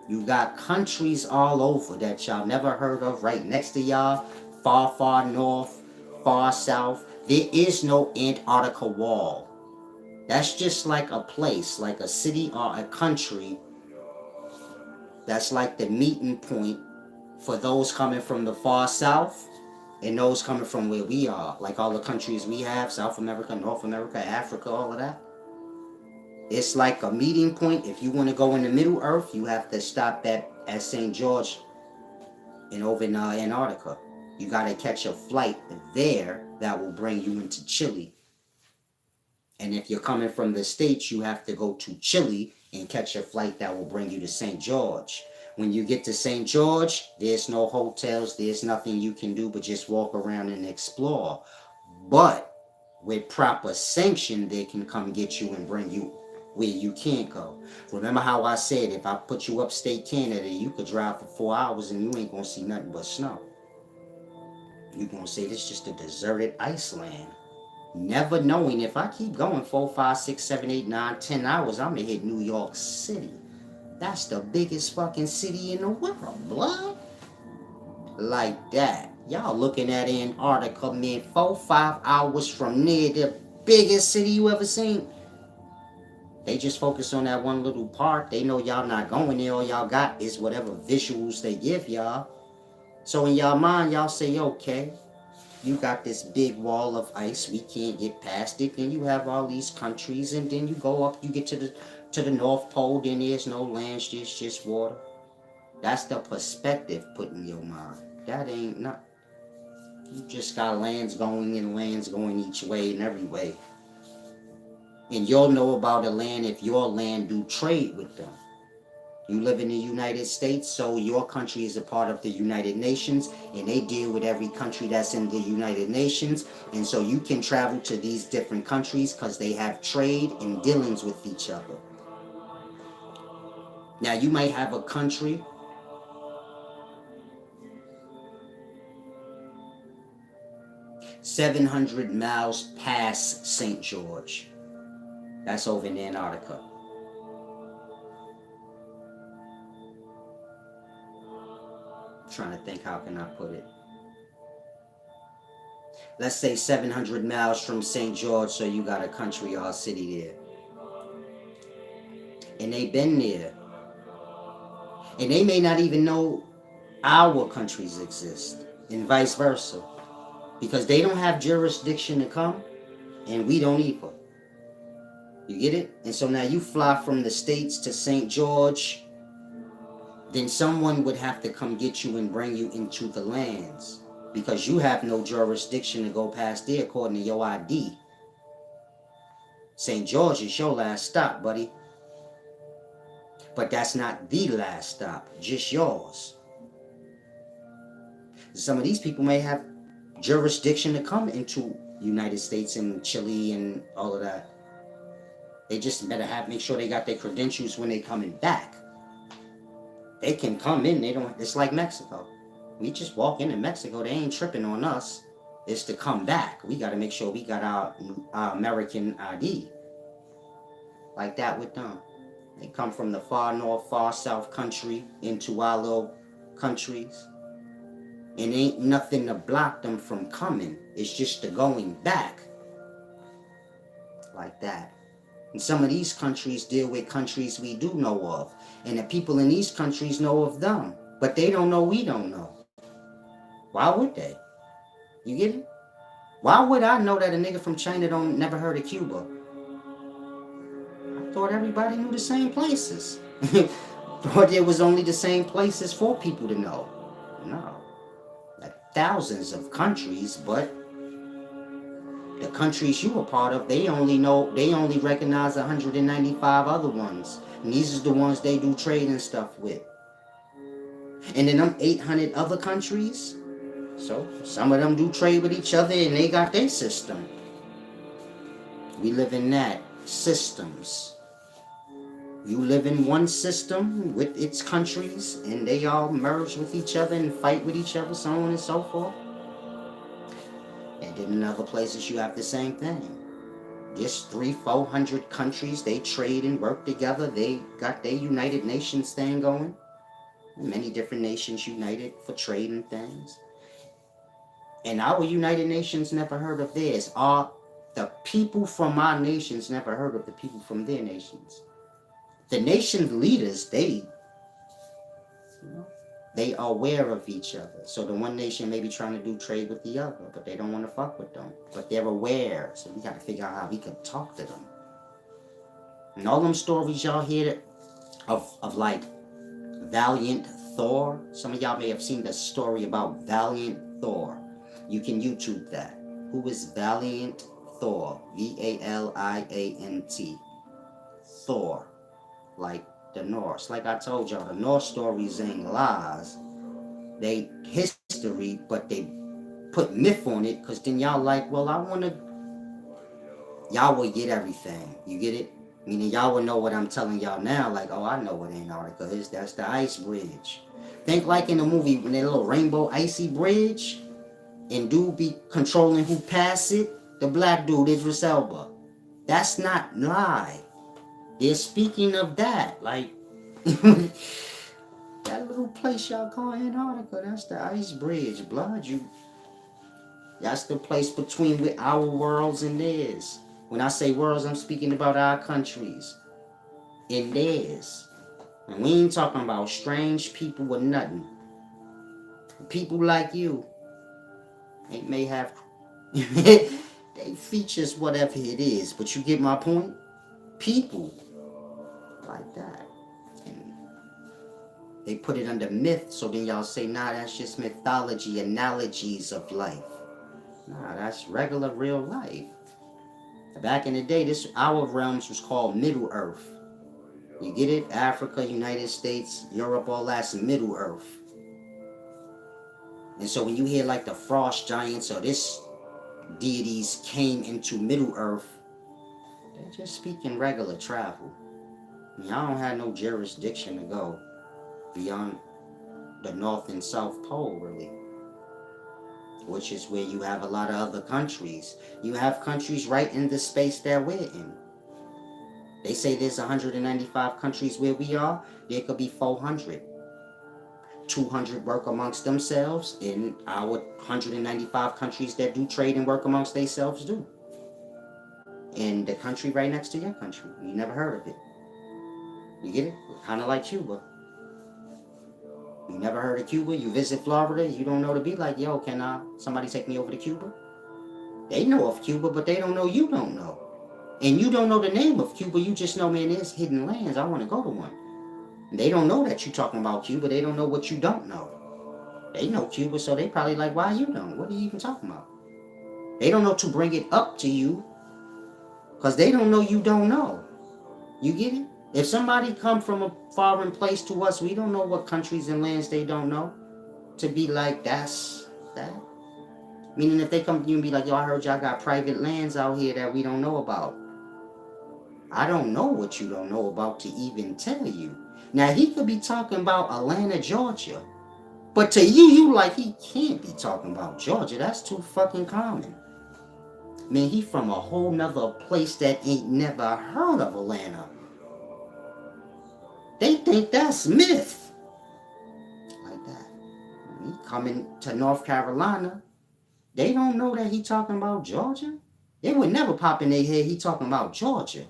You got countries all over that y'all never heard of right next to y'all, far, far north, far south. There is no Antarctica wall. That's just like a place, like a city or a country. That's like the meeting point for those coming from the far south and those coming from where we are. Like all the countries we have, South America, North America, Africa, all of that. It's like a meeting point. If you want to go in the Middle Earth, you have to stop at St. George and over in Antarctica. You got to catch a flight there that will bring you into Chile. And if you're coming from the States, you have to go to Chile and catch a flight that will bring you to St. George. When you get to St. George, there's no hotels, there's nothing you can do but just walk around and explore. But with proper sanction, they can come get you and bring you where you can't go. Remember how I said if I put you upstate Canada, you could drive for 4 hours and you ain't gonna see nothing but snow. You're gonna say this is just a deserted Iceland. Never knowing if I keep going 4, 5, 6, 7, 8, 9, 10 hours, I'm gonna hit New York City. That's the biggest fucking city in the world, blood. Like that. Y'all looking at Antarctica, man, 4, 5 hours from near the biggest city you ever seen. They just focus on that one little part. They know y'all not going there. All y'all got is whatever visuals they give y'all. So in y'all mind, y'all say, okay, you got this big wall of ice, we can't get past it. Then you have all these countries, and then you go up, you get to the North Pole, then there's no land, there's just water. That's the perspective put in your mind. That ain't not. You just got lands going and lands going each way and every way. And you'll know about a land if your land do trade with them. You live in the United States, so your country is a part of the United Nations, and they deal with every country that's in the United Nations. And so you can travel to these different countries because they have trade and dealings with each other. Now, you might have a country 700 miles past St. George. That's over in Antarctica. Trying to think, how can I put it? Let's say 700 miles from St. George, so you got a country or a city there. And they been there. And they may not even know our countries exist, and vice versa. Because they don't have jurisdiction to come, and we don't either. You get it? And so now you fly from the States to St. George, then someone would have to come get you and bring you into the lands, because you have no jurisdiction to go past there according to your ID. St. George is your last stop, buddy. But that's not the last stop, just yours. Some of these people may have jurisdiction to come into United States and Chile and all of that. They just better make sure they got their credentials when they coming back. They can come in, they don't, it's like Mexico. We just walk into Mexico, they ain't tripping on us. It's to come back. We got to make sure we got our American ID. Like that with them. They come from the far north, far south country into our little countries. And ain't nothing to block them from coming. It's just the going back. Like that. And some of these countries deal with countries we do know of. And the people in these countries know of them. But they don't know we don't know. Why would they? You get it? Why would I know that a nigga from China never heard of Cuba? I thought everybody knew the same places. Thought it was only the same places for people to know. No. Like thousands of countries, but the countries you were part of, they only recognize 195 other ones. And these are the ones they do trade and stuff with. And then them 800 other countries, so some of them do trade with each other and they got their system. We live in that. Systems. You live in one system with its countries and they all merge with each other and fight with each other, so on and so forth. And then in other places you have the same thing. Just 300-400 countries, they trade and work together. They got their United Nations thing going. Many different nations united for trade and things. And our United Nations never heard of theirs. The people from our nations never heard of the people from their nations. The nation leaders, they are aware of each other. So the one nation may be trying to do trade with the other, but they don't want to fuck with them. But they're aware. So we got to figure out how we can talk to them. And all them stories y'all hear of like Valiant Thor. Some of y'all may have seen the story about Valiant Thor. You can YouTube that. Who is Valiant Thor? Valiant. Thor. Like the Norse. Like I told y'all, the Norse stories ain't lies. They history, but they put myth on it, because then y'all like, well, y'all will get everything. You get it? Meaning y'all will know what I'm telling y'all now, like, oh, I know what Antarctica is. That's the ice bridge. Think like in the movie, when that little rainbow icy bridge, and dude be controlling who pass it. The black dude, Idris Elba. That's not lie. They're speaking of that. Like, that little place y'all call Antarctica, that's the ice bridge. Blood, that's the place between our worlds and theirs. When I say worlds, I'm speaking about our countries and theirs. And we ain't talking about strange people or nothing. People like you, they may have they features whatever it is, but you get my point? People like that. And they put it under myth, so then y'all say, nah, that's just mythology, analogies of life. Nah, that's regular real life. Back in the day, our realms was called Middle Earth. You get it? Africa, United States, Europe, all that's Middle Earth. And so when you hear like the frost giants or this deities came into Middle Earth, they're just speaking regular travel. Y'all don't have no jurisdiction to go beyond the North and South Pole, really. Which is where you have a lot of other countries. You have countries right in the space that we're in. They say there's 195 countries where we are. There could be 400. 200 work amongst themselves, and our 195 countries that do trade and work amongst themselves do. And the country right next to your country, you never heard of it. You get it? Kind of like Cuba. You never heard of Cuba? You visit Florida, you don't know to be like, yo, can somebody take me over to Cuba? They know of Cuba, but they don't know you don't know. And you don't know the name of Cuba, you just know, man, there's hidden lands, I want to go to one. They don't know that you're talking about Cuba, they don't know what you don't know. They know Cuba, so they probably like, why you don't? What are you even talking about? They don't know to bring it up to you, because they don't know you don't know. You get it? If somebody come from a foreign place to us, we don't know what countries and lands they don't know. To be like, that's that. Meaning if they come to you and be like, yo, I heard y'all got private lands out here that we don't know about. I don't know what you don't know about to even tell you. Now, he could be talking about Atlanta, Georgia. But to you, you like, he can't be talking about Georgia. That's too fucking common. Man, he from a whole nother place that ain't never heard of Atlanta. They think that's myth. Like that. When he coming to North Carolina, they don't know that he talking about Georgia. They would never pop in their head he talking about Georgia.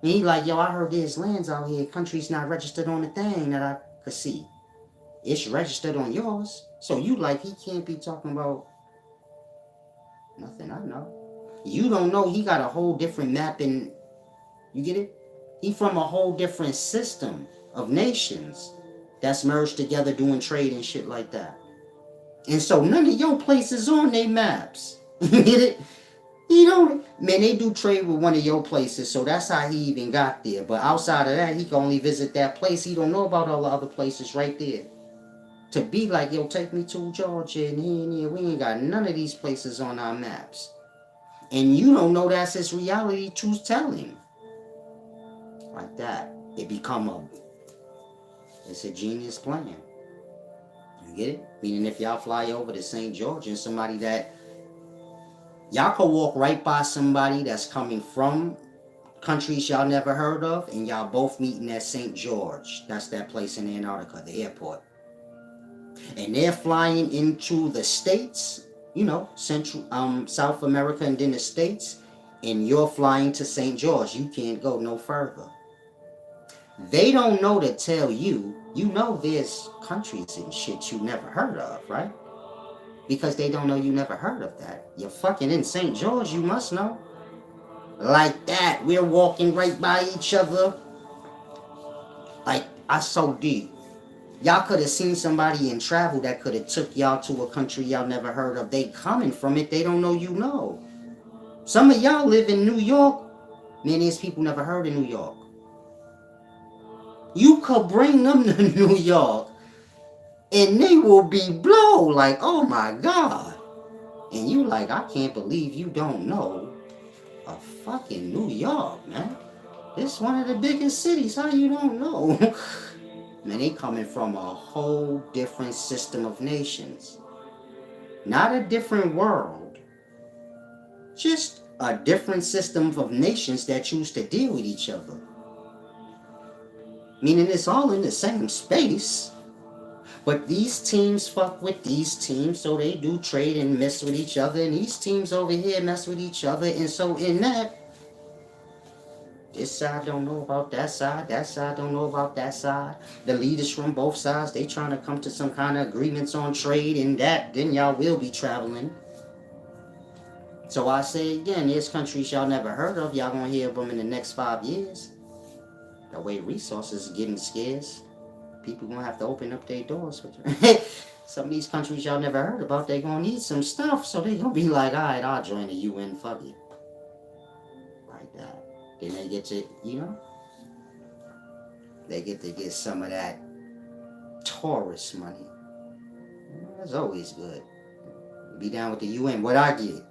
And he like, yo, I heard there's lands out here. Country's not registered on the thing that I could see. It's registered on yours. So you like, he can't be talking about nothing I know. You don't know he got a whole different mapping. You get it? He from a whole different system of nations that's merged together doing trade and shit like that. And so none of your places on their maps. You get it? He don't, man, they do trade with one of your places, so that's how he even got there. But outside of that, he can only visit that place. He don't know about all the other places right there. To be like, yo, take me to Georgia and here, we ain't got none of these places on our maps. And you don't know that's his reality truth telling. Like that. It's a genius plan. You get it? Meaning if y'all fly over to St. George and somebody that y'all could walk right by somebody that's coming from countries y'all never heard of, and y'all both meeting at St. George. That's that place in Antarctica, the airport. And they're flying into the States, you know, South America and then the States, and you're flying to St. George. You can't go no further. They don't know to tell you, you know there's countries and shit you never heard of, right? Because they don't know you never heard of that. You're fucking in St. George, you must know. Like that, we're walking right by each other. Like, I so deep. Y'all could have seen somebody in travel that could have took y'all to a country y'all never heard of. They coming from it, they don't know you know. Some of y'all live in New York. Man, there's people never heard of New York. You could bring them to New York and they will be blow like, oh my God. And you like, I can't believe you don't know a fucking New York, man. This one of the biggest cities. How you don't know? Man, they coming from a whole different system of nations. Not a different world. Just a different system of nations that choose to deal with each other. Meaning it's all in the same space. But these teams fuck with these teams, so they do trade and mess with each other. And these teams over here mess with each other. And so in that, this side don't know about that side don't know about that side. The leaders from both sides, they trying to come to some kind of agreements on trade and that, then y'all will be traveling. So I say again, there's countries y'all never heard of, y'all gonna hear of them in the next 5 years. The way resources is getting scarce, people gonna have to open up their doors for you. Some of these countries y'all never heard about, they gonna need some stuff, so they gonna be like, alright, I'll join the UN, fuck it. Like that. Then they get to, you know, they get to get some of that tourist money. That's always good. Be down with the UN. What I get,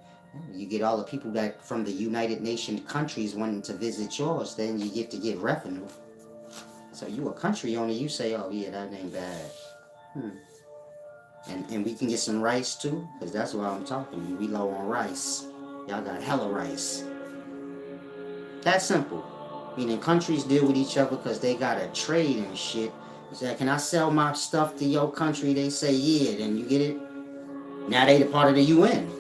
you get all the people that from the United Nations countries wanting to visit yours, then you get to get revenue. So you a country owner, you say, oh yeah, that ain't bad. And we can get some rice too, because that's why I'm talking. We low on rice. Y'all got hella rice. That's simple. Meaning countries deal with each other because they got to trade and shit. You say, can I sell my stuff to your country? They say, yeah. Then you get it. Now they the part of the UN.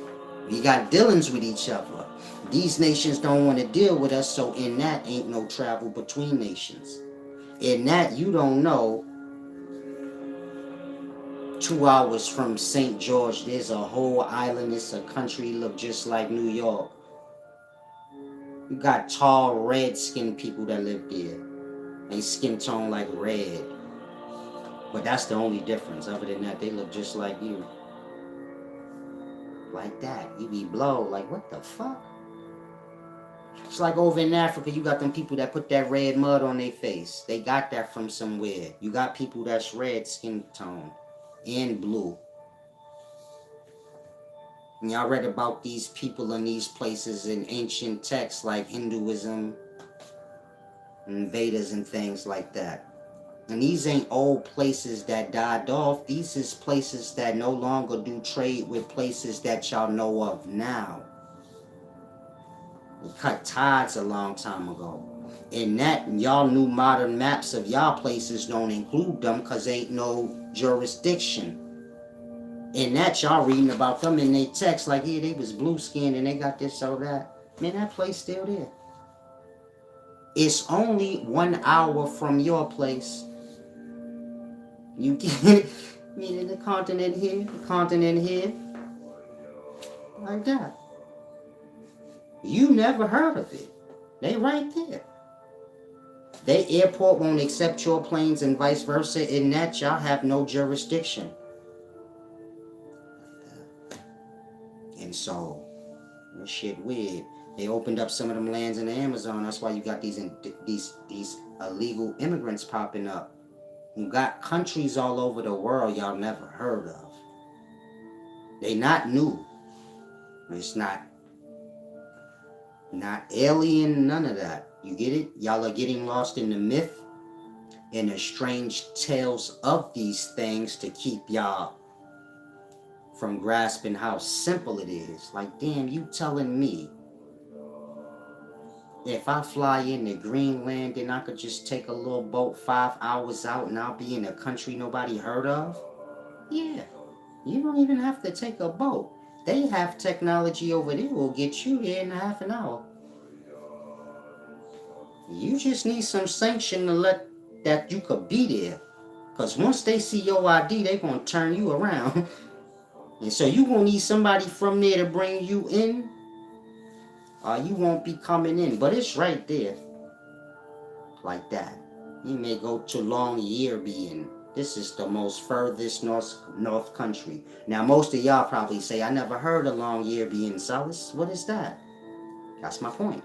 We got dealings with each other. These nations don't want to deal with us, so in that ain't no travel between nations. In that, you don't know 2 hours from St. George, there's a whole island. It's a country look just like New York. You got tall, red-skinned people that live there. They skin tone like red. But that's the only difference. Other than that, they look just like you. Like that. You be blow. Like, what the fuck? It's like over in Africa, you got them people that put that red mud on their face. They got that from somewhere. You got people that's red skin tone and blue. And y'all read about these people in these places in ancient texts like Hinduism and Vedas and things like that. And these ain't old places that died off. These is places that no longer do trade with places that y'all know of now. We cut ties a long time ago. And that, y'all new modern maps of y'all places don't include them because ain't no jurisdiction. And that y'all reading about them in their text like, yeah, they was blue skinned and they got this or that. Man, that place still there. It's only 1 hour from your place. You get it? Meaning the continent here, like that. You never heard of it. They right there. They airport won't accept your planes and vice versa. In that, y'all have no jurisdiction. And so, this shit weird. They opened up some of them lands in the Amazon. That's why you got these illegal immigrants popping up. You got countries all over the world y'all never heard of. They not new. It's not alien, none of that. You get it? Y'all are getting lost in the myth and the strange tales of these things to keep y'all from grasping how simple it is. Like, damn, you telling me if I fly into Greenland, then I could just take a little boat 5 hours out and I'll be in a country nobody heard of? Yeah, you don't even have to take a boat. They have technology over there will get you there in half an hour. You just need some sanction to let that you could be there. Because once they see your ID, they're going to turn you around. And so you going to need somebody from there to bring you in, or you won't be coming in. But it's right there. Like that. You may go to Longyearbyen. This is the most furthest north country. Now, most of y'all probably say, I never heard of Longyearbyen, Solace. What is that? That's my point.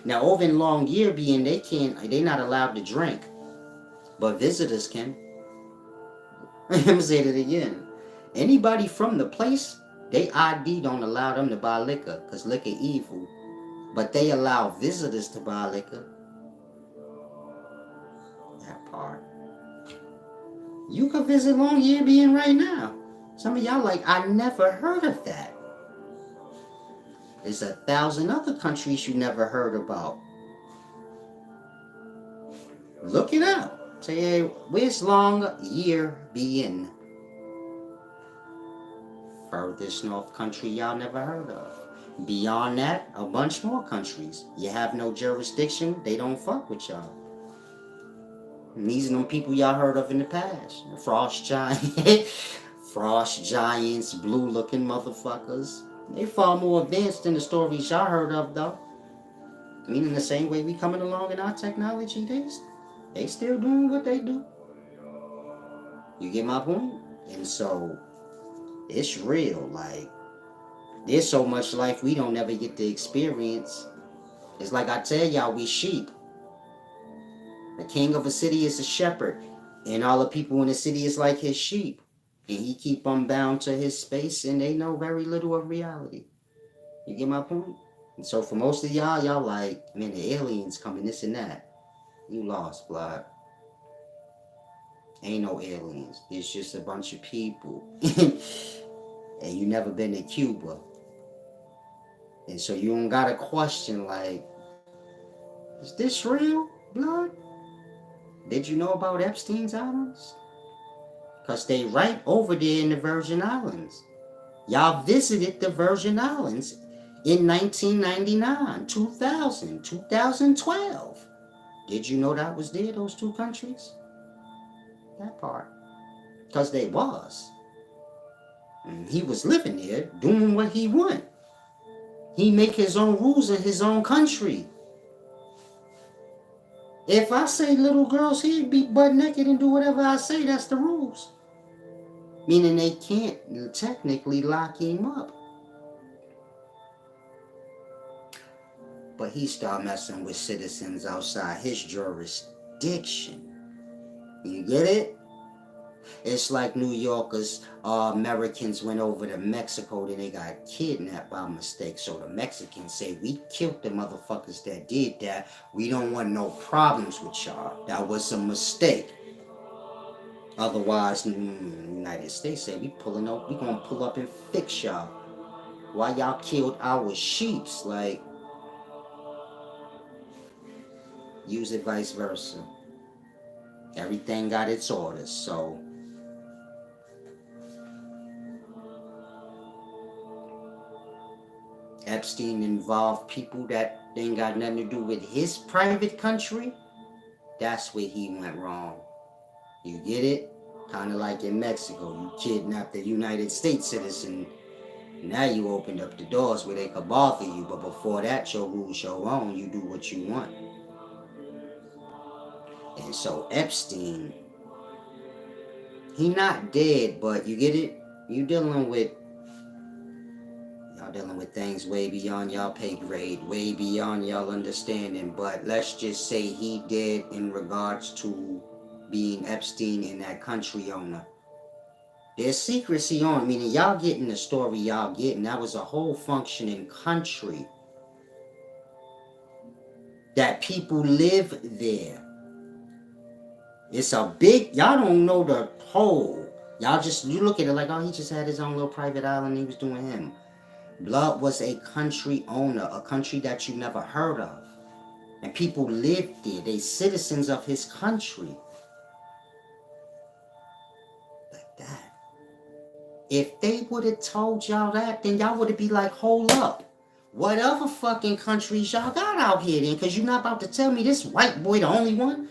Now, over in Longyearbyen, they're not allowed to drink. But visitors can. I'm going to say it again. Anybody from the place, they ID don't allow them to buy liquor, because liquor evil. But they allow visitors to buy liquor. That part. You could visit Longyearbyen right now. Some of y'all like, I never heard of that. There's 1,000 other countries you never heard about. Look it up. Say, hey, where's Longyearbyen? Furthest north country y'all never heard of. Beyond that, a bunch more countries. You have no jurisdiction, they don't fuck with y'all. And these are them people y'all heard of in the past. Frost giants, frost giants, blue-looking motherfuckers. They far more advanced than the stories y'all heard of, though. Meaning the same way we coming along in our technology days, they still doing what they do. You get my point? And so, it's real. Like, there's so much life we don't ever get to experience. It's like I tell y'all, we sheep. The king of a city is a shepherd, and all the people in the city is like his sheep. And he keep them bound to his space, and they know very little of reality. You get my point? And so for most of y'all like, man, the aliens coming, this and that. You lost, blood. Ain't no aliens. It's just a bunch of people. And you never been to Cuba. And so you don't got to question, like, is this real, blood? Did you know about Epstein's Islands? Because they right over there in the Virgin Islands. Y'all visited the Virgin Islands in 1999, 2000, 2012. Did you know that was there, those two countries? That part. Because they was. And he was living there, doing what he want. He make his own rules in his own country. If I say little girls, he'd be butt naked and do whatever I say. That's the rules. Meaning they can't technically lock him up. But he started messing with citizens outside his jurisdiction. You get it? It's like New Yorkers, Americans went over to Mexico, then they got kidnapped by mistake. So the Mexicans say, we killed the motherfuckers that did that. We don't want no problems with y'all. That was a mistake. Otherwise, the United States say, we gonna pull up and fix y'all. Why y'all killed our sheeps? Like, use it vice versa. Everything got its orders, so Epstein involved people that ain't got nothing to do with his private country. That's where he went wrong. You get it? Kind of like in Mexico, you kidnapped a United States citizen. Now you opened up the doors where they could bother you, but before that, your rules your own. You do what you want. And so Epstein, he not dead, but you get it? Y'all dealing with things way beyond y'all pay grade, way beyond y'all understanding. But let's just say he did in regards to being Epstein and that country owner. There's secrecy on, meaning y'all getting the story y'all getting. That was a whole functioning country. That people live there. It's a big, y'all don't know the whole. You look at it like, oh, he just had his own little private island, he was doing him. Blood was a country owner, a country that you never heard of. And people lived there. They citizens of his country. Like that. If they would have told y'all that, then y'all would have be like, hold up. What other fucking countries y'all got out here then? Because you're not about to tell me this white boy the only one.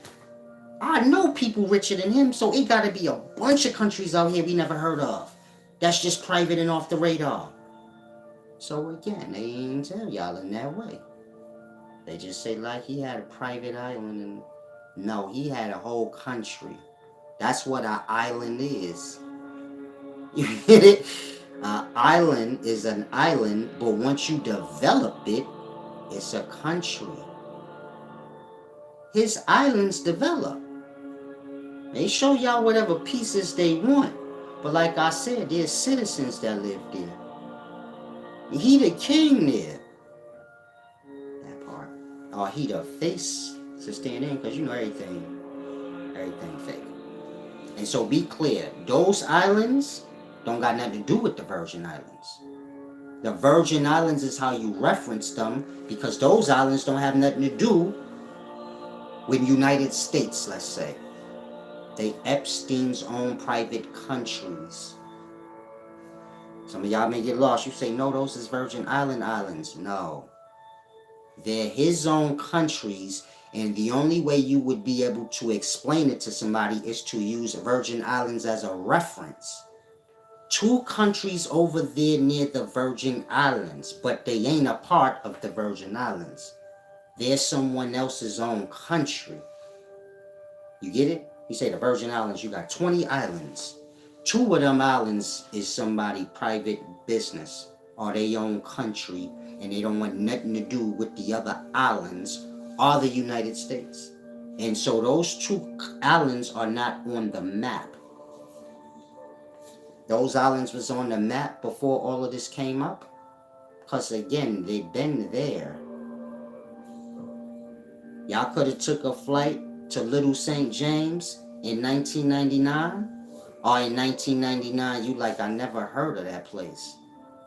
I know people richer than him, so it got to be a bunch of countries out here we never heard of. That's just private and off the radar. So again, they ain't tell y'all in that way. They just say like he had a private island, and no, he had a whole country. That's what an island is. You get it? An island is an island, but once you develop it, it's a country. His islands develop. They show y'all whatever pieces they want. But like I said, there's citizens that live there. He the king there. That part. Or he the face to stand in, because you know everything fake. And so be clear, those islands don't got nothing to do with the Virgin Islands. The Virgin Islands is how you reference them, because those islands don't have nothing to do with United States, let's say. They Epstein's own private countries. Some of y'all may get lost. You say, no, those is Virgin Islands. No. They're his own countries, and the only way you would be able to explain it to somebody is to use Virgin Islands as a reference. Two countries over there near the Virgin Islands, but they ain't a part of the Virgin Islands. They're someone else's own country. You get it? You say the Virgin Islands, you got 20 islands. 2 of them islands is somebody private business or their own country, and they don't want nothing to do with the other islands or the United States. And so those 2 islands are not on the map. Those islands was on the map before all of this came up. Because again, they've been there. Y'all could have took a flight to Little St. James in 1999, or in 1999 you like, I never heard of that place.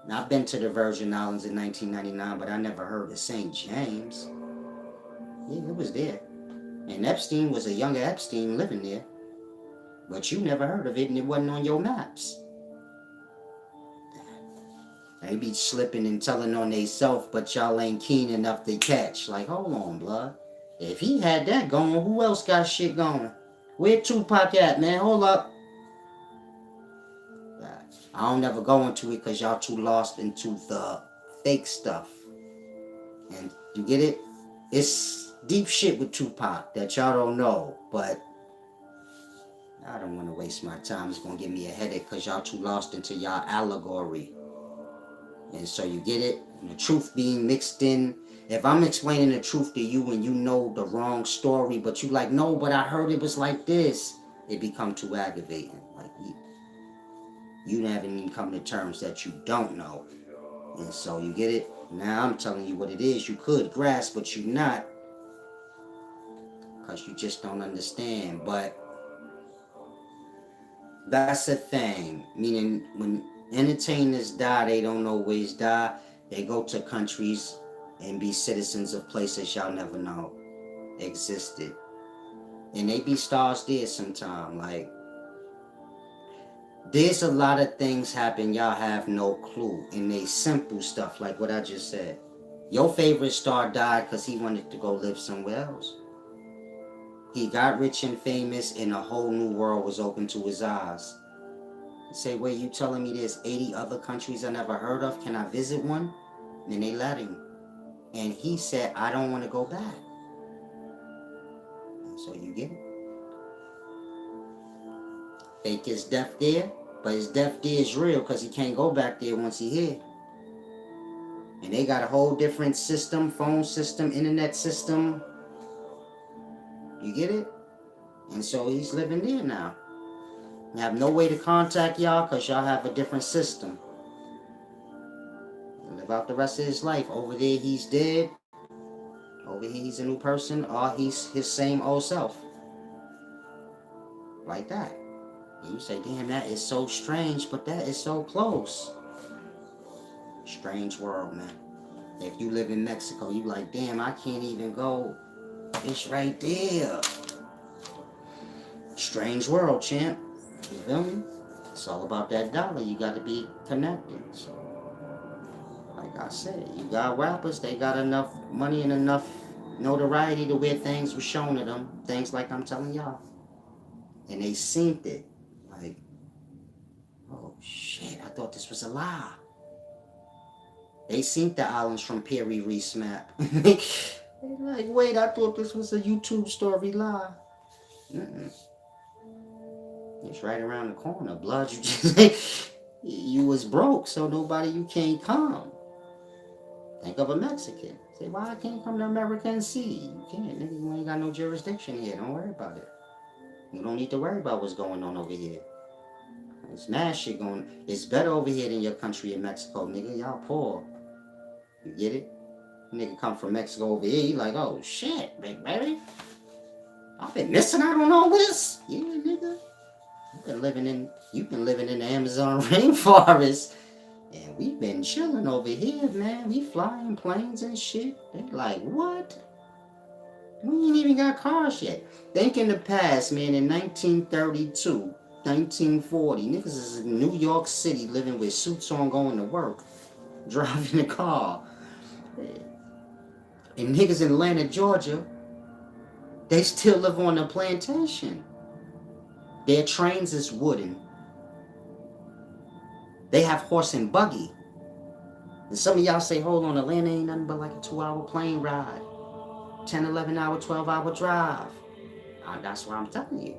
Now, I've been to the Virgin Islands in 1999, but I never heard of St. James. Yeah, it was there. And Epstein was a younger Epstein living there, but you never heard of it, and it wasn't on your maps. They be slipping and telling on they self, but y'all ain't keen enough to catch. Like, hold on, blood. If he had that going, who else got shit going? Where Tupac at, man? Hold up. I don't never go into it because y'all too lost into the fake stuff. And you get it? It's deep shit with Tupac that y'all don't know, but I don't want to waste my time. It's going to give me a headache because y'all too lost into y'all allegory. And so you get it? And the truth being mixed in. If I'm explaining the truth to you and you know the wrong story, but you like, no, but I heard it was like this, it become too aggravating. Like, you haven't even come to terms that you don't know. And so you get it? Now I'm telling you what it is. You could grasp, but you're not. Because you just don't understand. But that's the thing. Meaning, when entertainers die, they don't always die. They go to countries and be citizens of places y'all never know existed. And they be stars there sometime. Like, there's a lot of things happen y'all have no clue. And they simple stuff like what I just said. Your favorite star died because he wanted to go live somewhere else. He got rich and famous and a whole new world was open to his eyes. You say, wait, you telling me there's 80 other countries I never heard of? Can I visit one? And they let him. And he said, I don't want to go back. And so you get it. Fake his death there, but his death there is real because he can't go back there once he here. And they got a whole different system, phone system, internet system. You get it? And so he's living there now. You have no way to contact y'all because y'all have a different system. He'll live out the rest of his life. Over there he's dead. Over here he's a new person, or he's his same old self. Like that. And you say, damn, that is so strange, but that is so close. Strange world, man. If you live in Mexico, you like, damn, I can't even go. It's right there. Strange world, champ. You feel me? It's all about that dollar. You got to be connected. So, like I said, you got rappers, they got enough money and enough notoriety to where things were shown to them. Things like I'm telling y'all. And they synced it. Like, oh shit, I thought this was a lie. They synced the islands from Perry Reese map. They like, wait, I thought this was a YouTube story lie. Mm-mm. It's right around the corner. Blood, you just you was broke, so nobody you can't come. Think of a Mexican. Say, why I can't come to America and see? You can't, nigga. You ain't got no jurisdiction here. Don't worry about it. You don't need to worry about what's going on over here. It's mad shit going. It's better over here than your country in Mexico, nigga. Y'all poor. You get it? Nigga come from Mexico over here, you like, oh shit, big baby. I've been missing out on all this. Yeah, nigga. You've been living in the Amazon rainforest. And we've been chilling over here, man. We flying planes and shit. They like, what? We ain't even got cars yet. Think in the past, man, in 1932, 1940, niggas is in New York City living with suits on going to work, driving a car. And niggas in Atlanta, Georgia, they still live on the plantation. Their trains is wooden. They have horse and buggy. And some of y'all say, hold on, Atlanta ain't nothing but like a 2-hour plane ride. 10, 11 hour, 12-hour drive. That's what I'm telling you.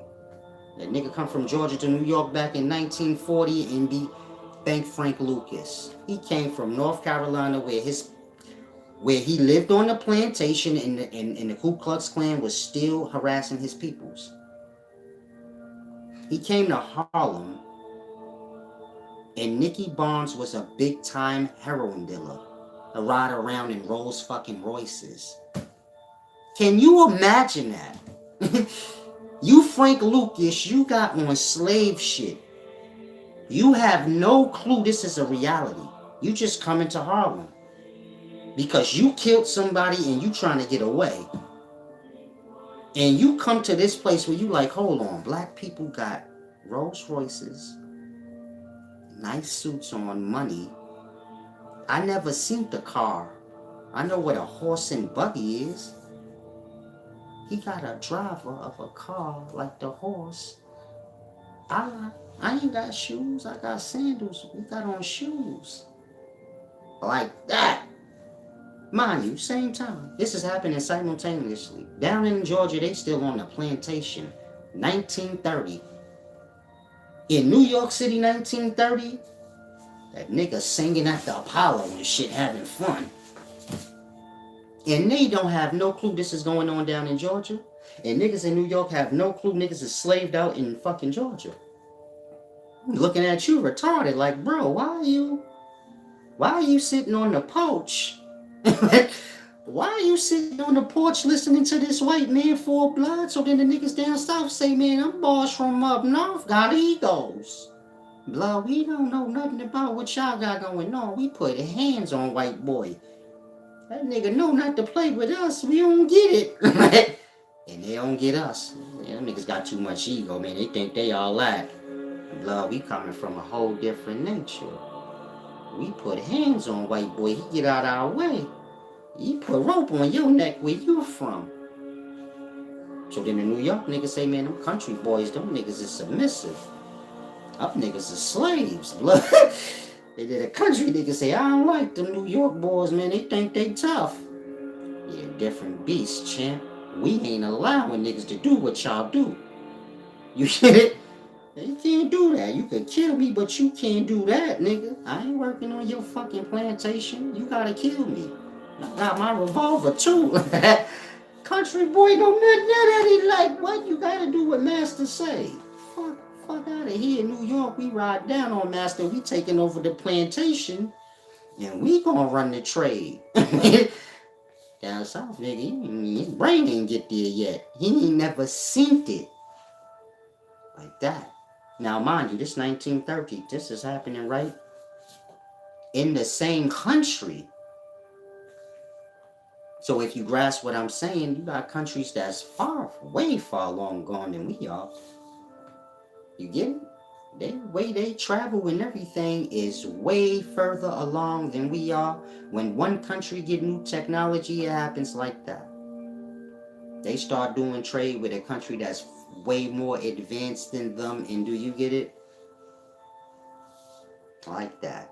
That nigga come from Georgia to New York back in 1940 and thank Frank Lucas. He came from North Carolina where he lived on the plantation and the Ku Klux Klan was still harassing his peoples. He came to Harlem, and Nicky Barnes was a big-time heroin dealer. A ride around in Rolls fucking Royces. Can you imagine that? You Frank Lucas, you got on slave shit. You have no clue this is a reality. You just coming to Harlem. Because you killed somebody and you trying to get away. And you come to this place where you like, hold on, black people got Rolls Royces, nice suits on, money. I never seen the car. I know what a horse and buggy is. He got a driver of a car like the horse. I ain't got shoes, I got sandals. We got on shoes. Like that. Mind you, same time. This is happening simultaneously. Down in Georgia, they still on the plantation. 1930. In New York City, 1930, that nigga singing at the Apollo and shit, having fun. And they don't have no clue this is going on down in Georgia. And niggas in New York have no clue niggas is slaved out in fucking Georgia. Looking at you retarded, like, bro, why are you sitting on the porch? Why are you sitting on the porch listening to this white man full blood? So then the niggas down south say, man, them boys from up north got egos. Blood, we don't know nothing about what y'all got going on. We put hands on white boy. That nigga know not to play with us. We don't get it. And they don't get us. Them niggas got too much ego, man. They think they all that. Blood, we coming from a whole different nature. We put hands on white boy. He get out our way. He put rope on your neck where you from. So then the New York niggas say, man, them country boys, them niggas is submissive. Up niggas is slaves, blood. And then the country niggas say, I don't like them New York boys, man. They think they tough. Yeah, different beasts, champ. We ain't allowing niggas to do what y'all do. You get it? You can't do that. You could kill me, but you can't do that, nigga. I ain't working on your fucking plantation. You gotta kill me. I got my revolver too. Country boy don't nothing that he like. What you gotta do what master say? Fuck out of here. In New York, we ride down on master. We taking over the plantation, and we gonna run the trade. Down south, nigga, his brain ain't get there yet. He ain't never seen it like that. Now, mind you, this 1930, this is happening right in the same country. So if you grasp what I'm saying, you got countries that's way far along gone than we are. You get it? The way they travel and everything is way further along than we are. When one country get new technology, it happens like that. They start doing trade with a country that's way more advanced than them, and do you get it? Like that.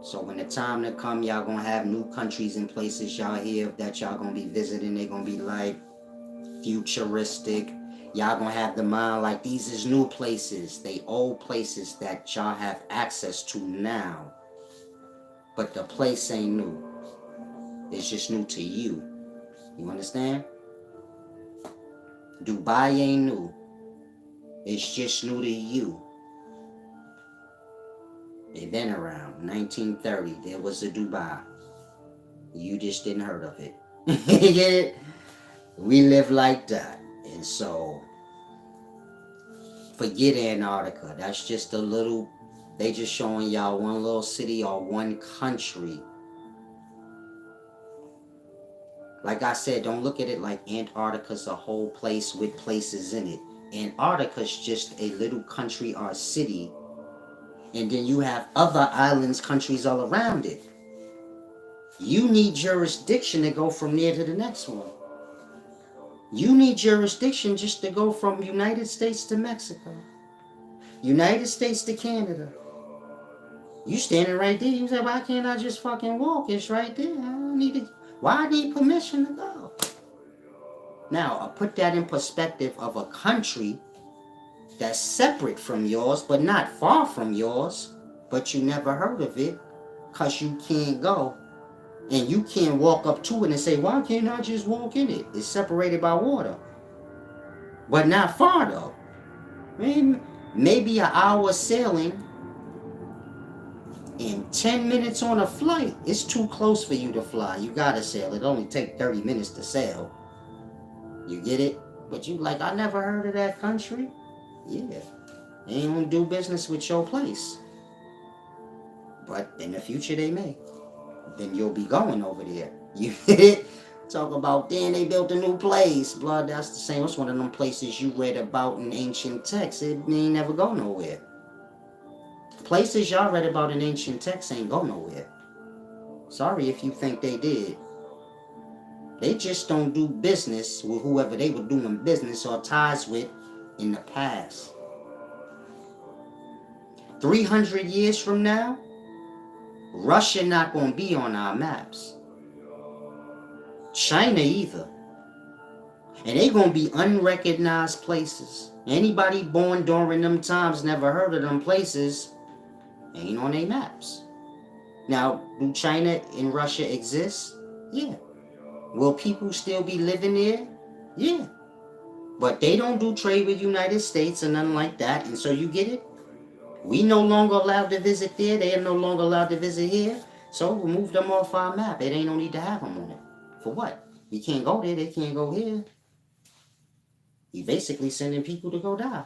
So when the time to come, y'all gonna have new countries and places y'all hear that y'all gonna be visiting. They gonna be like futuristic. Y'all gonna have the mind like these is new places. They old places that y'all have access to now. But the place ain't new. It's just new to you. You understand? Dubai ain't new. It's just new to you. They've been around. 1930, there was a Dubai. You just didn't heard of it. You get it? We live like that. And so, forget Antarctica. That's just a little, they just showing y'all one little city or one country. Like I said, don't look at it like Antarctica's a whole place with places in it. Antarctica's just a little country or city. And then you have other islands, countries all around it. You need jurisdiction to go from there to the next one. You need jurisdiction just to go from United States to Mexico. United States to Canada. You standing right there. You say, why can't I just fucking walk? It's right there. Why I need permission to go? Now, I put that in perspective of a country that's separate from yours, but not far from yours, but you never heard of it because you can't go. And you can't walk up to it and say, why can't I just walk in it? It's separated by water. But not far though. Maybe an hour sailing and 10 minutes on a flight. It's too close for you to fly. You gotta sail. It only take 30 minutes to sail. You get it? But you like, I never heard of that country. Yeah. They ain't gonna do business with your place. But in the future they may. Then you'll be going over there. You get it? Talk about, then they built a new place. Blood, that's the same. It's one of them places you read about in ancient texts. It ain't never go nowhere. Places y'all read about in ancient texts ain't go nowhere. Sorry if you think they did. They just don't do business with whoever they were doing business or ties with in the past. 300 years from now, Russia not going to be on our maps. China either. And they going to be unrecognized places. Anybody born during them times never heard of them places ain't on their maps. Now, do China and Russia exist? Yeah. Will people still be living there? Yeah. But they don't do trade with United States or nothing like that. And so you get it? We no longer allowed to visit there. They are no longer allowed to visit here. So we'll move them off our map. It ain't no need to have them on it. For what? We can't go there. They can't go here. You basically sending people to go die.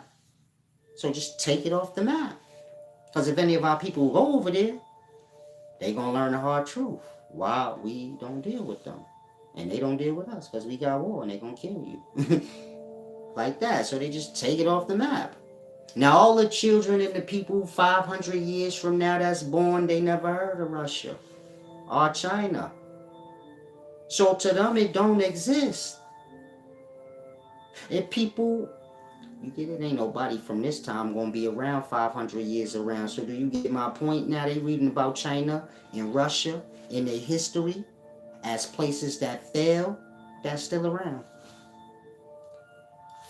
So just take it off the map. Because if any of our people go over there, they going to learn the hard truth. Why we don't deal with them. And they don't deal with us because we got war and they going to kill you. Like that. So they just take it off the map. Now all the children and the people 500 years from now that's born, they never heard of Russia or China. So to them it don't exist. If people, you get it, ain't nobody from this time gonna be around 500 years around. So do you get my point? Now they reading about China and Russia in their history as places that fail, that's still around.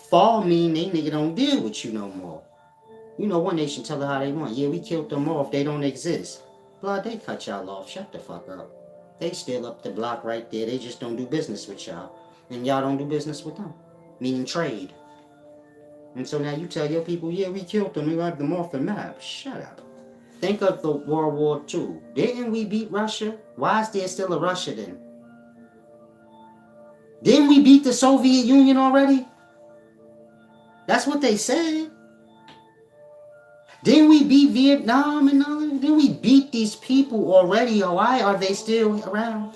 Fall mean they nigga don't deal with you no more. You know, one nation tell it how they want. Yeah, we killed them off. They don't exist. Blood, they cut y'all off. Shut the fuck up. They still up the block right there. They just don't do business with y'all. And y'all don't do business with them. Meaning trade. And so now you tell your people, yeah, we killed them. We wiped them off the map. Shut up. Think of the World War II. Didn't we beat Russia? Why is there still a Russia then? Didn't we beat the Soviet Union already? That's what they said. Didn't we beat Vietnam and all that? Didn't we beat these people already? Or why are they still around?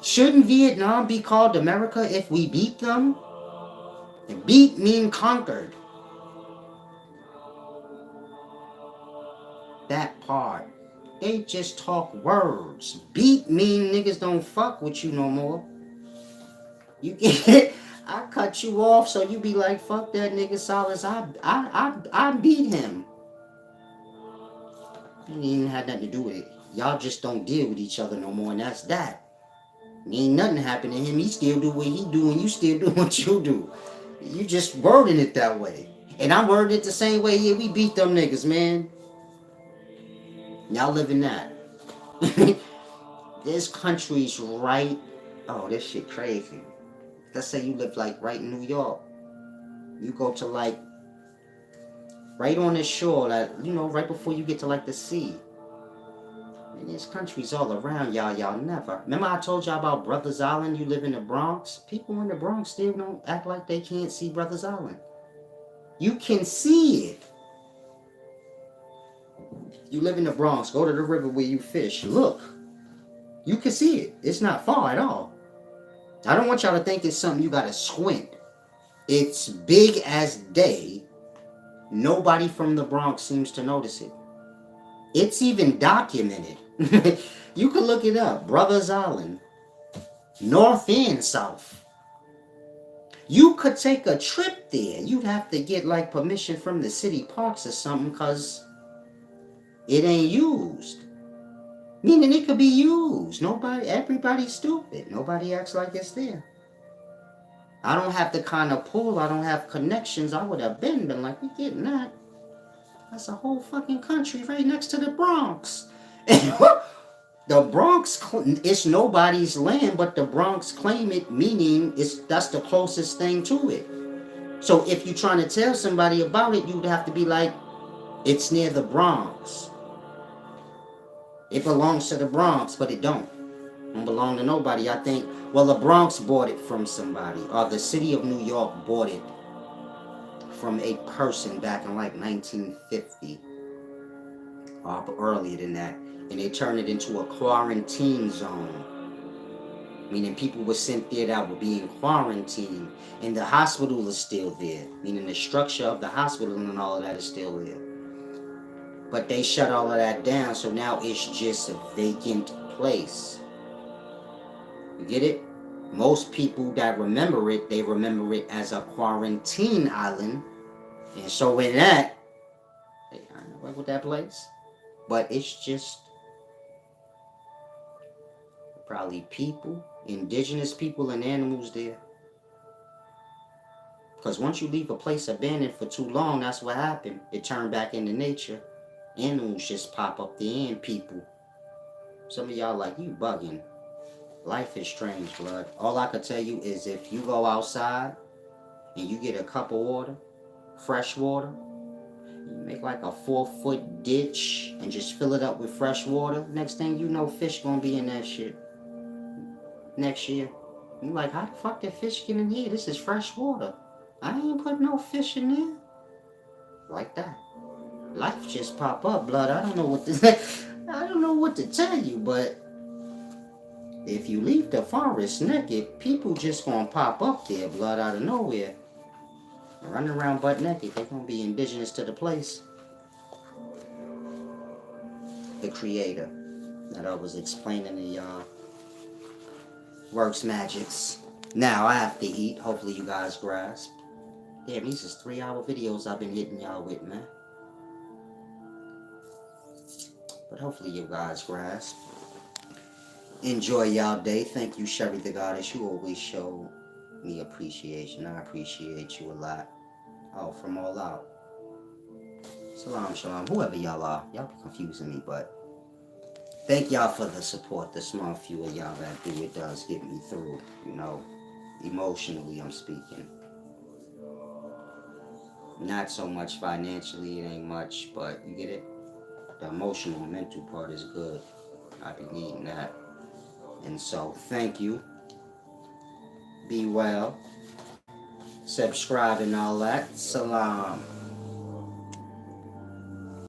Shouldn't Vietnam be called America if we beat them? Beat mean conquered. That part. They just talk words. Beat mean niggas don't fuck with you no more. You get I cut you off so you be like, fuck that nigga Solace. I beat him. It ain't even had nothing to do with it. Y'all just don't deal with each other no more, and that's that. Ain't nothing happened to him. He still do what he do, and you still do what you do. You just wording it that way. And I'm wording it the same way. Yeah, we beat them niggas, man. Y'all live in that. There's countries right. Oh, this shit crazy. Let's say you live like right in New York. You go to like right on the shore, like, you know, right before you get to like the sea. And there's countries all around y'all never. Remember I told y'all about Brothers Island? You live in the Bronx? People in the Bronx still don't act like they can't see Brothers Island. You can see it. You live in the Bronx, go to the river where you fish. Look. You can see it. It's not far at all. I don't want y'all to think it's something you gotta squint. It's big as day. Nobody from the Bronx seems to notice it. It's even documented. You can look it up. Brothers Island. North and South. You could take a trip there. You'd have to get like permission from the city parks or something because it ain't used. Meaning it could be used. Everybody's stupid. Nobody acts like it's there. I don't have the kind of pull. I don't have connections. I would have been like, we getting that. That's a whole fucking country right next to the Bronx. The Bronx, it's nobody's land, but the Bronx claim it, meaning that's the closest thing to it. So if you're trying to tell somebody about it, you'd have to be like, it's near the Bronx. It belongs to the Bronx, but it don't belong to nobody. I think, well, the Bronx bought it from somebody, or the city of New York bought it from a person back in like 1950, or earlier than that, and they turned it into a quarantine zone. Meaning people were sent there that were being quarantined, and the hospital is still there. Meaning the structure of the hospital and all of that is still there. But they shut all of that down, so now it's just a vacant place. You get it? Most people that remember it, they remember it as a quarantine island. And so in that, hey, I don't know with that place. But it's just probably people, indigenous people and animals there. Because once you leave a place abandoned for too long, that's what happened. It turned back into nature. Animals just pop up there and people. Some of y'all like, you bugging. Life is strange, blood. All I could tell you is if you go outside and you get a cup of water, fresh water, you make like a 4-foot ditch and just fill it up with fresh water. Next thing you know, fish gonna be in that shit. Next year. You're like, how the fuck did fish get in here? This is fresh water. I ain't put no fish in there. Like that. Life just pop up, blood. I don't know what to tell you, but if you leave the forest naked, people just gonna pop up there, blood, out of nowhere. Running around butt naked, they're gonna be indigenous to the place. The creator that I was explaining to y'all works magics. Now I have to eat. Hopefully you guys grasp. Damn, these is 3-hour videos I've been hitting y'all with, man. But hopefully you guys grasp. Enjoy y'all day. Thank you, Sherry the Goddess. You always show me appreciation. I appreciate you a lot. Oh, from all out. Salam, shalom. Whoever y'all are. Y'all be confusing me, but thank y'all for the support. The small few of y'all that do. It does get me through, you know. Emotionally, I'm speaking. Not so much financially, it ain't much, but you get it? The emotional, mental part is good. I be needing that. And so, thank you. Be well. Subscribe and all that. Salam.